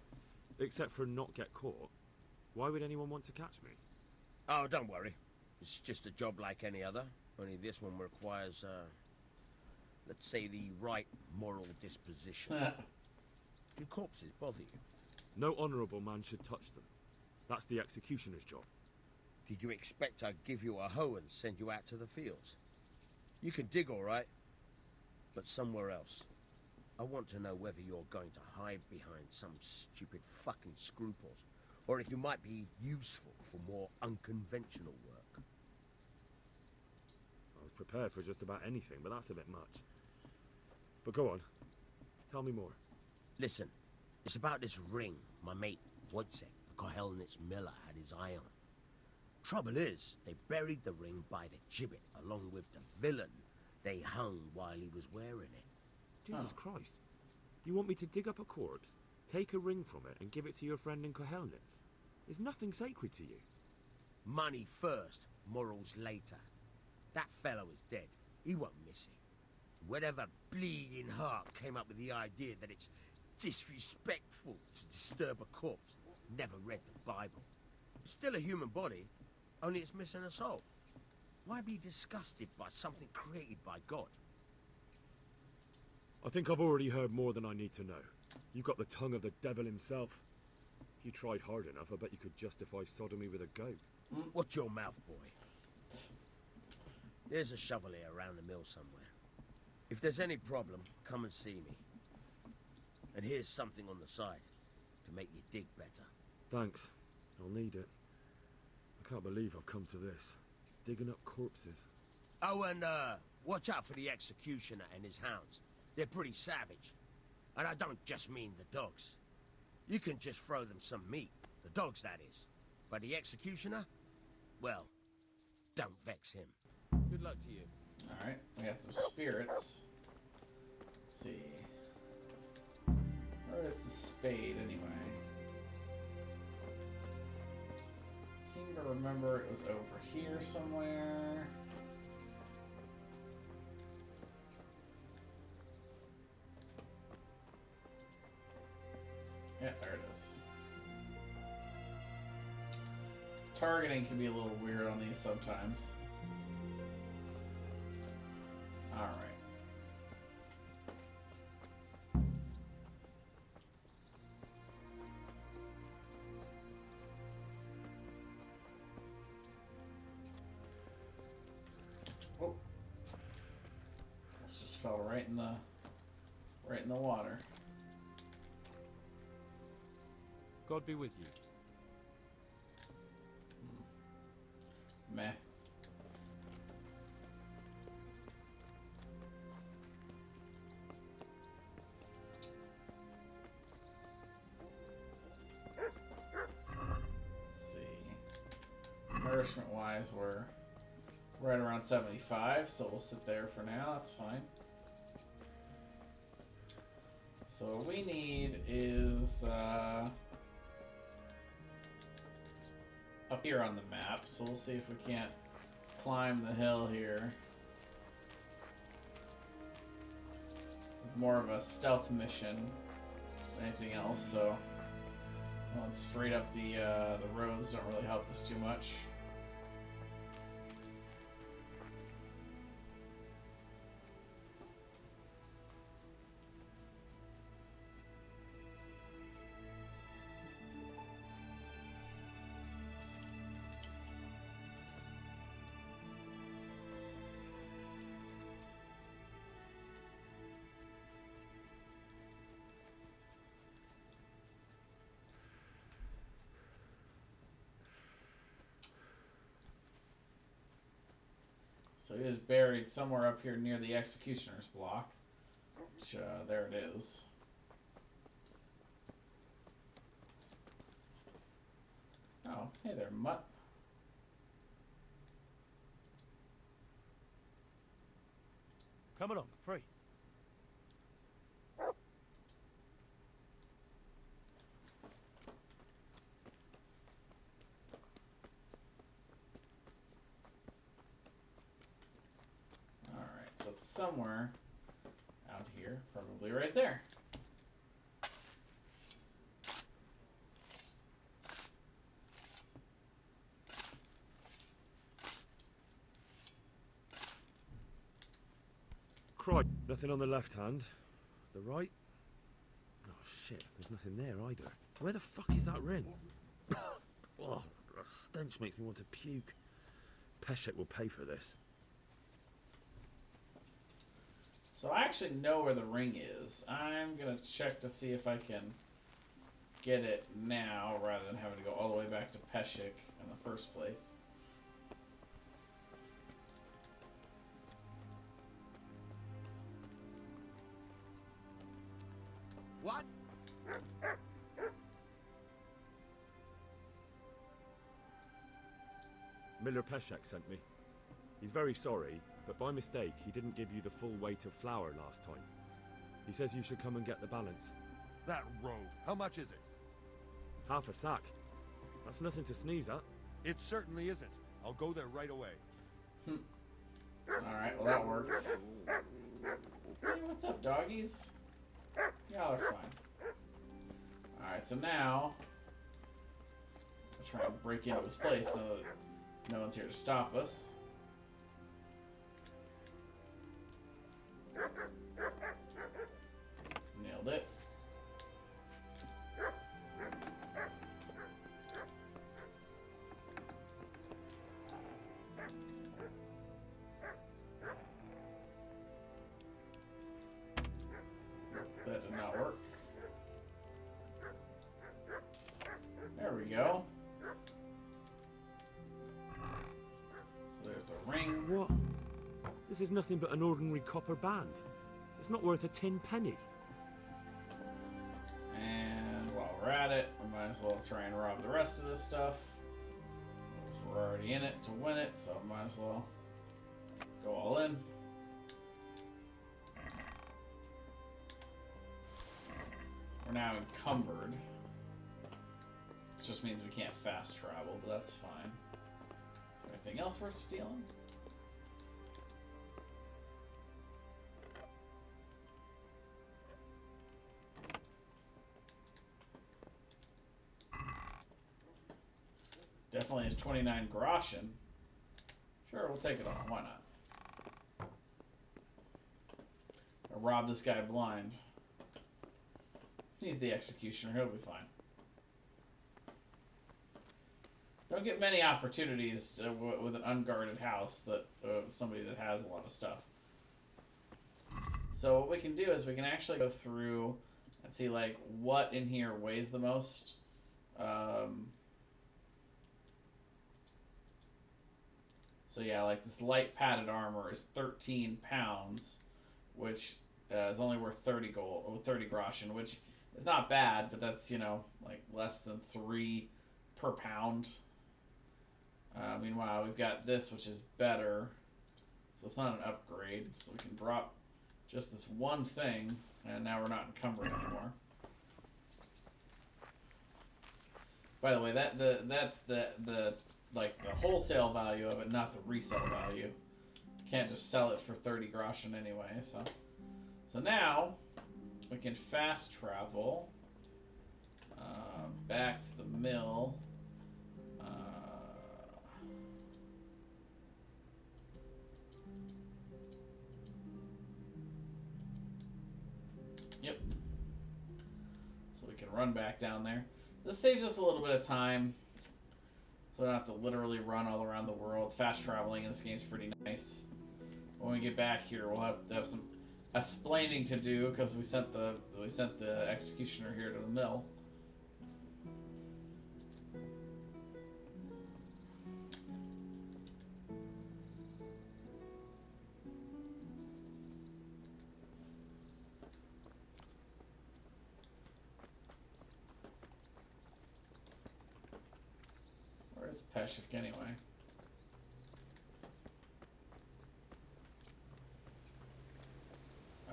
Except for not get caught. Why would anyone want to catch me? Oh, don't worry. It's just a job like any other. Only this one requires, let's say the right moral disposition. Do corpses bother you? No honourable man should touch them. That's the executioner's job. Did you expect I'd give you a hoe and send you out to the fields? You can dig all right, but somewhere else. I want to know whether you're going to hide behind some stupid fucking scruples, or if you might be useful for more unconventional work. I was prepared for just about anything, but that's a bit much. But go on. Tell me more. Listen, it's about this ring my mate Wojciech, the Kohelnitz miller, had his eye on. Trouble is, they buried the ring by the gibbet along with the villain they hung while he was wearing it. Jesus Christ. You want me to dig up a corpse, take a ring from it, and give it to your friend in Kohelnitz? Is nothing sacred to you? Money first, morals later. That fellow is dead. He won't miss it. Whatever bleeding heart came up with the idea that it's disrespectful to disturb a corpse never read the Bible. It's still a human body, only it's missing a soul. Why be disgusted by something created by God? I think I've already heard more than I need to know. You've got the tongue of the devil himself. If you tried hard enough, I bet you could justify sodomy with a goat. Watch your mouth, boy. There's a shovel here around the mill somewhere. If there's any problem, come and see me. And here's something on the side to make you dig better. Thanks. I'll need it. I can't believe I've come to this. Digging up corpses. Oh, and watch out for the executioner and his hounds. They're pretty savage. And I don't just mean the dogs. You can just throw them some meat. The dogs, that is. But the executioner? Well, don't vex him. Good luck to you. Alright, we got some spirits. Let's see. Where is the spade anyway? Seem to remember it was over here somewhere. Yeah, there it is. Targeting can be a little weird on these sometimes. Alright. Oh. This just fell right in the water. God be with you. Meh. Let's see. Nourishment wise, we're right around 75, so we'll sit there for now. That's fine. So what we need is up here on the map, so we'll see if we can't climb the hill here. It's more of a stealth mission than anything else, so going straight up the roads don't really help us too much. So he is buried somewhere up here near the executioner's block. Which, there it is. Oh, hey there, mutt. Come along, free. Alright, so it's somewhere out here, probably right there. Crikey, nothing on the left hand. The right? Oh shit, there's nothing there either. Where the fuck is that ring? Oh, the stench makes me want to puke. Peshek will pay for this. So I actually know where the ring is. I'm gonna check to see if I can get it now rather than having to go all the way back to Peshek in the first place. What? Miller Peshek sent me. He's very sorry, but by mistake, he didn't give you the full weight of flour last time. He says you should come and get the balance. That rogue, how much is it? Half a sack. That's nothing to sneeze at. It certainly isn't. I'll go there right away. Alright, well that works. Hey, what's up, doggies? Y'all are fine. Alright, so now I'll try and break into his place so that no one's here to stop us. Nailed it. That did not work. There we go. So there's the ring. What? This is nothing but an ordinary copper band. It's not worth a tin penny. And while we're at it, we might as well try and rob the rest of this stuff. So we're already in it to win it, so might as well go all in. now encumbered. It just means we can't fast travel, but that's fine. Anything else worth stealing? Definitely is 29 groschen. Sure, we'll take it all. Why not? I'll rob this guy blind. He's the executioner. He'll be fine. Don't get many opportunities with an unguarded house that somebody that has a lot of stuff. So what we can do is we can actually go through and see like what in here weighs the most. So yeah, like this light padded armor is 13 pounds, which is only worth 30 groschen, which is not bad, but that's, you know, like less than 3 per pound. Meanwhile, we've got this, which is better, so it's not an upgrade. So we can drop just this one thing, and now we're not encumbered anymore. By the way, that's the wholesale value of it, not the resale value. You can't just sell it for 30 groschen anyway. So now we can fast travel back to the mill. Yep. So we can run back down there. This saves us a little bit of time, so we don't have to literally run all around the world. Fast traveling in this game is pretty nice. When we get back here, we'll have to have some explaining to do because we sent the executioner here to the mill. Where's Peshek anyway?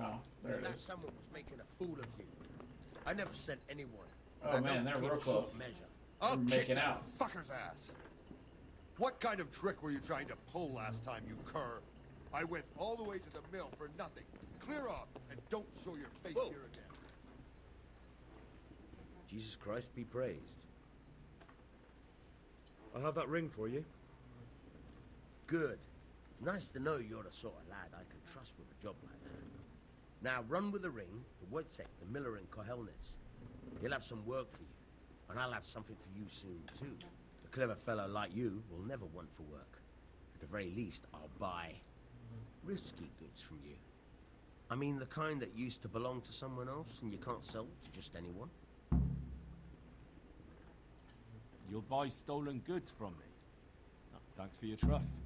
Oh, there it is. Someone was making a fool of you. I never sent anyone. Oh man, they're real close. I'll They're kick making that out. fucker's ass. What kind of trick were you trying to pull last time, you cur? I went all the way to the mill for nothing. Clear off and don't show your face here again. Jesus Christ be praised. I'll have that ring for you. Good. Nice to know you're the sort of lad I can trust with a job like that. Now run with the ring to Wojtek, the miller in Kohelnitz. He'll have some work for you, and I'll have something for you soon too. A clever fellow like you will never want for work. At the very least, I'll buy risky goods from you. I mean the kind that used to belong to someone else and you can't sell to just anyone. You'll buy stolen goods from me. Thanks for your trust.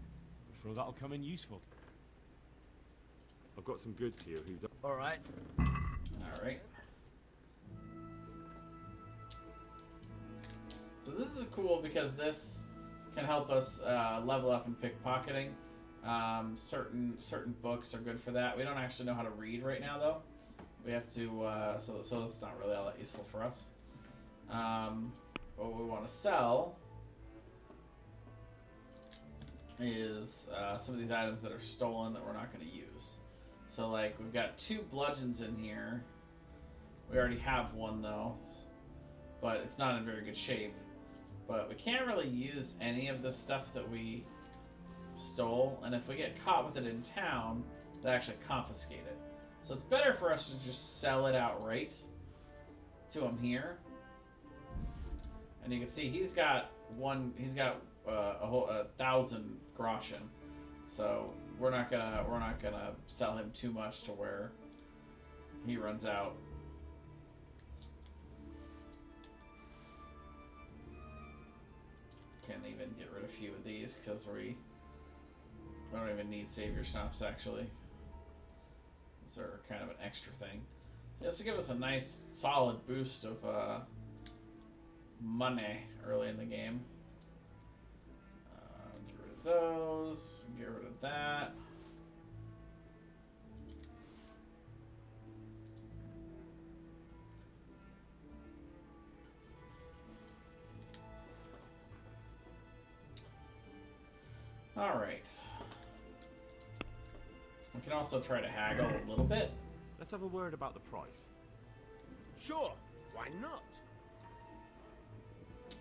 I'm sure that'll come in useful. I've got some goods here. Who's up? All right. All right. So this is cool because this can help us level up in pickpocketing. Certain books are good for that. We don't actually know how to read right now, though. We have to, so it's not really all that useful for us. What we want to sell is some of these items that are stolen that we're not going to use. So, like, we've got 2 bludgeons in here. We already have one, though, but it's not in very good shape. But we can't really use any of the stuff that we stole, and if we get caught with it in town, they actually confiscate it. So it's better for us to just sell it outright to him here. And you can see he's got a whole 1,000 groschen. So we're not gonna sell him too much to where he runs out. Can't even get rid of a few of these because we don't even need savior schnapps actually. These are kind of an extra thing. Just to give us a nice solid boost of money early in the game. Get rid of those. Get rid of that. Alright. We can also try to haggle a little bit. Let's have a word about the price. Sure, why not?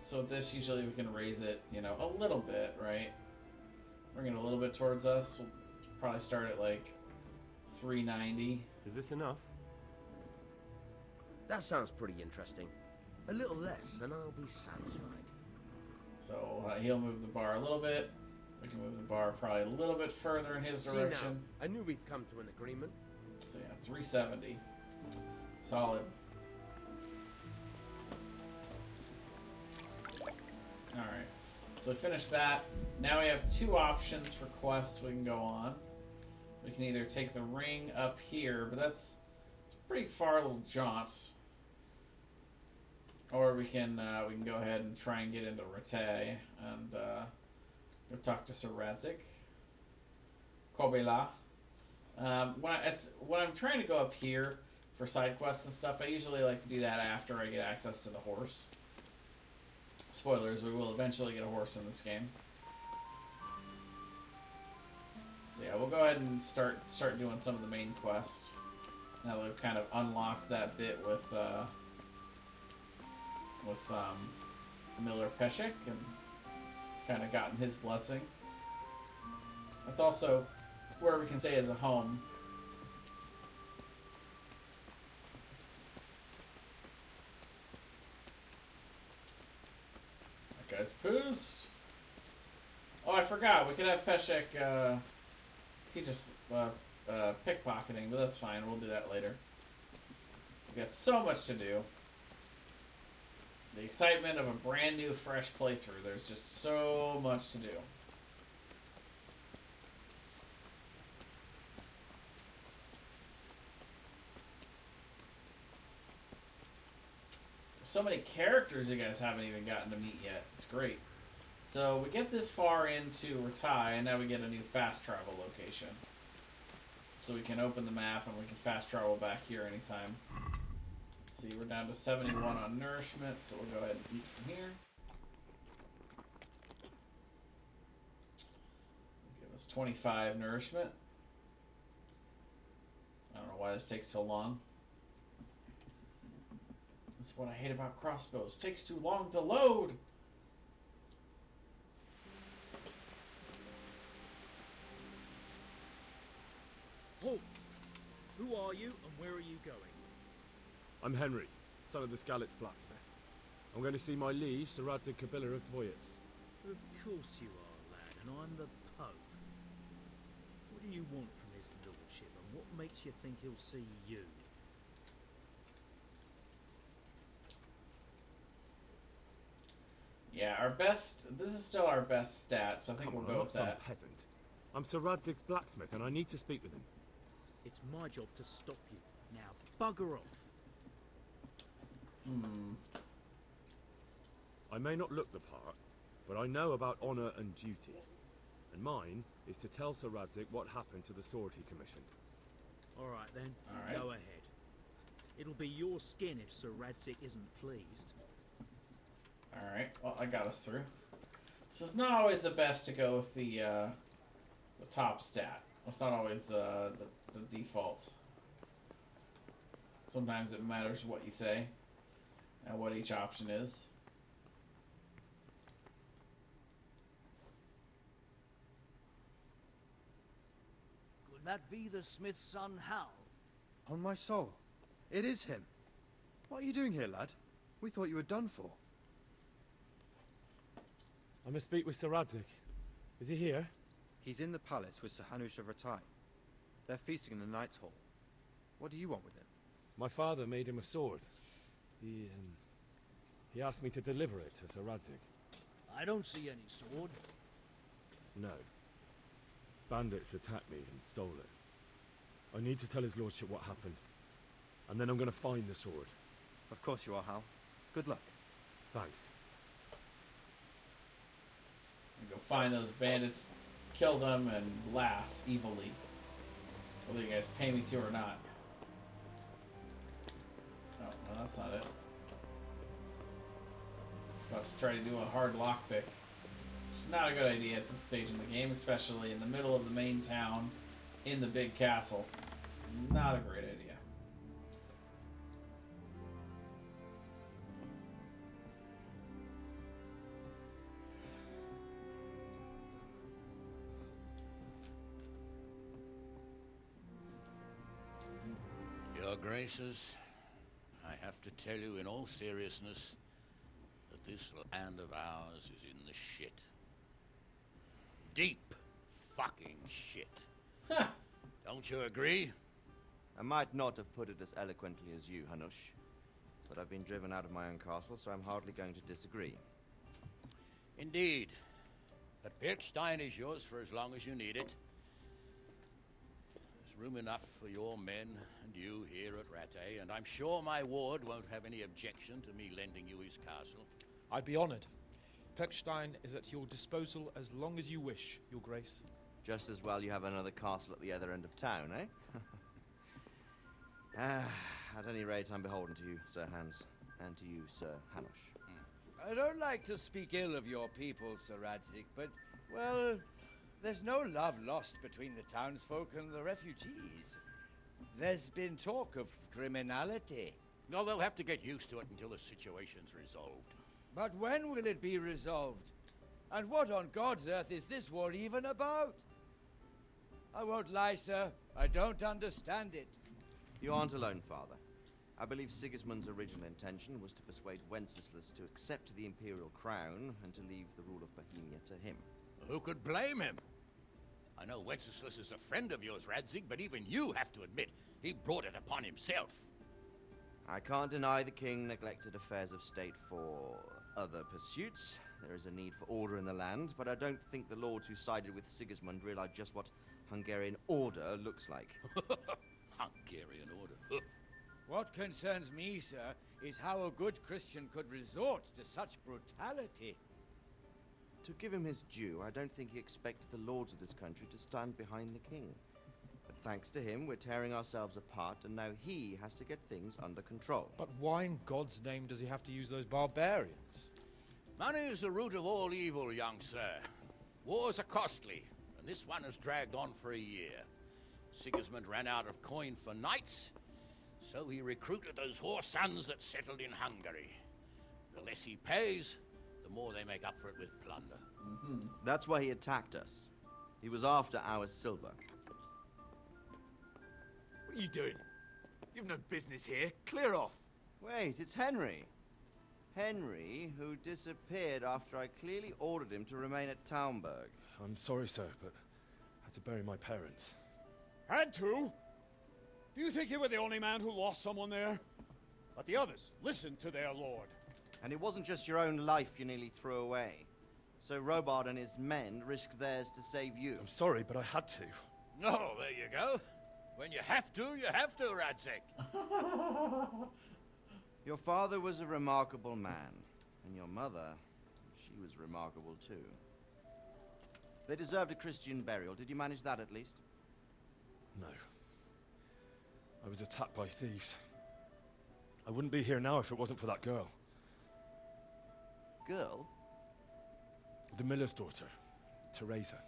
So this, usually we can raise it, you know, a little bit, right? Bring it a little bit towards us. We'll probably start at like 390. Is this enough? That sounds pretty interesting. A little less, and I'll be satisfied. So he'll move the bar a little bit. We can move the bar probably a little bit further in his direction. Now, I knew we'd come to an agreement. So yeah, 370. Solid. Alright. So we finished that. Now we have two options for quests we can go on. We can either take the ring up here, but it's a pretty far little jaunt. Or we can go ahead and try and get into Rattay and go talk to Sir Radzik. Kobela. When I'm trying to go up here for side quests and stuff, I usually like to do that after I get access to the horse. Spoilers, we will eventually get a horse in this game. So yeah, we'll go ahead and start doing some of the main quests. Now that we've kind of unlocked that bit with Miller Peshek and kind of gotten his blessing. That's also where we can stay as a home. That guy's pissed. Oh, I forgot. We could have Peshek teach us pickpocketing, but that's fine. We'll do that later. We got so much to do. The excitement of a brand new, fresh playthrough. There's just so much to do. So many characters you guys haven't even gotten to meet yet. It's great. So we get this far into Rattay, and now we get a new fast travel location. So we can open the map and we can fast travel back here anytime. See, we're down to 71 on nourishment, so we'll go ahead and eat from here. Give us 25 nourishment. I don't know why this takes so long. This is what I hate about crossbows. Takes too long to load. Halt! Who are you and where are you going? I'm Henry, son of the Skalitz blacksmith. I'm going to see my liege, Sir Radzik Kabila of Dvoyitz. Of course you are, lad, and I'm the Pope. What do you want from his lordship, and what makes you think he'll see you? Yeah, our best... This is still our best stat, so I think we'll go with that. Peasant. I'm Sir Radzik's blacksmith, and I need to speak with him. It's my job to stop you. Now, bugger off. I may not look the part, but I know about honour and duty. And mine is to tell Sir Radzik what happened to the sword he commissioned. Alright then, All right. Go ahead. It'll be your skin if Sir Radzik isn't pleased. Alright, well, I got us through. So it's not always the best to go with the top stat. It's not always the default. Sometimes it matters what you say and what each option is. Could that be the smith's son, Hal? On my soul, it is him. What are you doing here, lad? We thought you were done for. I must speak with Sir Radzik. Is he here? He's in the palace with Sir Hanush of Rattay. They're feasting in the Knight's Hall. What do you want with him? My father made him a sword. He asked me to deliver it to Sir Radzik. I don't see any sword. No. Bandits attacked me and stole it. I need to tell his lordship what happened. And then I'm going to find the sword. Of course you are, Hal. Good luck. Thanks. Go find those bandits, kill them, and laugh evilly. Whether you guys pay me to or not. Oh, no, that's not it. I was about to try to do a hard lockpick. Not a good idea at this stage in the game, especially in the middle of the main town, in the big castle. Not a great idea. Your Graces, I have to tell you in all seriousness that this land of ours is in the shit. Deep fucking shit. Don't you agree? I might not have put it as eloquently as you, Hanush, but I've been driven out of my own castle, so I'm hardly going to disagree. Indeed. But Birkstein is yours for as long as you need it. There's room enough for your men and you here at Rattay, and I'm sure my ward won't have any objection to me lending you his castle. I'd be honored. Pechstein is at your disposal as long as you wish, Your Grace. Just as well you have another castle at the other end of town, eh? At any rate, I'm beholden to you, Sir Hans, and to you, Sir Hanush. I don't like to speak ill of your people, Sir Radzik, but, well, there's no love lost between the townsfolk and the refugees. There's been talk of criminality. No, they'll have to get used to it until the situation's resolved. But when will it be resolved? And what on God's earth is this war even about? I won't lie, sir. I don't understand it. You aren't alone, Father. I believe Sigismund's original intention was to persuade Wenceslas to accept the imperial crown and to leave the rule of Bohemia to him. Who could blame him? I know Wenceslas is a friend of yours, Radzig, but even you have to admit he brought it upon himself. I can't deny the king neglected affairs of state for other pursuits. There is a need for order in the land, but I don't think the lords who sided with Sigismund realized just what Hungarian order looks like. Hungarian order? What concerns me, sir, is how a good Christian could resort to such brutality. To give him his due, I don't think he expected the lords of this country to stand behind the king. But thanks to him, we're tearing ourselves apart, and now he has to get things under control. But why in God's name does he have to use those barbarians? Money is the root of all evil, young sir. Wars are costly, and this one has dragged on for a year. Sigismund ran out of coin for knights, so he recruited those whore sons that settled in Hungary. The less he pays, the more they make up for it with plunder. That's why he attacked us. He was after our silver. What are you doing? You've no business here. Clear off. Wait, it's Henry. Henry, who disappeared after I clearly ordered him to remain at Talmberg. I'm sorry, sir, but I had to bury my parents. Had to? Do you think you were the only man who lost someone there? But the others listened to their lord. And it wasn't just your own life you nearly threw away. So Robard and his men risked theirs to save you. I'm sorry, but I had to. Oh, there you go. When you have to, Radzig. Your father was a remarkable man, and your mother, she was remarkable too. They deserved a Christian burial. Did you manage that at least? No. I was attacked by thieves. I wouldn't be here now if it wasn't for that girl. Girl? The miller's daughter, Teresa.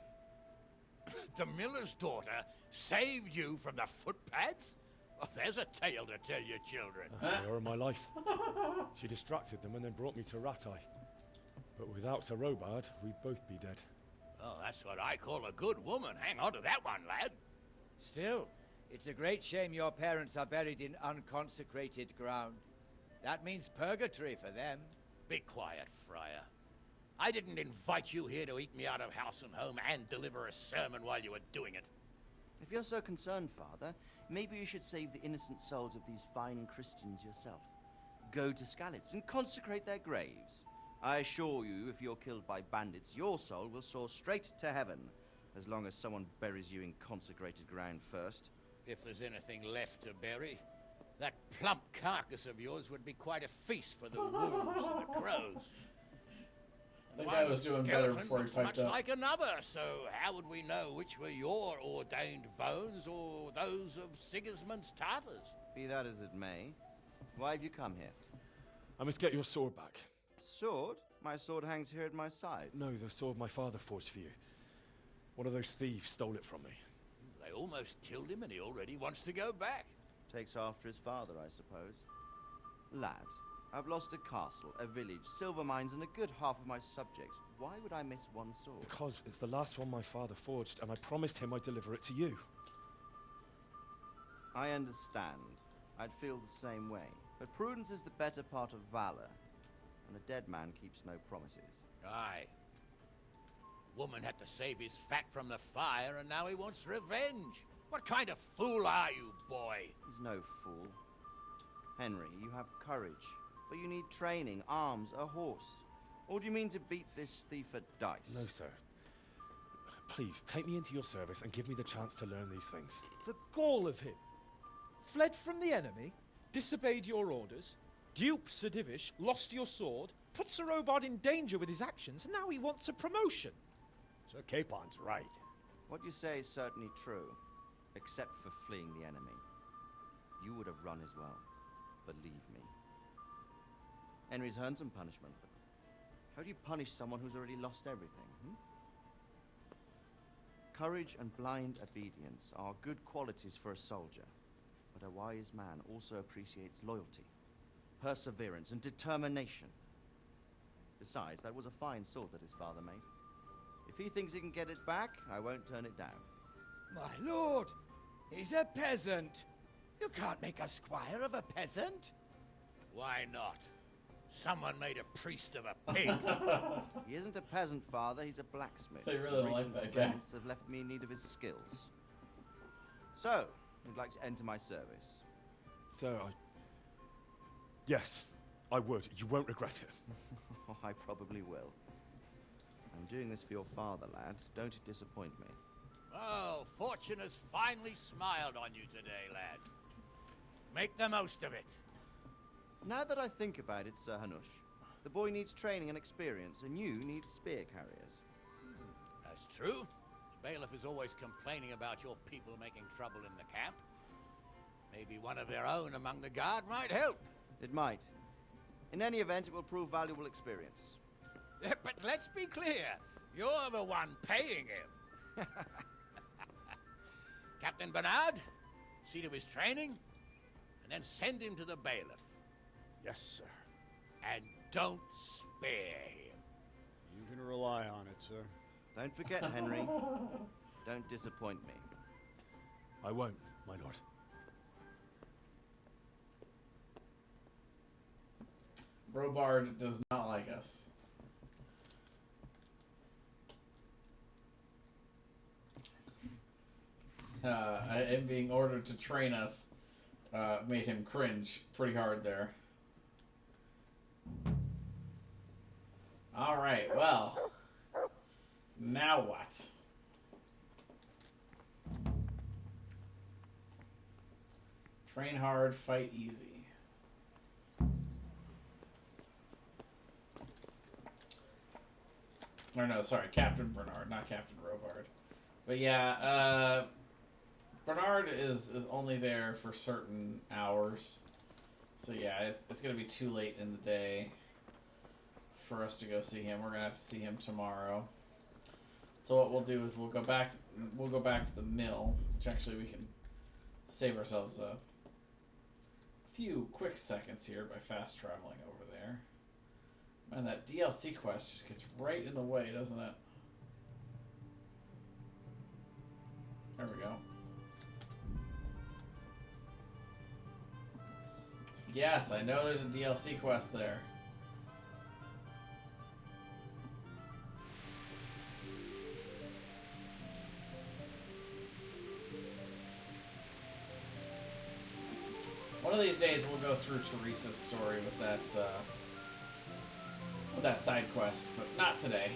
The miller's daughter saved you from the footpads? Oh, there's a tale to tell your children. They are in my life. She distracted them and then brought me to Rattay. But without Sir Robard, we'd both be dead. Oh, that's what I call a good woman. Hang on to that one, lad. Still, it's a great shame your parents are buried in unconsecrated ground. That means purgatory for them. Be quiet, Friar. I didn't invite you here to eat me out of house and home and deliver a sermon while you were doing it. If you're so concerned, Father, maybe you should save the innocent souls of these fine Christians yourself. Go to Skalitz and consecrate their graves. I assure you, if you're killed by bandits, your soul will soar straight to heaven, as long as someone buries you in consecrated ground first. If there's anything left to bury, that plump carcass of yours would be quite a feast for the wolves and the crows. The guy was doing better before he looks piped much up. like another, so how would we know which were your ordained bones or those of Sigismund's Tartars? Be that as it may, why have you come here? I must get your sword back. Sword? My sword hangs here at my side. No, the sword my father forged for you. One of those thieves stole it from me. They almost killed him and he already wants to go back. Takes after his father, I suppose. Lad, I've lost a castle, a village, silver mines, and a good half of my subjects. Why would I miss one sword? Because it's the last one my father forged, and I promised him I'd deliver it to you. I understand. I'd feel the same way. But prudence is the better part of valor, and a dead man keeps no promises. Aye. The woman had to save his fat from the fire, and now he wants revenge. What kind of fool are you, boy? He's no fool. Henry, you have courage, but you need training, arms, a horse. Or do you mean to beat this thief at dice? No, sir. Please, take me into your service and give me the chance to learn these things. The gall of him. Fled from the enemy, disobeyed your orders, duped Sir Divish, lost your sword, put Sir Robard in danger with his actions, and now he wants a promotion. Sir Capon's right. What you say is certainly true, except for fleeing the enemy. You would have run as well, believe me. Henry's earned some punishment, but how do you punish someone who's already lost everything, Courage and blind obedience are good qualities for a soldier, but a wise man also appreciates loyalty, perseverance, and determination. Besides, that was a fine sword that his father made. If he thinks he can get it back, I won't turn it down. My lord, he's a peasant. You can't make a squire of a peasant. Why not? Someone made a priest of a pig. He isn't a peasant, father. He's a blacksmith. They really don't like Recent that guy. events have left me in need of his skills. So, you'd like to enter my service? Sir, Yes, I would. You won't regret it. Oh, I probably will. I'm doing this for your father, lad. Don't disappoint me. Oh, fortune has finally smiled on you today, lad. Make the most of it. Now that I think about it, Sir Hanush, the boy needs training and experience, and you need spear carriers. That's true. The bailiff is always complaining about your people making trouble in the camp. Maybe one of their own among the guard might help. It might. In any event, it will prove valuable experience. But let's be clear. You're the one paying him. Captain Bernard, see to his training, and then send him to the bailiff. Yes, sir. And don't spare him. You can rely on it, sir. Don't forget, Henry. Don't disappoint me. I won't, my lord. Robard does not like us. And being ordered to train us made him cringe pretty hard there. Alright, well. Now what? Train hard, fight easy. Or no, sorry, Captain Bernard, not Captain Robard. But yeah, Bernard is only there for certain hours. So yeah, it's going to be too late in the day for us to go see him. We're going to have to see him tomorrow. So what we'll do is we'll go back to the mill, which actually we can save ourselves a few quick seconds here by fast traveling over there. Man, that DLC quest just gets right in the way, doesn't it? There we go. Yes, I know there's a DLC quest there. One of these days we'll go through Teresa's story with that side quest, but not today.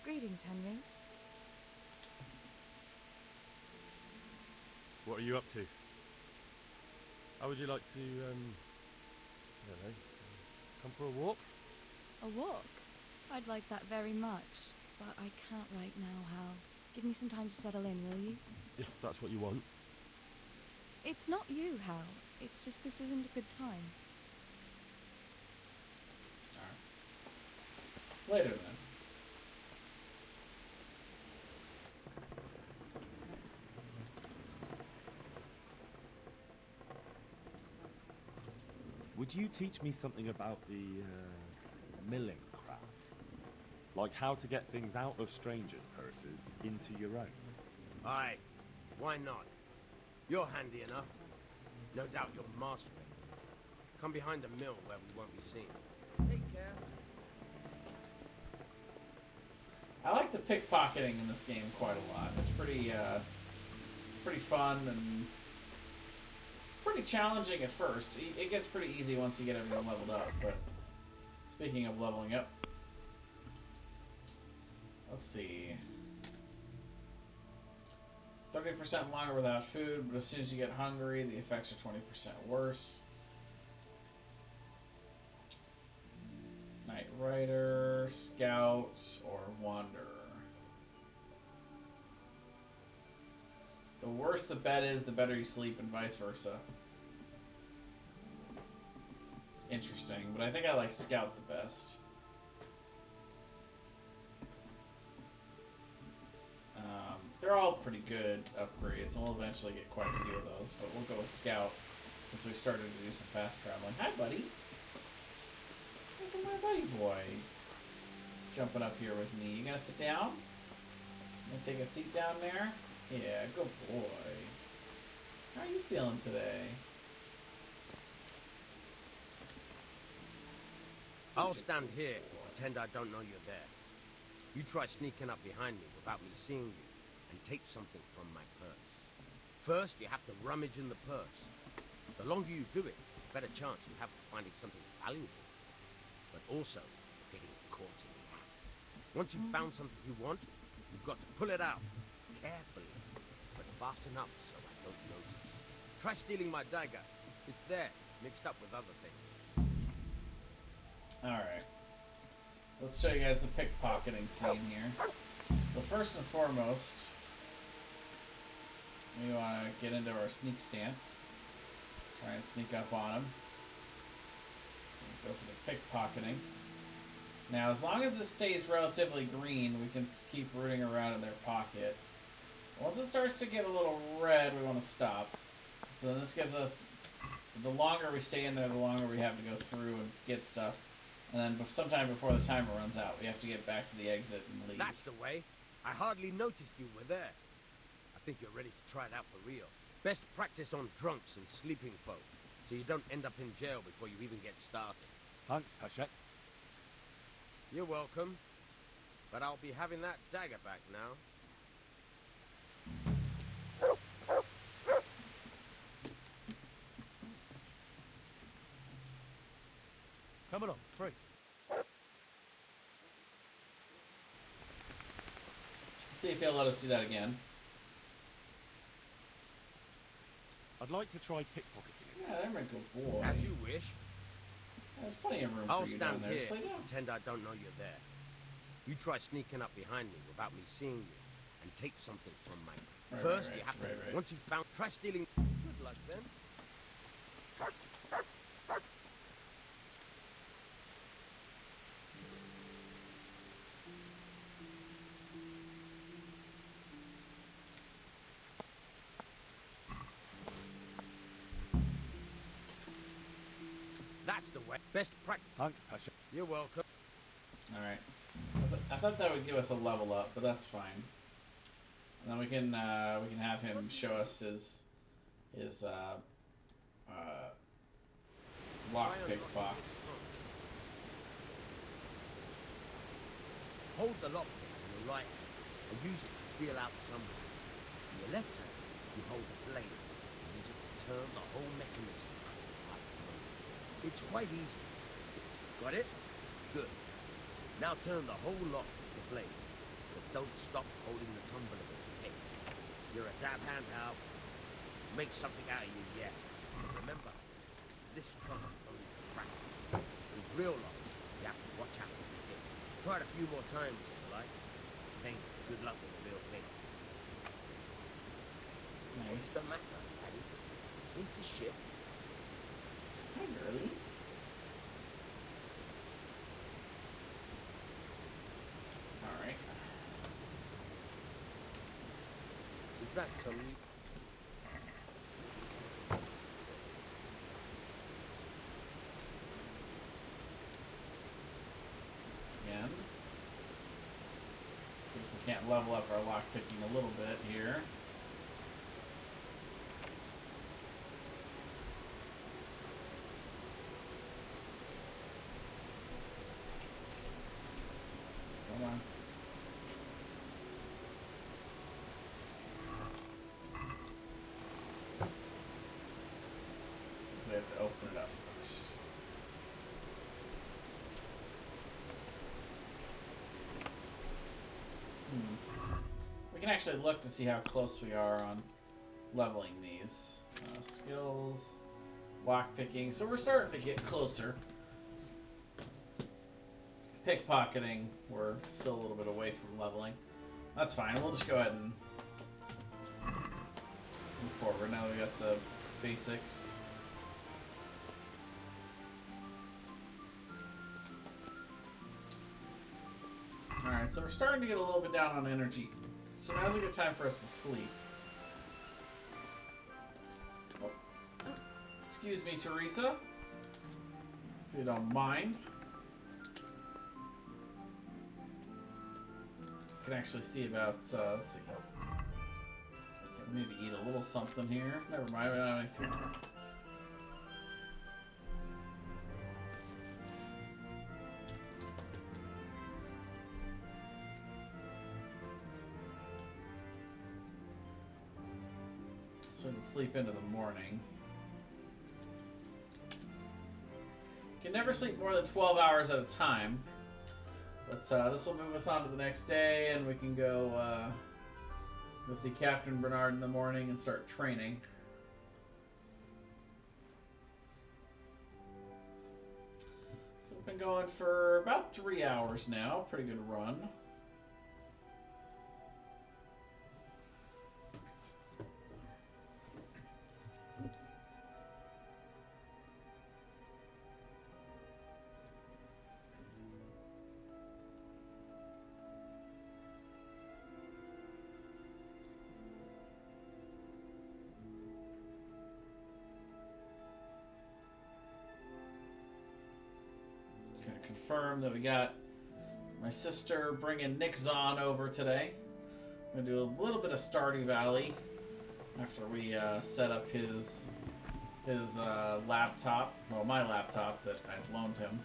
Greetings, Henry. What are you up to? How would you like to, I don't know, come for a walk? A walk? I'd like that very much, but I can't right now, Hal. Give me some time to settle in, will you? If that's what you want. It's not you, Hal. It's just this isn't a good time. Alright. Later then. Would you teach me something about the milling craft? Like how to get things out of strangers' purses into your own? Aye, why not? You're handy enough. No doubt you'll master it. Come behind the mill where we won't be seen. Take care. I like the pickpocketing in this game quite a lot. It's pretty fun and it's pretty challenging at first. It gets pretty easy once you get everything leveled up. But speaking of leveling up, let's see. 30% longer without food, but as soon as you get hungry, the effects are 20% worse. Knight Rider, Scout, or Wanderer. The worse the bed is, the better you sleep, and vice versa. It's interesting, but I think I like Scout the best. They're all pretty good upgrades, and we'll eventually get quite a few of those, but we'll go with Scout since we've started to do some fast traveling. Hi, buddy. Look at my buddy boy jumping up here with me. You gonna sit down? Gonna take a seat down there? Yeah, good boy. How are you feeling today? I'll stand here and pretend I don't know you're there. You try sneaking up behind me without me seeing you, and take something from my purse. First, you have to rummage in the purse. The longer you do it, the better chance you have of finding something valuable. But also, getting caught in the act. Once you've found something you want, you've got to pull it out. Carefully, but fast enough so I don't notice. Try stealing my dagger. It's there, mixed up with other things. Alright. Let's show you guys the pickpocketing scene here. So first and foremost, we want to get into our sneak stance. Try and sneak up on them. Go for the pickpocketing. Now, as long as this stays relatively green, we can keep rooting around in their pocket. Once it starts to get a little red, we want to stop. So then this gives us, the longer we stay in there, the longer we have to go through and get stuff. And then sometime before the timer runs out, we have to get back to the exit and leave. That's the way. I hardly noticed you were there. I think you're ready to try it out for real. Best practice on drunks and sleeping folk, so you don't end up in jail before you even get started. Thanks, Peshek. You're welcome. But I'll be having that dagger back now. Come along, free. See if he'll let us do that again. I'd like to try pickpocketing. Yeah, there we go, boy. As you wish. There's plenty of room I'll for you stand down there. here Just lay and down. pretend I don't know you're there. You try sneaking up behind me without me seeing you, and take something from my... First, you have to... Once you've found... Try stealing... Good luck, then. That's the way. Best practice. Thanks, Peshek. You're welcome. Alright. I thought that would give us a level up, but that's fine. And then we can have him show us his lockpick box. Hold the lockpick in your right hand and use it to feel out the tumble. In your left hand, you hold the blade and use it to turn the whole mechanism. It's quite easy. Got it? Good. Now turn the whole lock with the blade, but don't stop holding the tumbler with your head. You're a dab hand, Hal. Make something out of you yet. But remember, this trump's only for practice. With real locks, you have to watch out with your head. Try it a few more times if you like. Then good luck with the real thing. Nice. What's the matter, Paddy? into ship. Hi, girlie. Alright. Is that some... Again. See if we can't level up our lockpicking a little bit here. Come on. So we have to open it up first. We can actually look to see how close we are on leveling these. Skills, lockpicking. So we're starting to get closer. Pickpocketing, we're still a little bit away from leveling. That's fine. We'll just go ahead and move forward. Now we got the basics. Alright, so we're starting to get a little bit down on energy. So now's a good time for us to sleep. Oh. Excuse me, Teresa. If you don't mind. Can actually see about, let's see. Maybe eat a little something here. Never mind, we don't have any food. So we can sleep into the morning. You can never sleep more than 12 hours at a time. But this will move us on to the next day, and we can go see Captain Bernard in the morning and start training. We've been going for about 3 hours now. Pretty good run. Confirm that we got my sister bringing Nick Zahn over today. I'm gonna do a little bit of Stardew Valley after we set up his laptop. Well, my laptop that I've loaned him.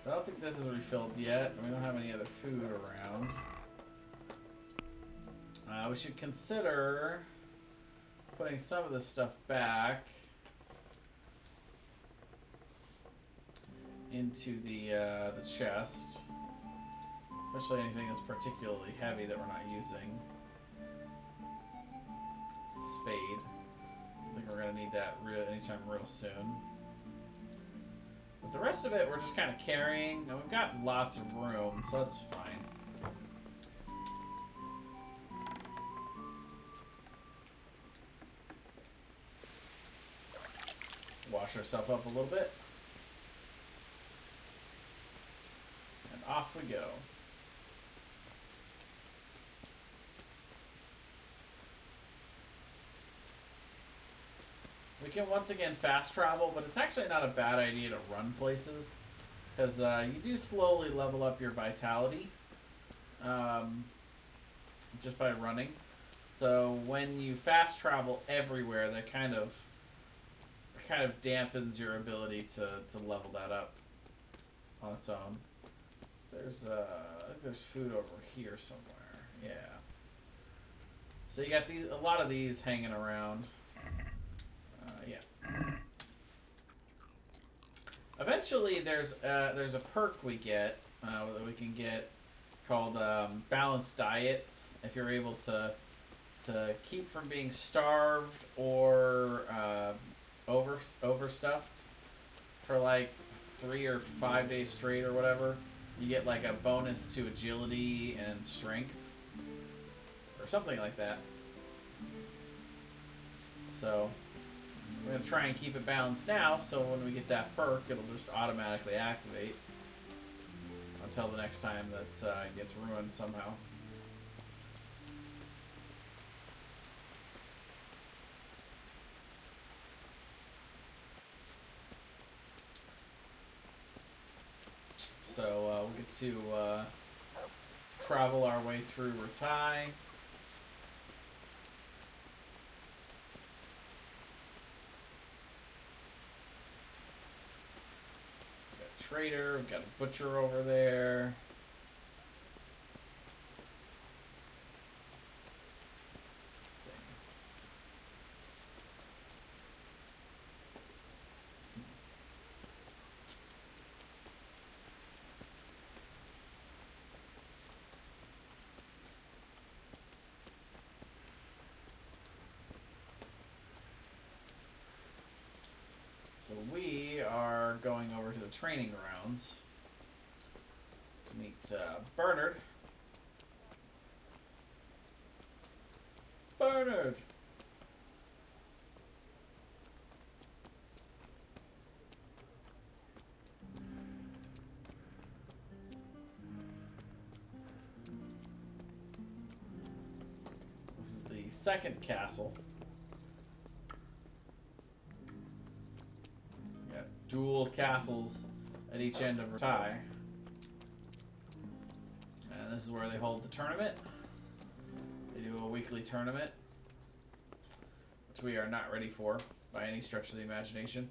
So I don't think this is refilled yet. We don't have any other food around. We should consider putting some of this stuff back into the chest, especially anything that's particularly heavy that we're not using. Spade. I think we're gonna need that anytime real soon. But the rest of it, we're just kind of carrying, and we've got lots of room, so that's fine. Wash ourselves up a little bit. Off we go. We can once again fast travel, but it's actually not a bad idea to run places, because you do slowly level up your vitality just by running. So when you fast travel everywhere, that kind of dampens your ability to level that up on its own. There's I think there's food over here somewhere. Yeah. So you got a lot of these hanging around. Yeah. Eventually, there's a perk we get that we can get called balanced diet. If you're able to keep from being starved or overstuffed for like 3 or 5 days straight or whatever. You get like a bonus to agility and strength. Or something like that. So we're going to try and keep it balanced now, so when we get that perk, it'll just automatically activate until the next time that it gets ruined somehow. So we'll get to travel our way through Ratai. We've got a trader, we've got a butcher over there. So we are going over to the training grounds to meet Bernard. Bernard! This is the second castle. Dual castles at each end of Ratai. And this is where they hold the tournament. They do a weekly tournament, which we are not ready for by any stretch of the imagination.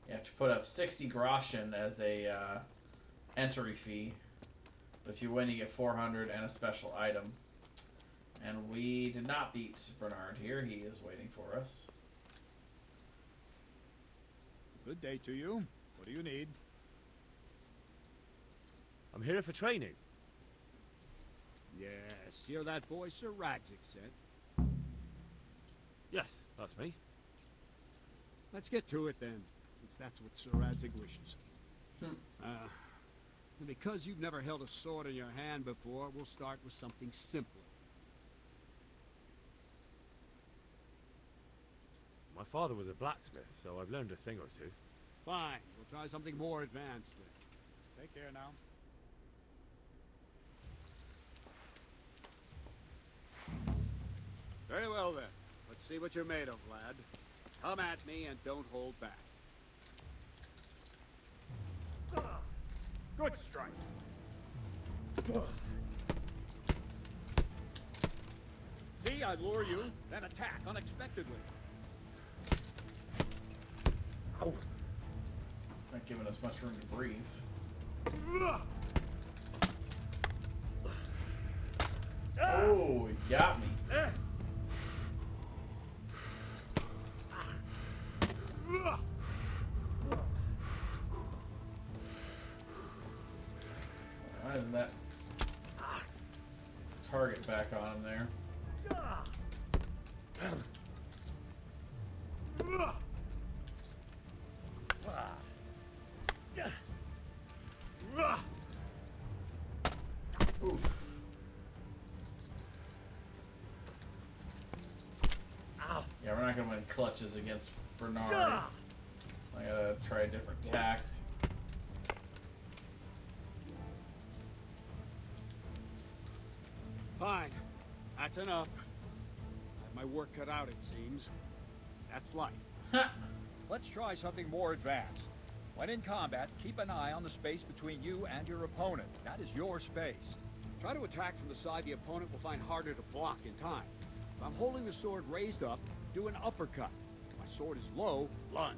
You have to put up 60 groschen as a entry fee. But if you win, you get 400 and a special item. And we did not beat Bernard here. He is waiting for us. Good day to you. What do you need? I'm here for training. Yes, you're that boy Sir Radzik sent. Yes, that's me. Let's get to it then, since that's what Sir Radzik wishes. And because you've never held a sword in your hand before, we'll start with something simpler. My father was a blacksmith, so I've learned a thing or two. Fine, we'll try something more advanced then. Take care now. Very well then. Let's see what you're made of, lad. Come at me and don't hold back. Good strike. See, I lure you, then attack unexpectedly. Oh. Not giving us much room to breathe. Oh, he got me. Why isn't that target back on him there? Oof. Yeah, we're not gonna win clutches against Bernard. I gotta try a different tact. Fine. That's enough. I have my work cut out, it seems. That's life. Let's try something more advanced. When in combat, keep an eye on the space between you and your opponent. That is your space. Try to attack from the side the opponent will find harder to block in time. If I'm holding the sword raised up, do an uppercut. If my sword is low, lunge.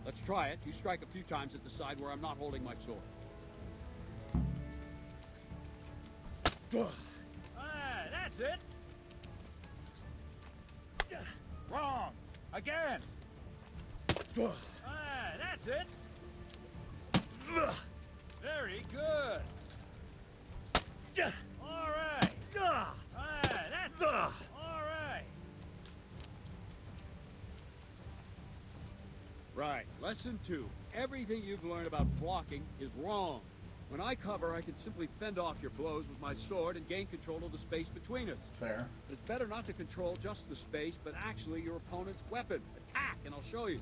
Let's try it. You strike a few times at the side where I'm not holding my sword. That's it. Wrong. Again. That's it. Very good. All right. That's all right. Right. Lesson 2. Everything you've learned about blocking is wrong. When I cover, I can simply fend off your blows with my sword and gain control of the space between us. Fair. It's better not to control just the space, but actually your opponent's weapon. Attack, and I'll show you.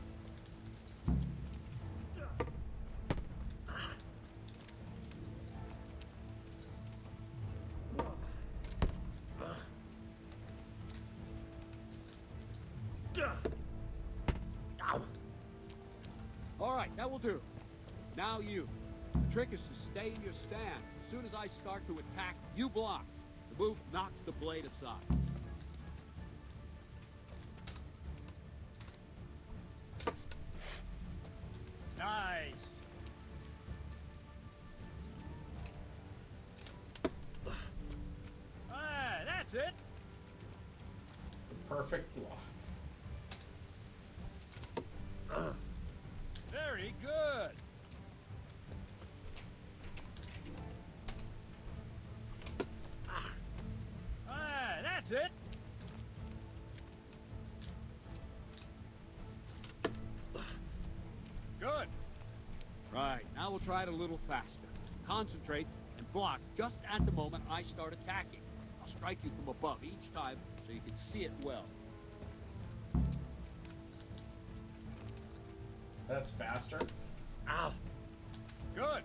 All right, that will do. Now you. The trick is to stay in your stance. As soon as I start to attack, you block. The move knocks the blade aside. Nice. Ah, that's it. The perfect block. Very good. Ah, that's it. Good. Right, now we'll try it a little faster. Concentrate and block just at the moment I start attacking. I'll strike you from above each time so you can see it well. That's faster. Ow. Good.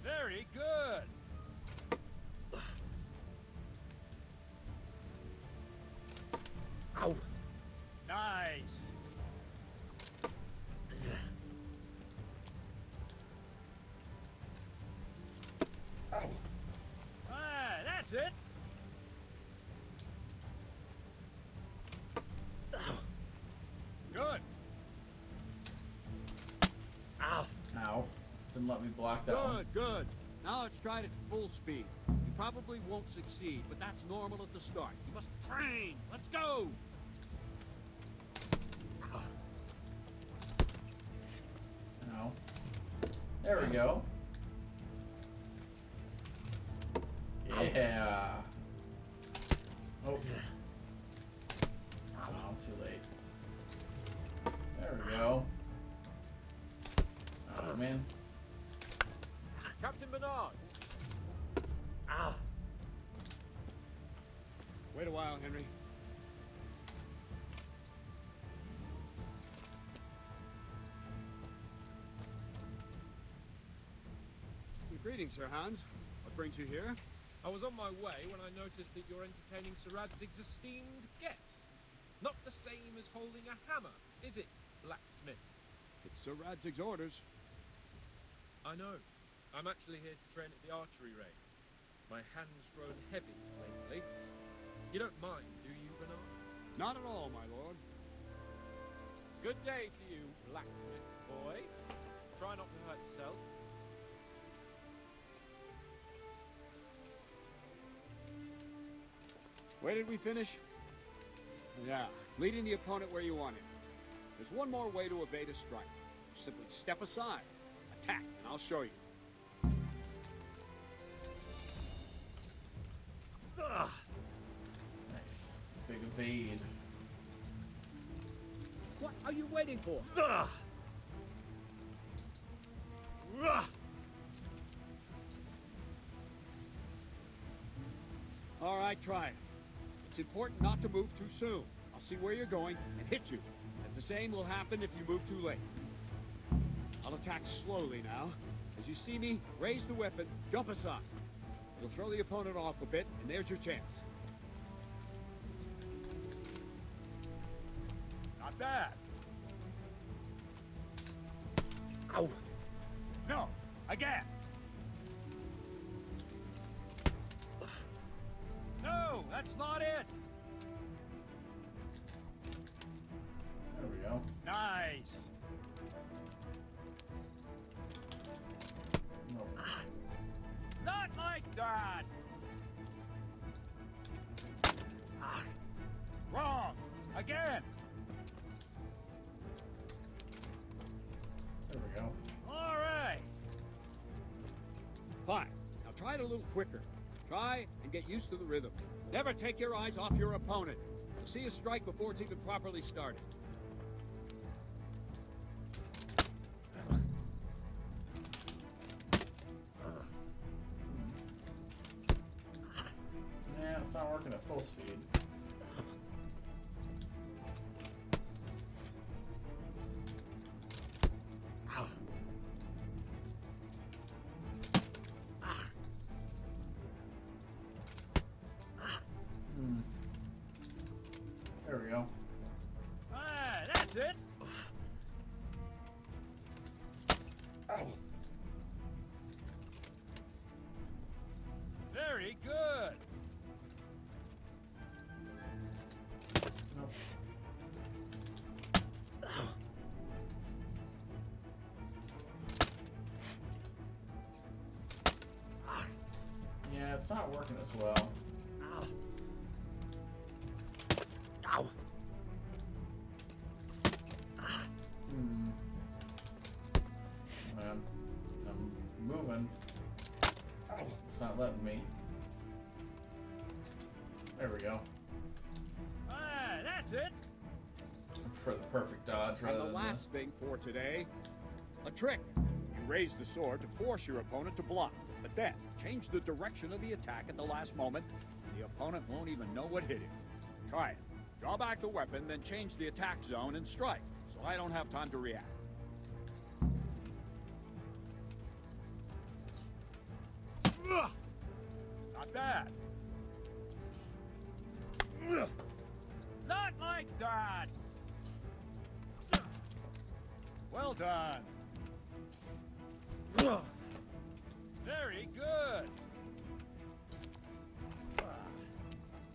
Very good. Ow. Nice. Ow. Ah, that's it. Good. Ow. Ow. Didn't let me block that one. Good, good. Now let's try it at full speed. You probably won't succeed, but that's normal at the start. You must train. Let's go. Ow. There we go. Yeah. Oh. Oh, too late. There we go. Oh, man. Captain Bernard. Ah. Wait a while, Henry. Greetings, Sir Hans. What brings you here? I was on my way when I noticed that you're entertaining Sir Radzig's esteemed guest. Not the same as holding a hammer, is it, blacksmith? It's Sir Radzig's orders. I know. I'm actually here to train at the archery range. My hand's grown heavy lately. You don't mind, do you, Bernard? Not at all, my lord. Good day to you, blacksmith boy. Try not to hurt yourself. Where did we finish? Yeah, leading the opponent where you want him. There's one more way to evade a strike. Simply step aside, attack, and I'll show you. Ugh. Nice. Big evade. What are you waiting for? Ugh. Ugh. All right, try it. It's important not to move too soon. I'll see where you're going and hit you. And the same will happen if you move too late. I'll attack slowly now. As you see me, raise the weapon, jump aside. It'll throw the opponent off a bit, and there's your chance. Not bad. Ow. No, again. No, that's not it. There we go. Nice. No. Not like that. Wrong. Again. There we go. All right. Fine. Now try it a little quicker. Try and get used to the rhythm. Never take your eyes off your opponent. You'll see a strike before it's even properly started. That's it. Very good. Yeah, it's not working as well. Ow. I'm moving. It's not letting me. There we go. That's it. For the perfect dodge And rather the than last thing for today, a trick. You raise the sword to force your opponent to block, but then change the direction of the attack at the last moment. The opponent won't even know what hit him. Try it. Draw back the weapon, then change the attack zone and strike, so I don't have time to react. Not bad. Not like that! Well done. Very good.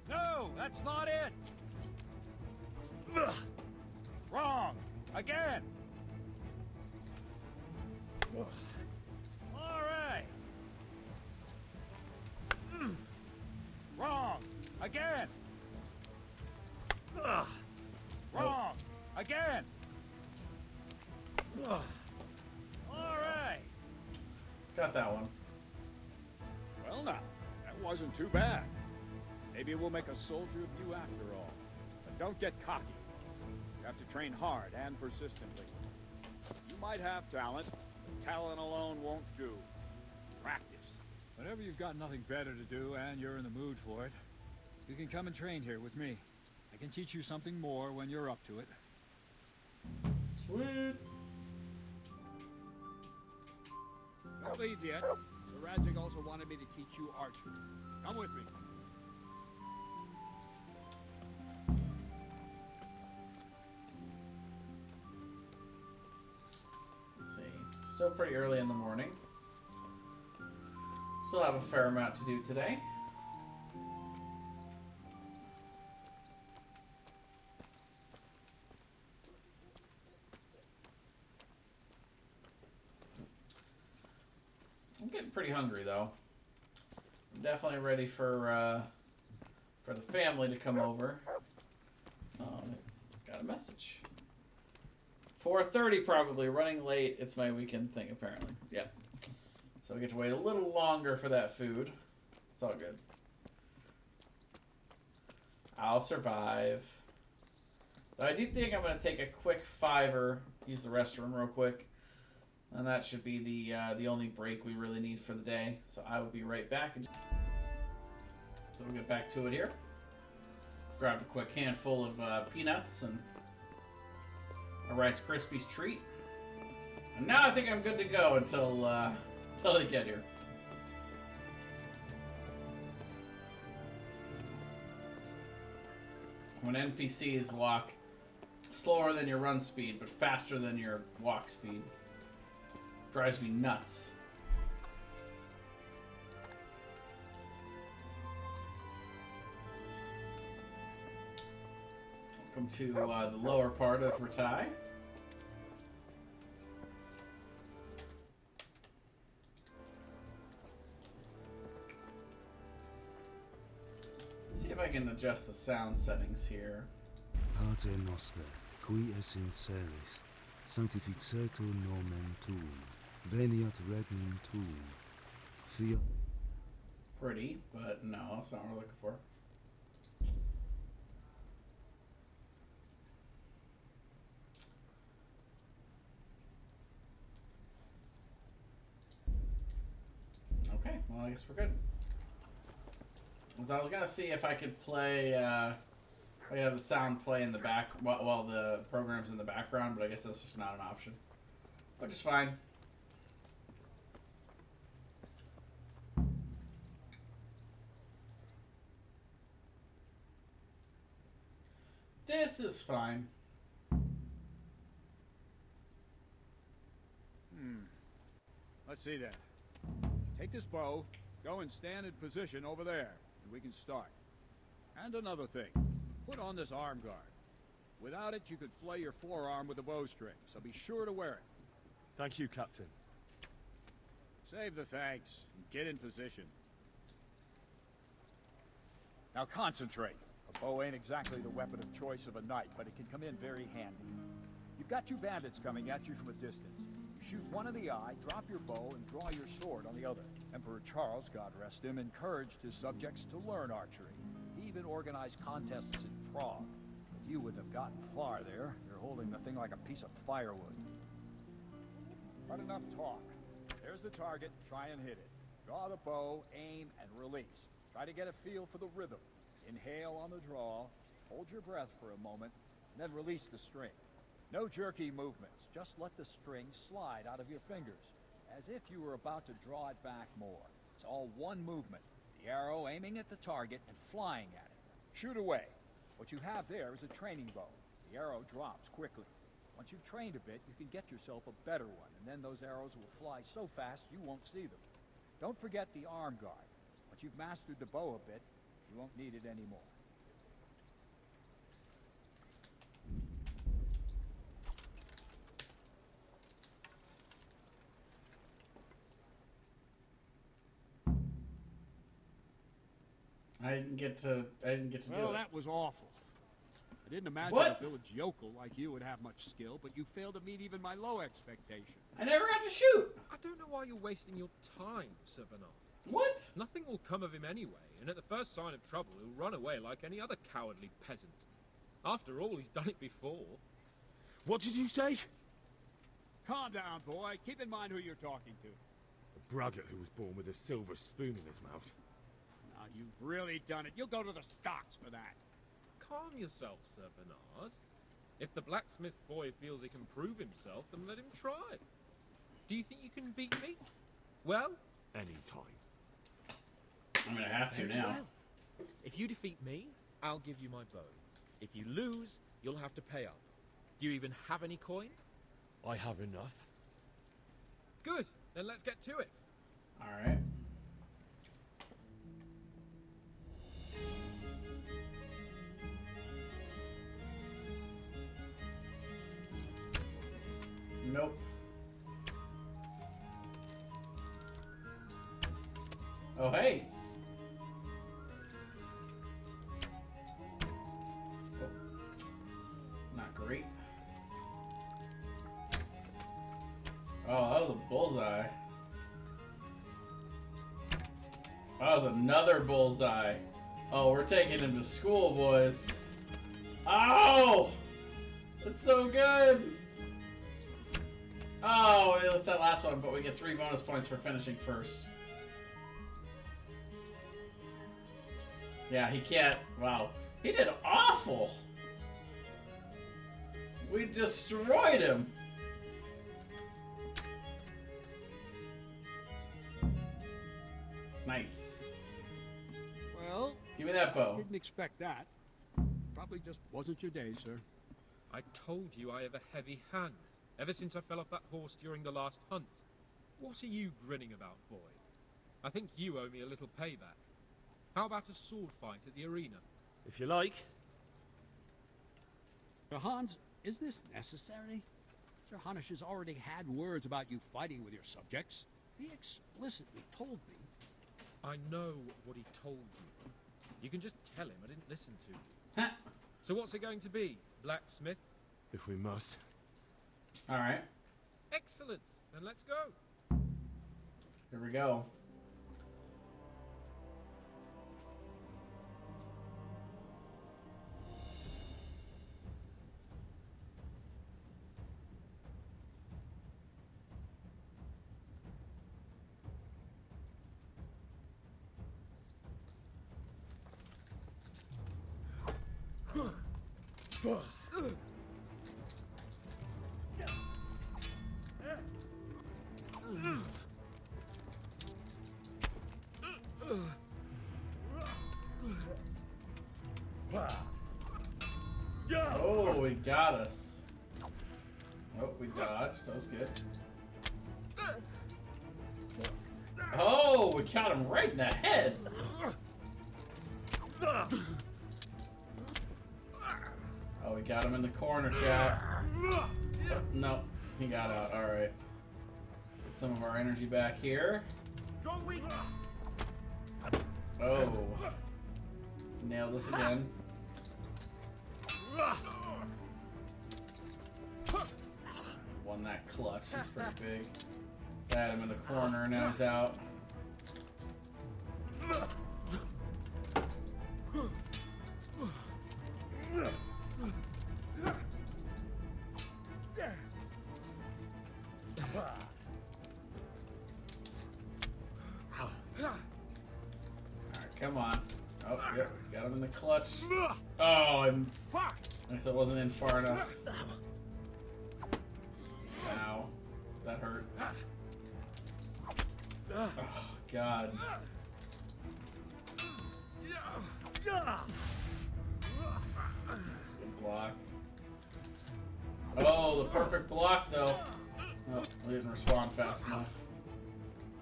No, that's not it. Wrong. Again. All right. Wrong. Again. Wrong. Again. All right. Got that one. Well now, that wasn't too bad. Maybe we'll make a soldier of you after all. But don't get cocky. You have to train hard and persistently. You might have talent, but talent alone won't do. Practice. Whenever you've got nothing better to do and you're in the mood for it, you can come and train here with me. I can teach you something more when you're up to it. Sweet. Don't leave yet. Sir Radzig also wanted me to teach you archery. Come with me. Let's see. Still pretty early in the morning. Still have a fair amount to do today. I'm getting pretty hungry though. I'm definitely ready for the family to come over. Oh, got a message. 4:30 probably, running late. It's my weekend thing apparently. Yeah. So I get to wait a little longer for that food. It's all good. I'll survive. But I do think I'm going to take a quick 5-er, use the restroom real quick. And that should be the only break we really need for the day. So I will be right back. So we'll get back to it here. Grab a quick handful of peanuts and a Rice Krispies treat. And now I think I'm good to go until they get here. When NPCs walk slower than your run speed, but faster than your walk speed, drives me nuts. Welcome to the lower part of Ratai. See if I can adjust the sound settings here. Pater noster, qui es in celis, sanctificetur nomen tuum, veniat regnum tuum, fiat... Pretty, but no, that's not what we're looking for. Okay, well I guess we're good. I was gonna see if I could play, I have the sound play in the back while the program's in the background, but I guess that's just not an option. Which is fine. This is fine. Let's see then. Take this bow, go and stand in position over there, and we can start. And another thing, put on this arm guard. Without it, you could flay your forearm with a bowstring, so be sure to wear it. Thank you, Captain. Save the thanks, and get in position. Now concentrate. A bow ain't exactly the weapon of choice of a knight, but it can come in very handy. You've got two bandits coming at you from a distance. You shoot one in the eye, drop your bow, and draw your sword on the other. Emperor Charles, God rest him, encouraged his subjects to learn archery. He even organized contests in Prague. But you wouldn't have gotten far there. You're holding the thing like a piece of firewood. But enough talk. There's the target. Try and hit it. Draw the bow, aim, and release. Try to get a feel for the rhythm. Inhale on the draw, hold your breath for a moment, and then release the string. No jerky movements. Just let the string slide out of your fingers, as if you were about to draw it back more. It's all one movement. The arrow aiming at the target and flying at it. Shoot away. What you have there is a training bow. The arrow drops quickly. Once you've trained a bit, you can get yourself a better one, and then those arrows will fly so fast you won't see them. Don't forget the arm guard. Once you've mastered the bow a bit, you won't need it anymore. I didn't get to do it. Well, that was awful. I didn't imagine What? a village yokel like you would have much skill, but you failed to meet even my low expectation. I never got to shoot. I don't know why you're wasting your time, Sir Bernard. What? Nothing will come of him anyway, and at the first sign of trouble, he'll run away like any other cowardly peasant. After all, he's done it before. What did you say? Calm down, boy. Keep in mind who you're talking to. A braggart who was born with a silver spoon in his mouth. Now, you've really done it. You'll go to the stocks for that. Calm yourself, Sir Bernard. If the blacksmith boy feels he can prove himself, then let him try. Do you think you can beat me? Well? Anytime. I'm gonna have to Very now. well. If you defeat me, I'll give you my bow. If you lose, you'll have to pay up. Do you even have any coin? I have enough. Good. Then let's get to it. All right. Nope. Oh, hey. Oh. Not great. Oh, that was a bullseye. That was another bullseye. Oh, we're taking him to school, boys. Oh! That's so good! Oh, it was that last one, but we get 3 bonus points for finishing first. Yeah, he can't. Wow. He did awful! We destroyed him! Nice. Well, give me that bow. Didn't expect that. Probably just wasn't your day, sir. I told you I have a heavy hand, ever since I fell off that horse during the last hunt. What are you grinning about, boy? I think you owe me a little payback. How about a sword fight at the arena? If you like. Sir Hans, is this necessary? Sir Hanush has already had words about you fighting with your subjects. He explicitly told me. I know what he told you. You can just tell him I didn't listen to you. So what's it going to be, blacksmith? If we must. Alright. Excellent. Then let's go. Here we go. Oh, he got us. Oh, we dodged. That was good. Oh, we got him right in the head. Oh, we got him in the corner, chat. Oh, no, he got out. All right. Get some of our energy back here. Oh. Nailed this again. Won that clutch. He's pretty big. Got him in the corner. Now he's out. Alright, come on. Oh, yep. Got him in the clutch. Oh, and I guess I wasn't in far enough. Ow. That hurt. Oh, God. That's a good block. Oh, the perfect block, though. Oh, we didn't respond fast enough.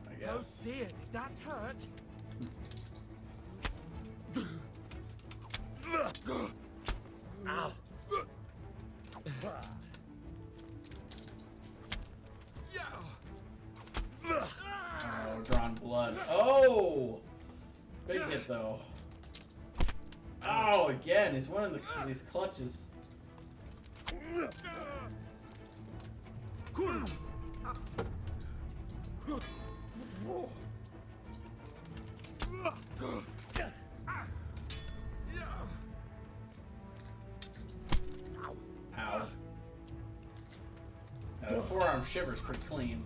I guess. Oh dear, did that hurt? Ow. Oh, drawing blood. Oh! Big hit, though. Oh, again, he's winning these clutches. Ow. The forearm shiver's pretty clean.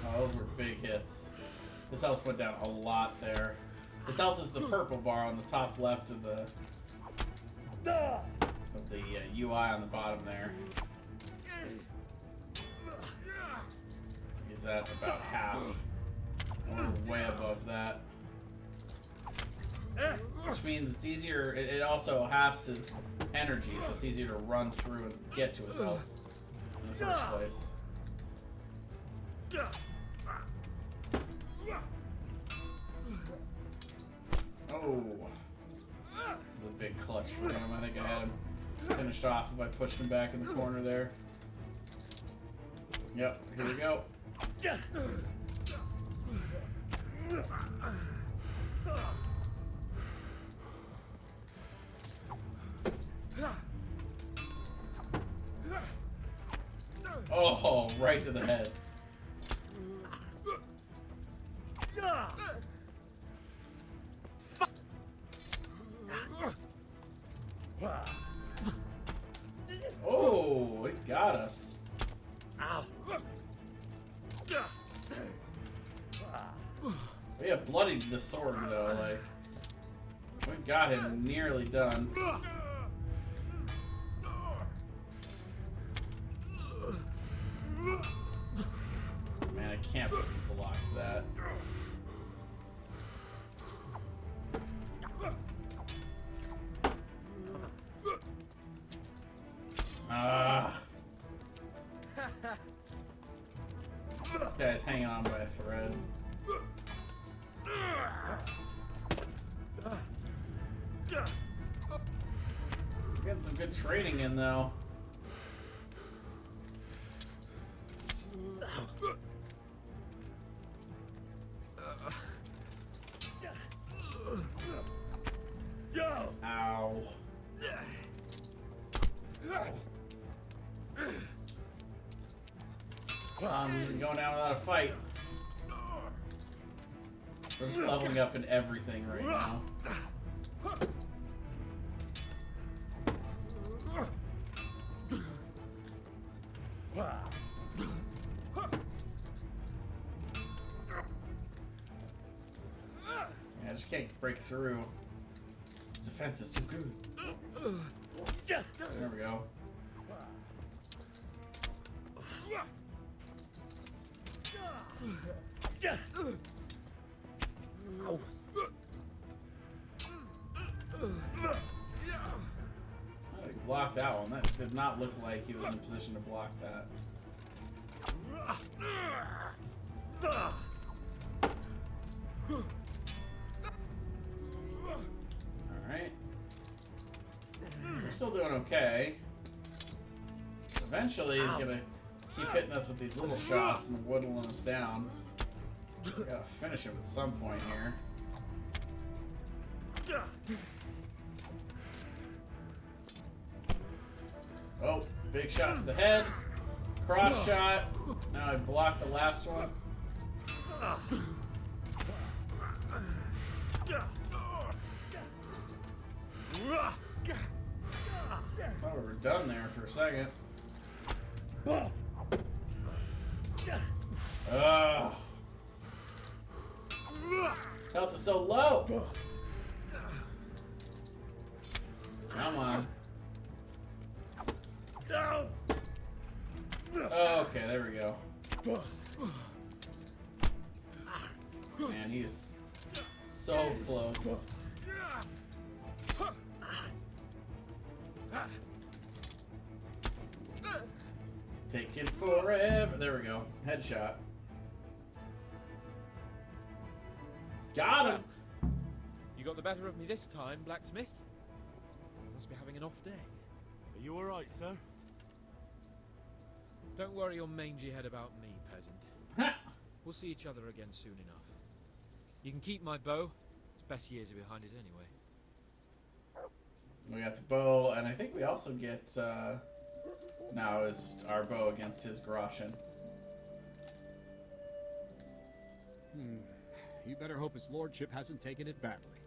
Oh, those were big hits. His health went down a lot there. His health is the purple bar on the top left of the UI on the bottom there. He's at about half. We're way above that. Which means it's easier, it also halves his energy, so it's easier to run through and get to his health in the first place. Oh. This is a big clutch for him. I think I had him finished off if I pushed him back in the corner there. Yep, here we go. Oh, right to the head. Oh, it got us. Ow. We have bloodied the sword though, like we got him nearly done. Man, I can't block that. Ah. This guy's hanging on by a thread. Getting some good training in though. Ow. This isn't going down without a fight. We're just leveling up in everything right now. Yeah, I just can't break through. His defense is too good. There we go. did not look like he was in a position to block that. Alright. We're still doing okay. Eventually he's gonna keep hitting us with these little shots and whittling us down. Gotta finish it at some point here. Oh, big shot to the head. Cross shot. Now I blocked the last one. Thought we were done there for a second. Health is so low. Come on. Okay, there we go. Man, he is so close. Taking forever. There we go. Headshot. Got him. You got the better of me this time, blacksmith. Must be having an off day. Are you alright, sir? Don't worry your mangy head about me, peasant. We'll see each other again soon enough. You can keep my bow. Its best years are behind it anyway. We got the bow, and I think we also get, now is our bow against his Groschen. You better hope his lordship hasn't taken it badly.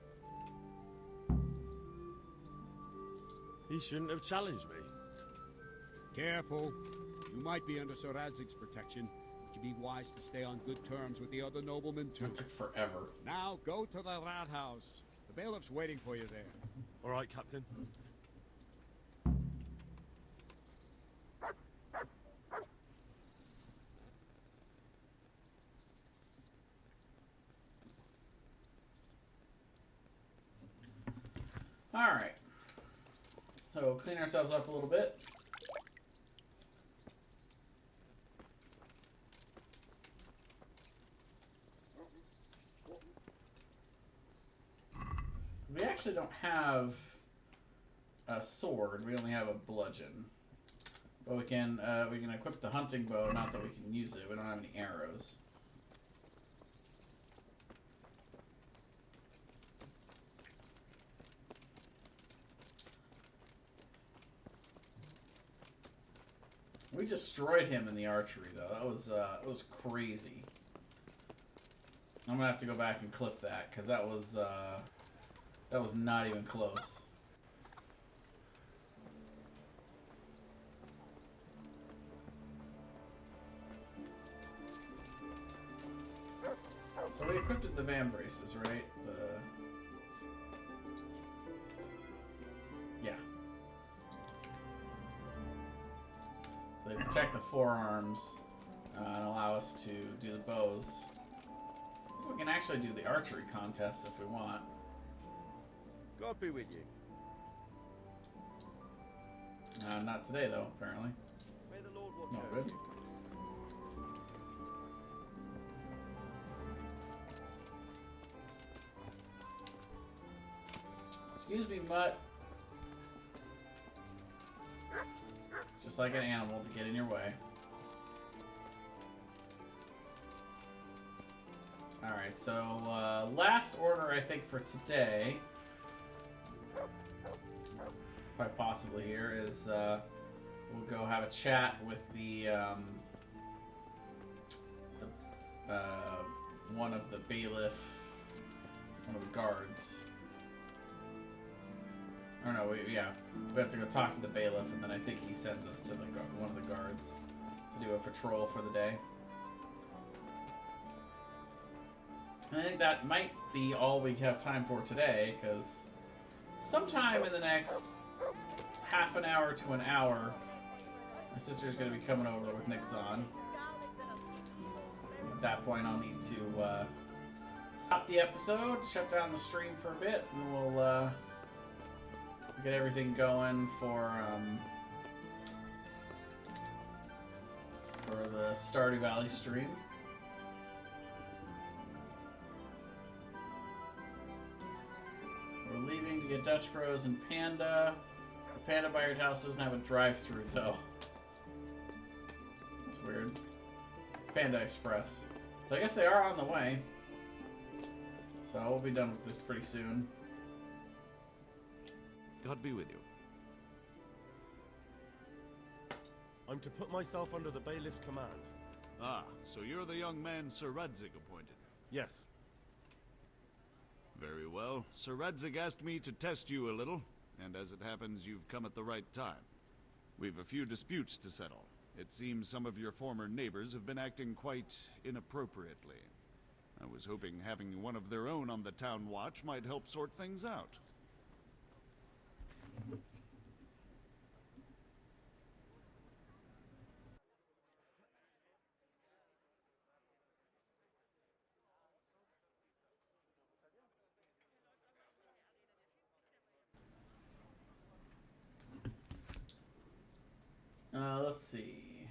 He shouldn't have challenged me. Careful. You might be under Sir Radzig's protection, but you'd be wise to stay on good terms with the other noblemen too. It took forever. Now go to the rat house. The bailiff's waiting for you there. All right, Captain. Alright. So we'll clean ourselves up a little bit. We actually don't have a sword, we only have a bludgeon. But we can equip the hunting bow, not that we can use it, we don't have any arrows. We destroyed him in the archery though, that was crazy. I'm gonna have to go back and clip that, because that was not even close. So we equipped the van braces, right? Yeah. So they protect the forearms and allow us to do the bows. We can actually do the archery contests if we want. God be with you. Not today, though, apparently. May the Lord watch No over good. you. Excuse me, mutt. Just like an animal to get in your way. Alright, so last order I think for today, quite possibly here, is we'll go have a chat with the one of the bailiff, one of the guards. Or no, we have to go talk to the bailiff, and then I think he sends us to one of the guards to do a patrol for the day. And I think that might be all we have time for today, because sometime in the next half an hour to an hour, my sister's going to be coming over with Nick Zahn. At that point, I'll need to stop the episode, shut down the stream for a bit, and we'll get everything going for the Stardew Valley stream. We're leaving to get Dutch Bros and Panda. The Panda by your house doesn't have a drive-thru though. That's weird. It's Panda Express. So I guess they are on the way. So we'll be done with this pretty soon. God be with you. I'm to put myself under the bailiff's command. Ah, so you're the young man Sir Radzig appointed? Yes. Very well. Sir Radzig asked me to test you a little, and as it happens, you've come at the right time. We've a few disputes to settle. It seems some of your former neighbors have been acting quite inappropriately. I was hoping having one of their own on the town watch might help sort things out. Let's see.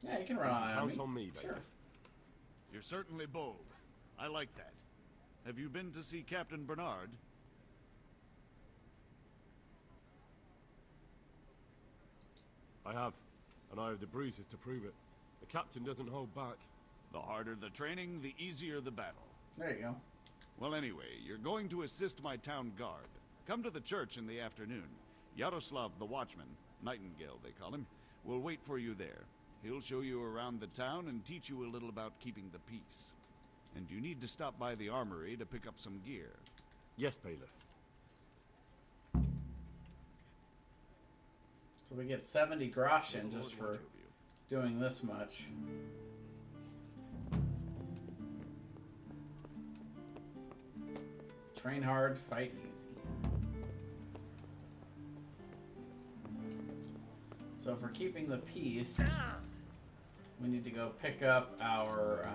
Yeah, you can rely on me. Count on me, sure. You're certainly bold. I like that. Have you been to see Captain Bernard? I have, and I have the bruises to prove it. The captain doesn't hold back. The harder the training, the easier the battle. There you go. Well, anyway, you're going to assist my town guard. Come to the church in the afternoon. Yaroslav the Watchman, Nightingale they call him, will wait for you there. He'll show you around the town and teach you a little about keeping the peace. And you need to stop by the armory to pick up some gear. Yes, bailiff. So we get 70 groschen just for doing this much. Train hard, fight easy. So for keeping the peace, we need to go pick up our,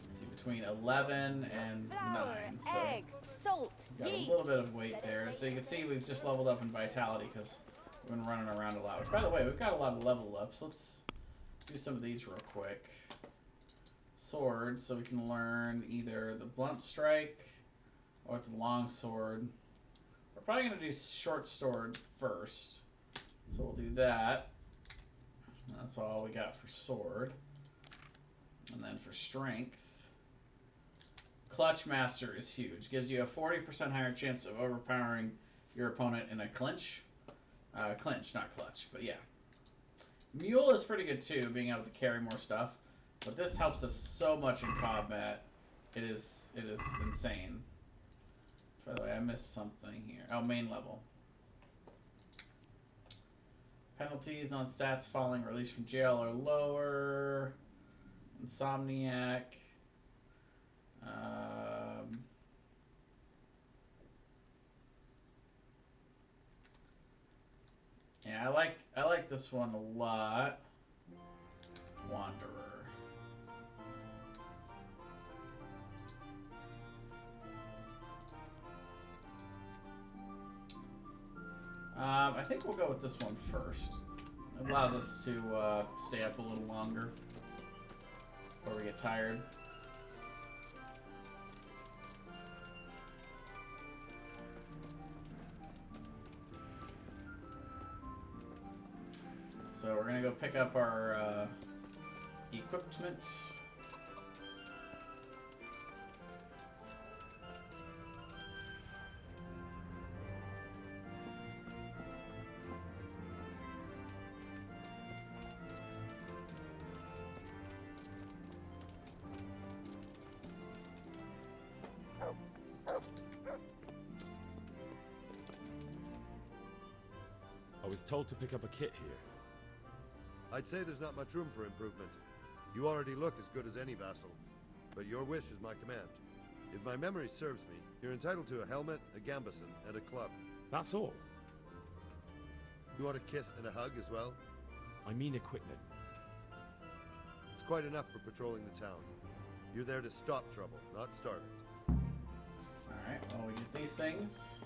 let's see, between 11 and 9. So egg, salt, got a little bit of weight there. So you can see we've just leveled up in vitality because we've been running around a lot. Which, by the way, we've got a lot of level ups. Let's do some of these real quick. Swords, so we can learn either the blunt strike or the long sword. We're probably going to do short sword first. So we'll do that. That's all we got for sword. And then for strength, Clutch Master is huge. Gives you a 40% higher chance of overpowering your opponent in a clinch. Clinch, not clutch, but yeah. Mule is pretty good too, being able to carry more stuff. But this helps us so much in combat. It is insane. By the way, I missed something here. Oh, main level. Penalties on stats falling, released from jail or lower. Insomniac. Yeah, I like this one a lot. Wanderer. I think we'll go with this one first. It allows us to stay up a little longer before we get tired. So we're gonna go pick up our equipment. I was told to pick up a kit here. I'd say there's not much room for improvement. You already look as good as any vassal, but your wish is my command. If my memory serves me, you're entitled to a helmet, a gambeson, and a club. That's all? You want a kiss and a hug as well? I mean equipment. It's quite enough for patrolling the town. You're there to stop trouble, not start it. Alright, well, we get these things.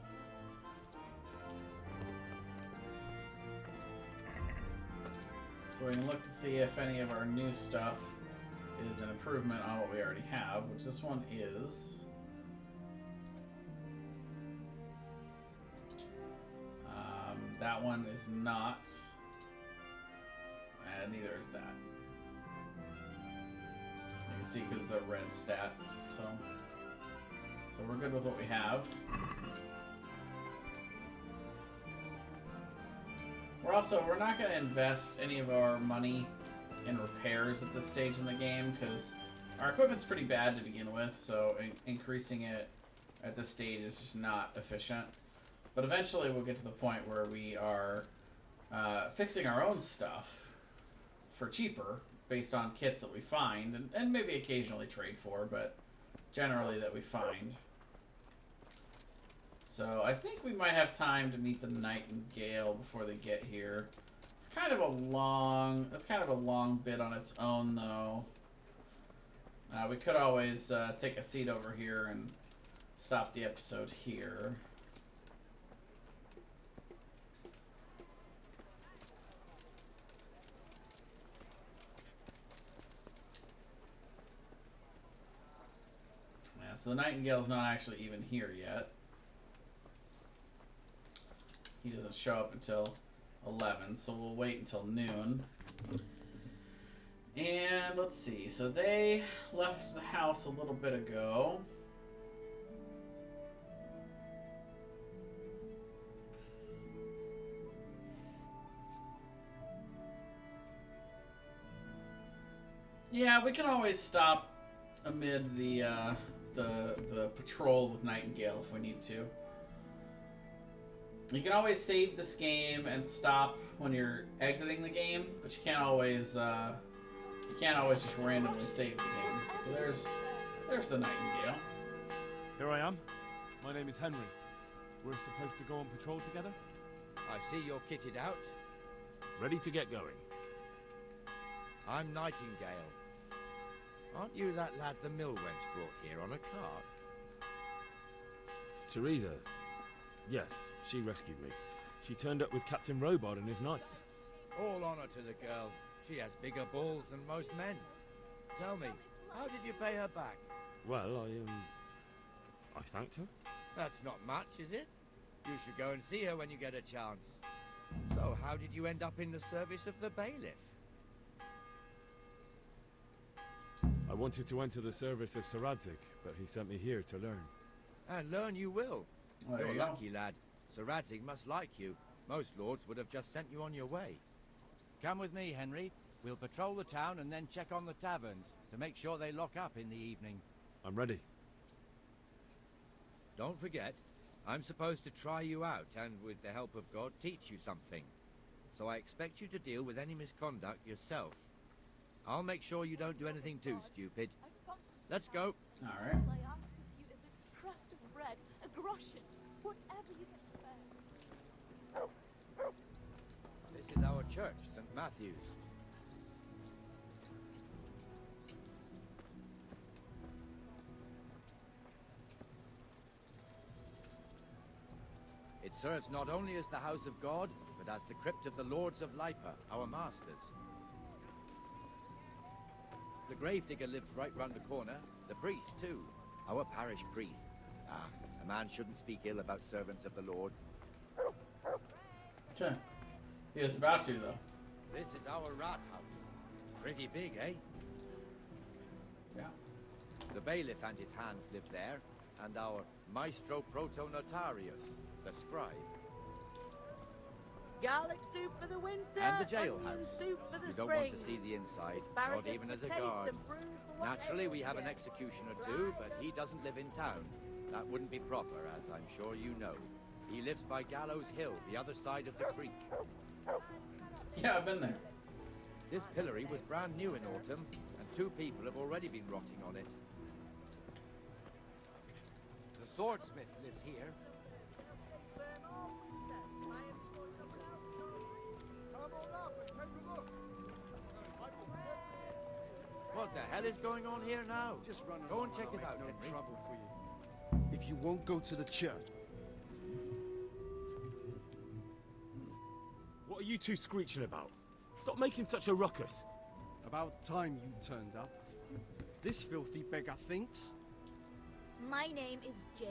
So So we can look to see if any of our new stuff is an improvement on what we already have, which this one is. That one is not. And neither is that. You can see because of the red stats. So we're good with what we have. We're not going to invest any of our money in repairs at this stage in the game because our equipment's pretty bad to begin with, so increasing it at this stage is just not efficient. But eventually we'll get to the point where we are fixing our own stuff for cheaper based on kits that we find and maybe occasionally trade for, but generally that we find. So I think we might have time to meet the Nightingale before they get here. It's kind of a long bit on its own though. We could always take a seat over here and stop the episode here. Yeah, so the Nightingale's not actually even here yet. He doesn't show up until 11, so we'll wait until noon. And let's see, so they left the house a little bit ago. Yeah, we can always stop amid the patrol with Nightingale if we need to. You can always save this game and stop when you're exiting the game, but you can't always just randomly save the game. So there's the Nightingale. Here I am. My name is Henry. We're supposed to go on patrol together? I see you're kitted out. Ready to get going. I'm Nightingale. Aren't you that lad the mill wench brought here on a cart? Teresa. Yes, she rescued me. She turned up with Captain Robard and his knights. All honor to the girl. She has bigger balls than most men. Tell me, how did you pay her back? Well, I thanked her. That's not much, is it? You should go and see her when you get a chance. So, how did you end up in the service of the bailiff? I wanted to enter the service of Sir Radzig, but he sent me here to learn. And learn you will. Well, You're there you go. lucky, lad. Sir Radzig must like you. Most lords would have just sent you on your way. Come with me, Henry. We'll patrol the town and then check on the taverns to make sure they lock up in the evening. I'm ready. Don't forget, I'm supposed to try you out and, with the help of God, teach you something. So I expect you to deal with any misconduct yourself. I'll make sure you don't do anything too stupid. Let's go. All right. All I ask of you is a crust of bread, a groschen, whatever you can spare. This is our church, St. Matthew's. It serves not only as the house of God, but as the crypt of the Lords of Lipa, our masters. The gravedigger lives right round the corner. The priest, too. Our parish priest. Ah, a man shouldn't speak ill about servants of the Lord. He was about to, though. This is our rat house. Pretty big, eh? Yeah. The bailiff and his hands live there, and our maestro protonotarius, the scribe. Garlic soup for the winter. And the onion jailhouse. soup for the You spring. don't want to see the inside, not Asparagus even for as a taste guard. and brews for what Naturally, we ails have an you. executioner too, but he doesn't live in town. That wouldn't be proper, as I'm sure you know. He lives by Gallows Hill, the other side of the creek. Yeah, I've been there. This pillory was brand new in autumn, and 2 people have already been rotting on it. The swordsmith lives here. What the hell is going on here now? Just run. Go and check it out, Henry. Trouble for you. If you won't go to the church. What are you two screeching about? Stop making such a ruckus. About time you turned up. This filthy beggar thinks. My name is Jane.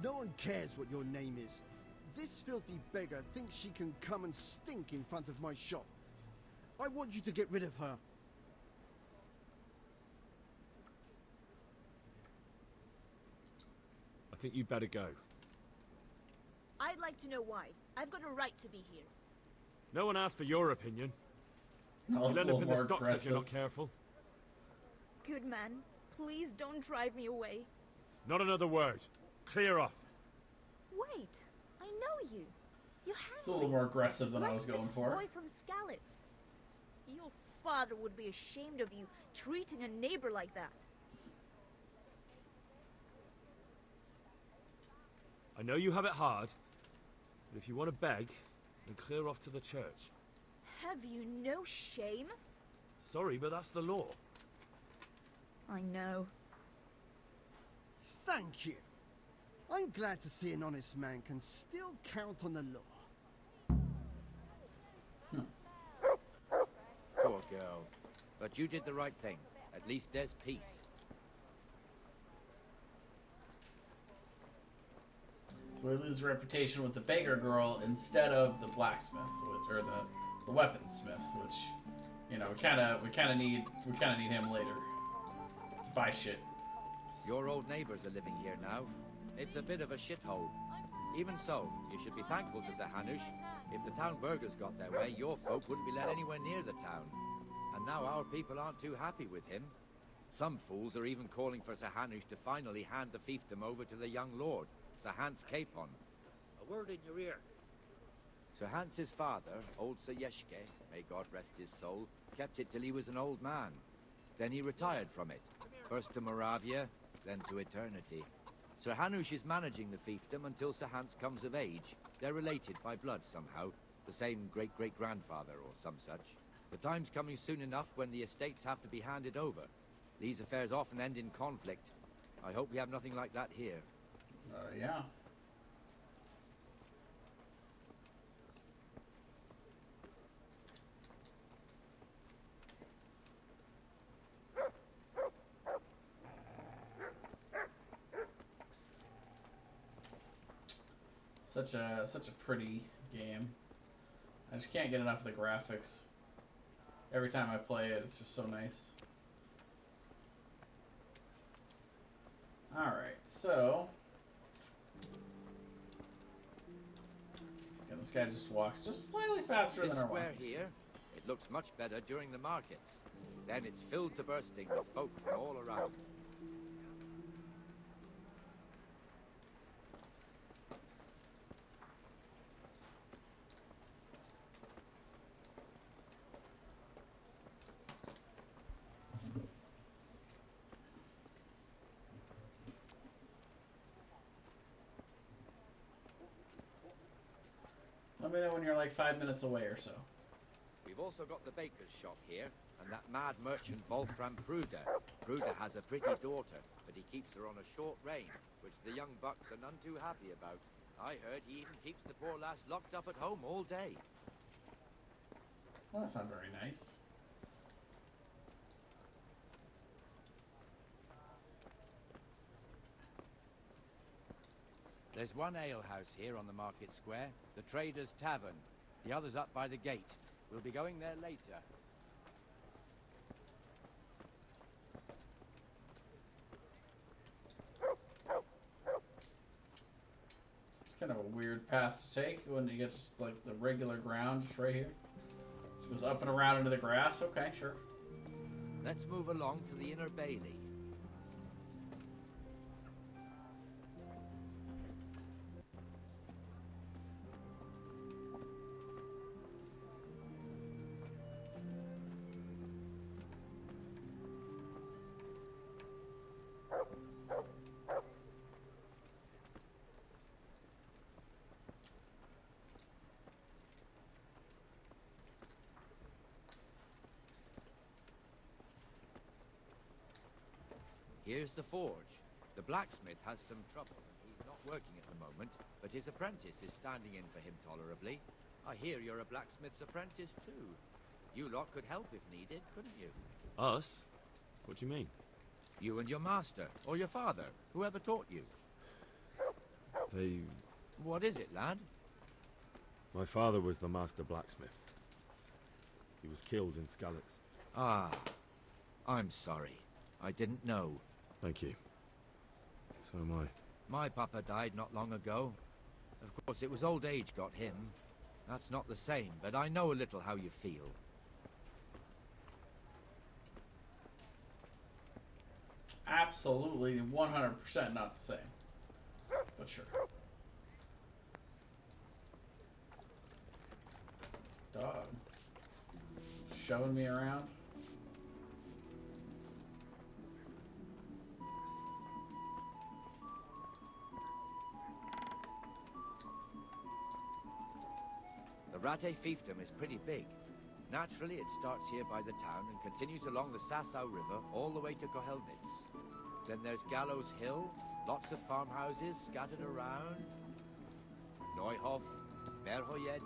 No one cares what your name is. This filthy beggar thinks she can come and stink in front of my shop. I want you to get rid of her. I think you'd better go. I'd like to know why. I've got a right to be here. No one asked for your opinion. No, You'll it's a end up little in the more stocks if aggressive. you're not careful. Good man, please don't drive me away. Not another word. Clear off. Wait, I know you. You have It's a little more aggressive than I was going for. Boy from Skalitz. Your father would be ashamed of you treating a neighbor like that. I know you have it hard, but if you want to beg, then clear off to the church. Have you no shame? Sorry, but that's the law. I know. Thank you. I'm glad to see an honest man can still count on the law. Poor girl. But you did the right thing. At least there's peace. So we lose reputation with the beggar girl instead of the blacksmith, or the weaponsmith, which, you know, we kind of need him later to buy shit. Your old neighbors are living here now. It's a bit of a shithole. Even so, you should be thankful to Zahanush. If the town burghers got their way, your folk wouldn't be let anywhere near the town. And now our people aren't too happy with him. Some fools are even calling for Zahanush to finally hand the fiefdom over to the young lord, Sir Hans Capon. A word in your ear. Sir Hans's father, old Sir Yeshke, may God rest his soul, kept it till he was an old man. Then he retired from it, first to Moravia, then to eternity. Sir Hanush is managing the fiefdom until Sir Hans comes of age. They're related by blood somehow, the same great-great-grandfather or some such. The time's coming soon enough when the estates have to be handed over. These affairs often end in conflict. I hope we have nothing like that here. Yeah. Such a pretty game. I just can't get enough of the graphics. Every time I play it, it's just so nice. Alright, so... Okay, this guy just walks just slightly faster This than our square weapons. here, it looks much better during the markets. Then it's filled to bursting with folk from all around. Let me know when you're like 5 minutes away or so. We've also got the baker's shop here, and that mad merchant Wolfram Pruder. Pruder has a pretty daughter, but he keeps her on a short rein, which the young bucks are none too happy about. I heard he even keeps the poor lass locked up at home all day. Well, that's not very nice. There's one alehouse here on the market square, the Trader's Tavern. The other's up by the gate. We'll be going there later. It's kind of a weird path to take when you get just like the regular ground just right here. Just goes up and around into the grass. Okay, sure. Let's move along to the inner bailey. Here's the forge. The blacksmith has some trouble. He's not working at the moment, but his apprentice is standing in for him tolerably. I hear you're a blacksmith's apprentice too. You lot could help if needed, couldn't you? Us? What do you mean? You and your master, or your father, whoever taught you. They... What is it, lad? My father was the master blacksmith. He was killed in Skalitz. Ah, I'm sorry. I didn't know. Thank you. So am I. My papa died not long ago. Of course, it was old age got him. That's not the same, but I know a little how you feel. Absolutely 100% not the same. But sure. Dog. Shoving me around. The Rate fiefdom is pretty big. Naturally, it starts here by the town and continues along the Sasau River all the way to Kohelnitz. Then there's Gallows Hill, lots of farmhouses scattered around. Neuhof, Merhoyed.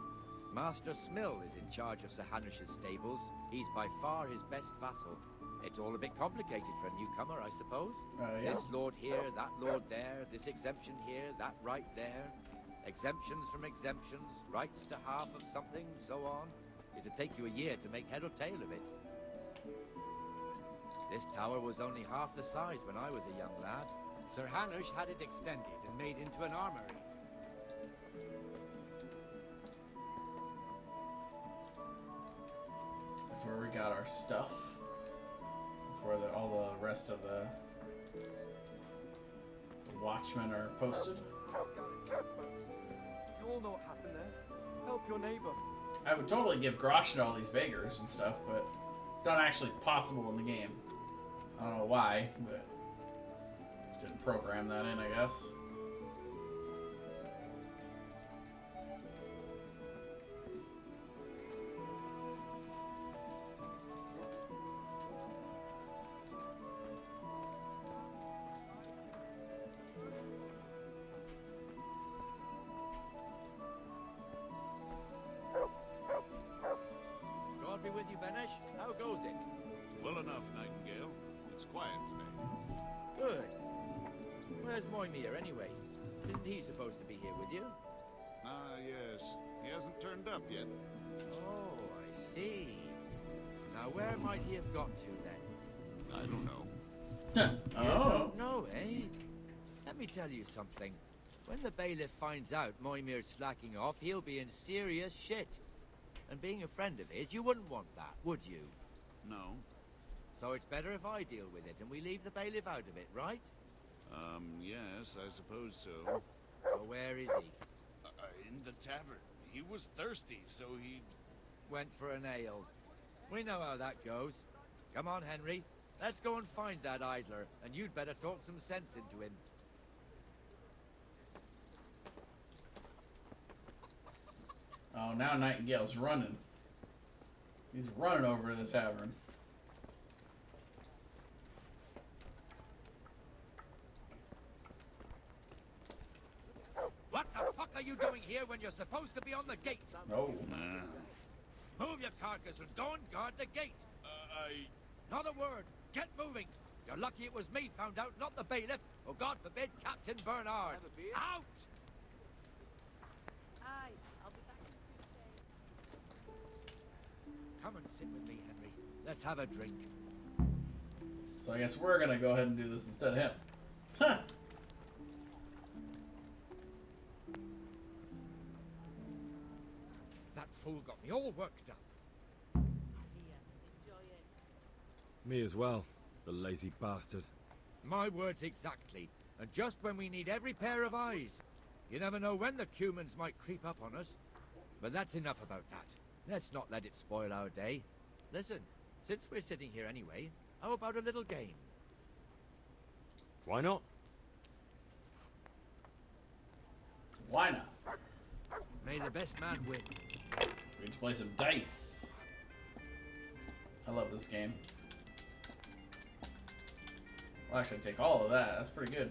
Master Smill is in charge of Sir Hanush's stables. He's by far his best vassal. It's all a bit complicated for a newcomer, I suppose. Yeah. This lord here, that lord there, this exemption here, that right there. Exemptions from exemptions, rights to half of something, so on. It'd take you a year to make head or tail of it. This tower was only half the size when I was a young lad. Sir Hanush had it extended and made into an armory. That's where we got our stuff. That's where all the rest of the watchmen are posted. You all know what happened there. Help your neighbor. I would totally give groschen to all these beggars and stuff, but it's not actually possible in the game. I don't know why, but just didn't program that in, I guess. God be with you, Benesh. How goes it? Well enough, Nightingale. It's quiet today. Good. Where's Moimir, anyway? Isn't he supposed to be here with you? Ah, yes. He hasn't turned up yet. Oh, I see. Now, where might he have got to, then? I don't know. You don't know, eh? Let me tell you something. When the bailiff finds out Moimir's slacking off, he'll be in serious shit. And being a friend of his, you wouldn't want that, would you? No. So it's better if I deal with it and we leave the bailiff out of it, right? Yes, I suppose so. So where is he? In the tavern. He was thirsty, so he... Went for an ale. We know how that goes. Come on, Henry. Let's go and find that idler, and you'd better talk some sense into him. Oh, now Nightingale's running. He's running over to the tavern. What the fuck are you doing here when you're supposed to be on the gate? No. Move your carcass and go and guard the gate. Not a word. Get moving. You're lucky it was me found out, not the bailiff, or God forbid, Captain Bernard. Out! Aye, I'll be back in 2 days. Come and sit with me, Henry. Let's have a drink. So I guess we're gonna go ahead and do this instead of him. Huh. That fool got me all worked up. Me as well, the lazy bastard. My words exactly. And just when we need every pair of eyes. You never know when the Cumans might creep up on us. But that's enough about that. Let's not let it spoil our day. Listen, since we're sitting here anyway, how about a little game? Why not? Why not? May the best man win. We need to play some dice. I love this game. I'll actually take all of that. That's pretty good.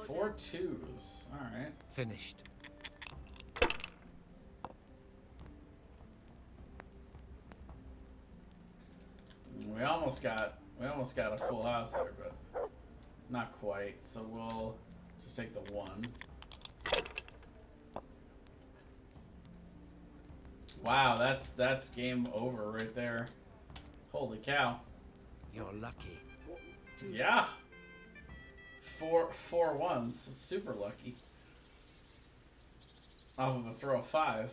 4 2s. All right. Finished. We almost got a full house there, but not quite. So we'll just take the 1. Wow, that's game over right there. Holy cow. You're lucky. Yeah. 4 1s. It's super lucky. Off of a throw of 5.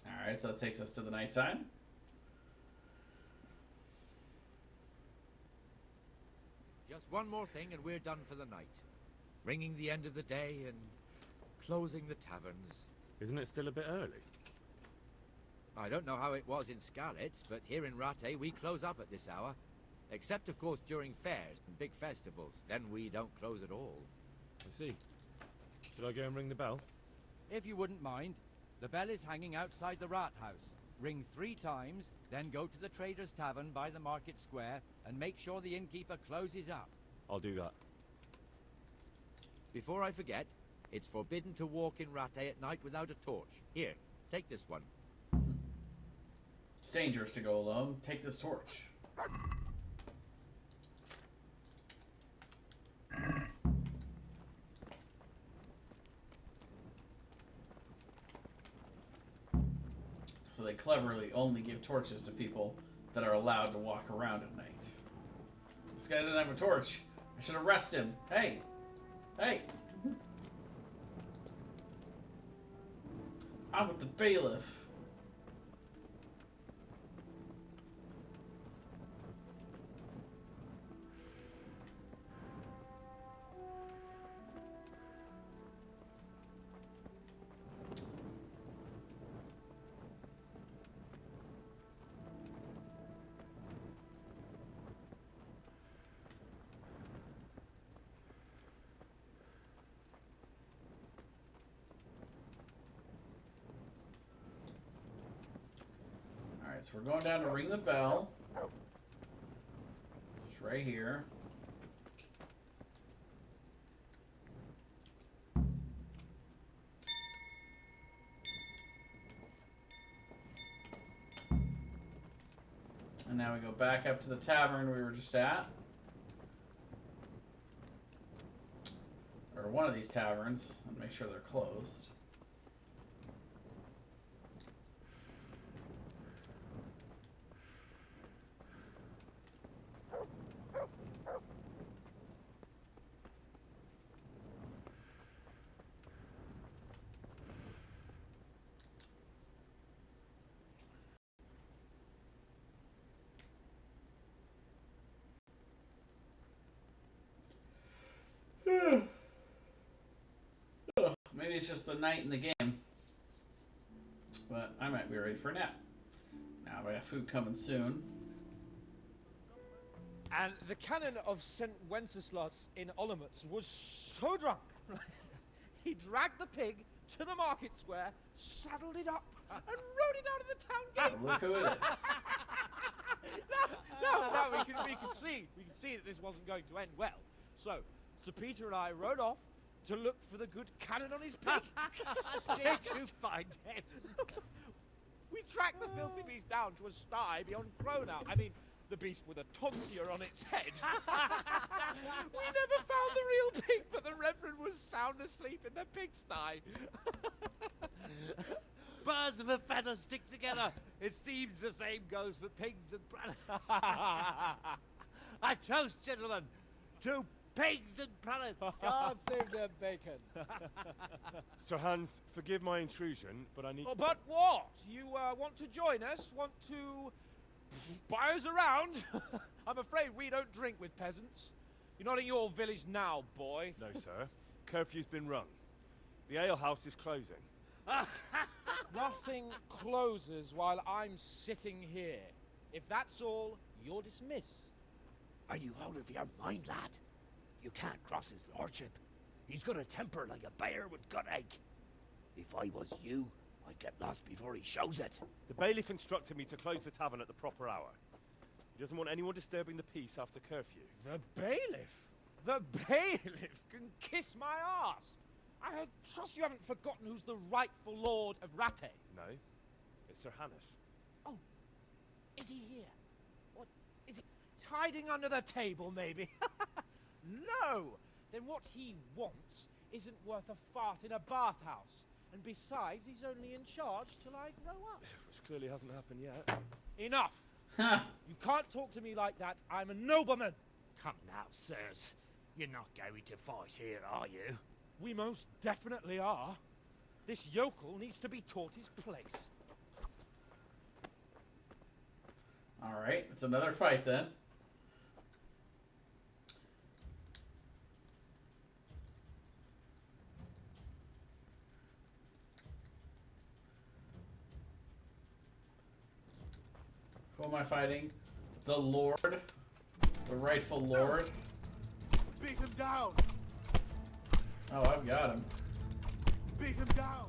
Alright, so that takes us to the nighttime. Just one more thing and we're done for the night. Ringing the end of the day and closing the taverns. Isn't it still a bit early? I don't know how it was in Skalitz, but here in Rattay we close up at this hour. Except, of course, during fairs and big festivals. Then we don't close at all. I see. Should I go and ring the bell? If you wouldn't mind, the bell is hanging outside the Rat House. Ring 3 times, then go to the Trader's Tavern by the Market Square and make sure the innkeeper closes up. I'll do that. Before I forget, it's forbidden to walk in Rattay at night without a torch. Here, take this one. It's dangerous to go alone. Take this torch. So they cleverly only give torches to people that are allowed to walk around at night. This guy doesn't have a torch. I should arrest him. Hey! Hey! I'm with the bailiff. So we're going down to ring the bell. It's right here. And now we go back up to the tavern we were just at. Or one of these taverns, and make sure they're closed. Maybe it's just the night in the game. But I might be ready for a nap. Now we have food coming soon. And the canon of St. Wenceslas in Olomouc was so drunk, he dragged the pig to the market square, saddled it up, and rode it out of the town gate. Look who it is. No, we could see that this wasn't going to end well. So, Sir Peter and I rode off to look for the good canon on his pig. Did you find him? We tracked the filthy beast down to a sty beyond Cronau. I mean, the beast with a tonsure on its head. We never found the real pig, but the Reverend was sound asleep in the pigsty. Birds of a feather stick together. It seems the same goes for pigs and prelates. I toast, gentlemen, to pigs and prelates. God save their bacon. Sir Hans, forgive my intrusion, but I need... Oh, but what? You want to join us? Want to buy us around? I'm afraid we don't drink with peasants. You're not in your village now, boy. No, sir. Curfew's been rung. The alehouse is closing. Nothing closes while I'm sitting here. If that's all, you're dismissed. Are you out of your mind, lad? You can't cross his lordship. He's got a temper like a bear with gut ache. If I was you, I'd get lost before he shows it. The bailiff instructed me to close the tavern at the proper hour. He doesn't want anyone disturbing the peace after curfew. The bailiff? The bailiff can kiss my arse. I trust you haven't forgotten who's the rightful lord of Rattay. No, it's Sir Hanush. Oh, is he here? What, is he hiding under the table, maybe? No! Then what he wants isn't worth a fart in a bathhouse. And besides, he's only in charge till I grow up. Which clearly hasn't happened yet. Enough! You can't talk to me like that. I'm a nobleman. Come now, sirs. You're not going to fight here, are you? We most definitely are. This yokel needs to be taught his place. Alright, it's another fight then. Who am I fighting? The Lord? The rightful Lord? Beat him down! Oh, I've got him. Beat him down!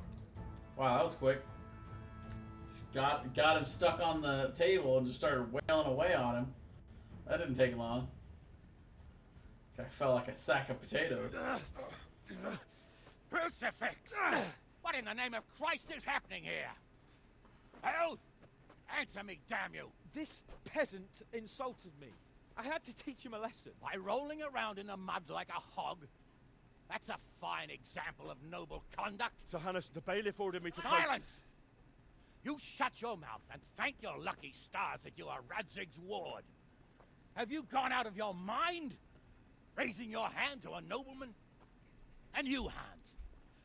Wow, that was quick. Got him stuck on the table and just started wailing away on him. That didn't take long. Guy fell like a sack of potatoes. Crucifix! What in the name of Christ is happening here? Hell? Answer me, damn you! This peasant insulted me. I had to teach him a lesson. By rolling around in the mud like a hog? That's a fine example of noble conduct. Sir Hanush, the bailiff ordered me to... Silence! You shut your mouth and thank your lucky stars that you are Radzig's ward. Have you gone out of your mind? Raising your hand to a nobleman? And you, Hans,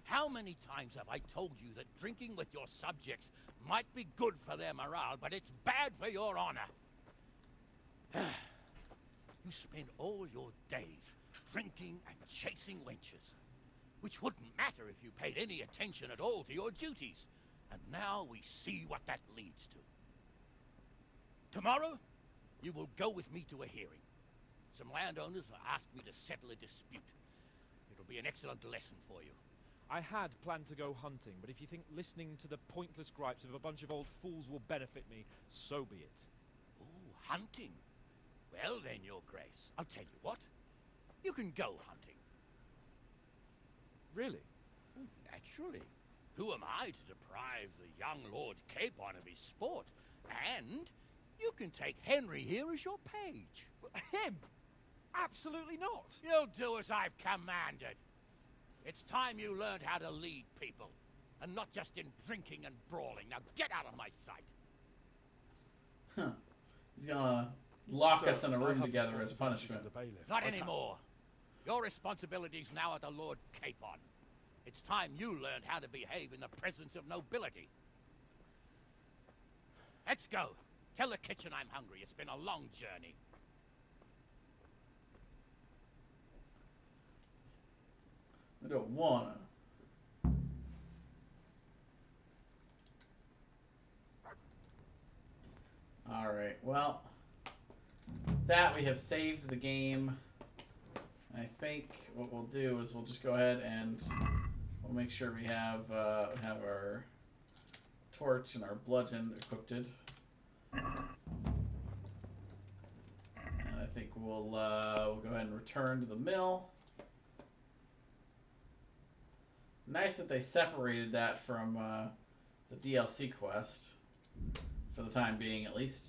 how many times have I told you that drinking with your subjects might be good for their morale, but it's bad for your honor? You spend all your days drinking and chasing wenches, which wouldn't matter if you paid any attention at all to your duties. And now we see what that leads to. Tomorrow, you will go with me to a hearing. Some landowners have asked me to settle a dispute. It'll be an excellent lesson for you. I had planned to go hunting, but if you think listening to the pointless gripes of a bunch of old fools will benefit me, so be it. Ooh, hunting? Well then, your grace, I'll tell you what. You can go hunting. Really? Naturally. Who am I to deprive the young Lord Capon of his sport? And you can take Henry here as your page. Him? Absolutely not. You'll do as I've commanded. It's time you learned how to lead people, and not just in drinking and brawling. Now get out of my sight. Huh. He's gonna lock us in a room together as punishment. Not anymore. Your responsibility's now at the Lord Capon. It's time you learned how to behave in the presence of nobility. Let's go. Tell the kitchen I'm hungry. It's been a long journey. I don't wanna. Alright, well, that we have saved the game. I think what we'll do is we'll just go ahead and we'll make sure we have our torch and our bludgeon equipped. And I think we'll go ahead and return to the mill. Nice that they separated that from the DLC quest, for the time being at least.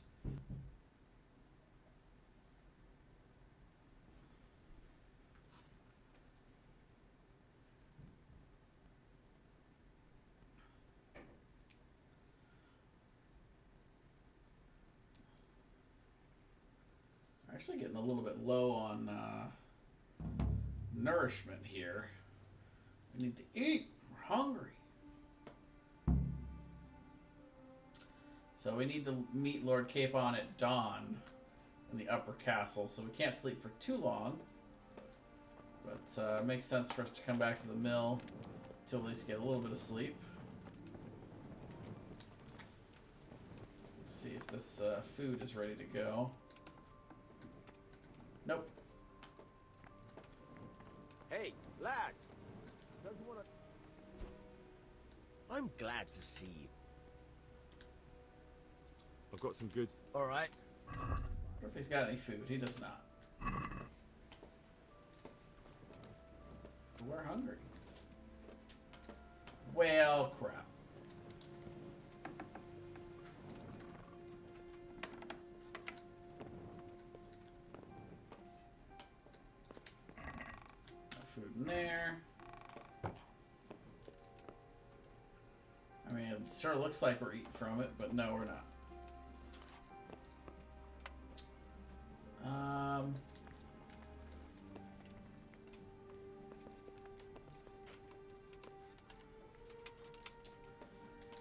We're actually getting a little bit low on nourishment here. We need to eat. We're hungry. So we need to meet Lord Capon at dawn in the upper castle. So we can't sleep for too long. But it makes sense for us to come back to the mill to at least get a little bit of sleep. Let's see if this food is ready to go. Nope. Hey, lad. Don't you wanna... I'm glad to see you. I've got some goods. All right. I wonder if he's got any food. He does not. we're hungry. Well, crap. No food in there. I mean, it sure looks like we're eating from it, but no, we're not. I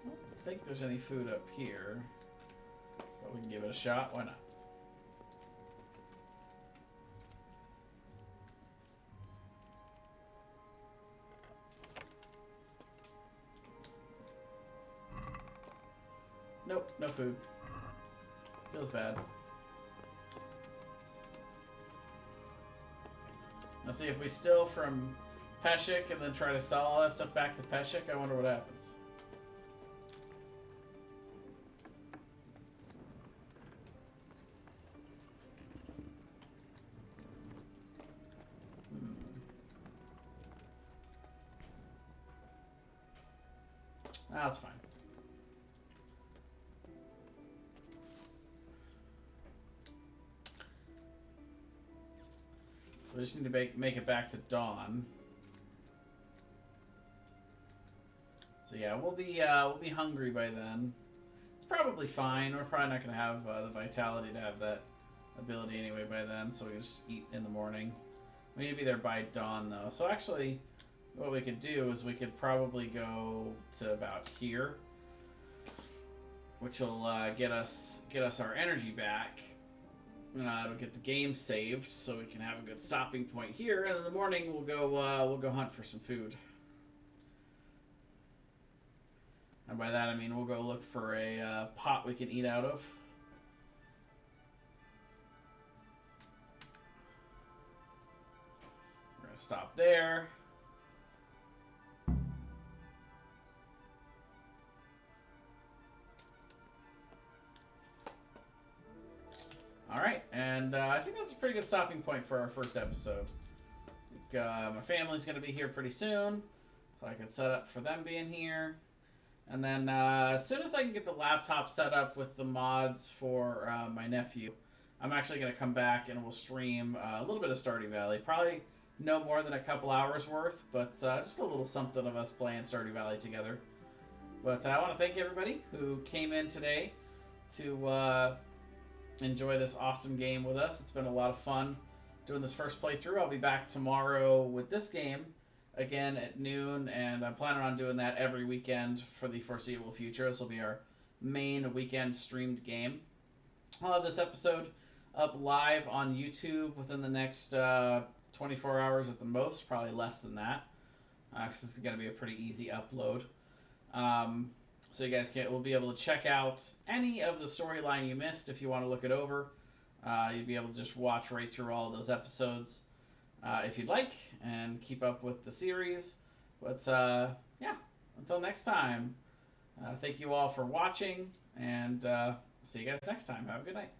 don't think there's any food up here, but we can give it a shot. Why not? Nope, no food. Feels bad. Now see, if we steal from Peshek and then try to sell all that stuff back to Peshek, I wonder what happens. That's fine. We just need to make it back to dawn. So yeah, we'll be hungry by then. It's probably fine. We're probably not gonna have the vitality to have that ability anyway by then. So we just eat in the morning. We need to be there by dawn though. So actually, what we could do is we could probably go to about here, which will get us our energy back. It'll get the game saved, so we can have a good stopping point here. And in the morning, we'll go hunt for some food. And by that I mean we'll go look for a pot we can eat out of. We're gonna stop there. Alright, and I think that's a pretty good stopping point for our first episode. My family's going to be here pretty soon, so I can set up for them being here. And then as soon as I can get the laptop set up with the mods for my nephew, I'm actually going to come back and we'll stream a little bit of Stardew Valley. Probably no more than a couple hours worth, but just a little something of us playing Stardew Valley together. But I want to thank everybody who came in today to enjoy this awesome game with us. It's been a lot of fun doing this first playthrough. I'll be back tomorrow with this game again at noon, and I'm planning on doing that every weekend for the foreseeable future. This will be our main weekend streamed game. I'll have this episode up live on YouTube within the next 24 hours at the most, probably less than that, because this is going to be a pretty easy upload. So you guys will be able to check out any of the storyline you missed if you want to look it over. You'll be able to just watch right through all of those episodes if you'd like and keep up with the series. But yeah, until next time, thank you all for watching, and see you guys next time. Have a good night.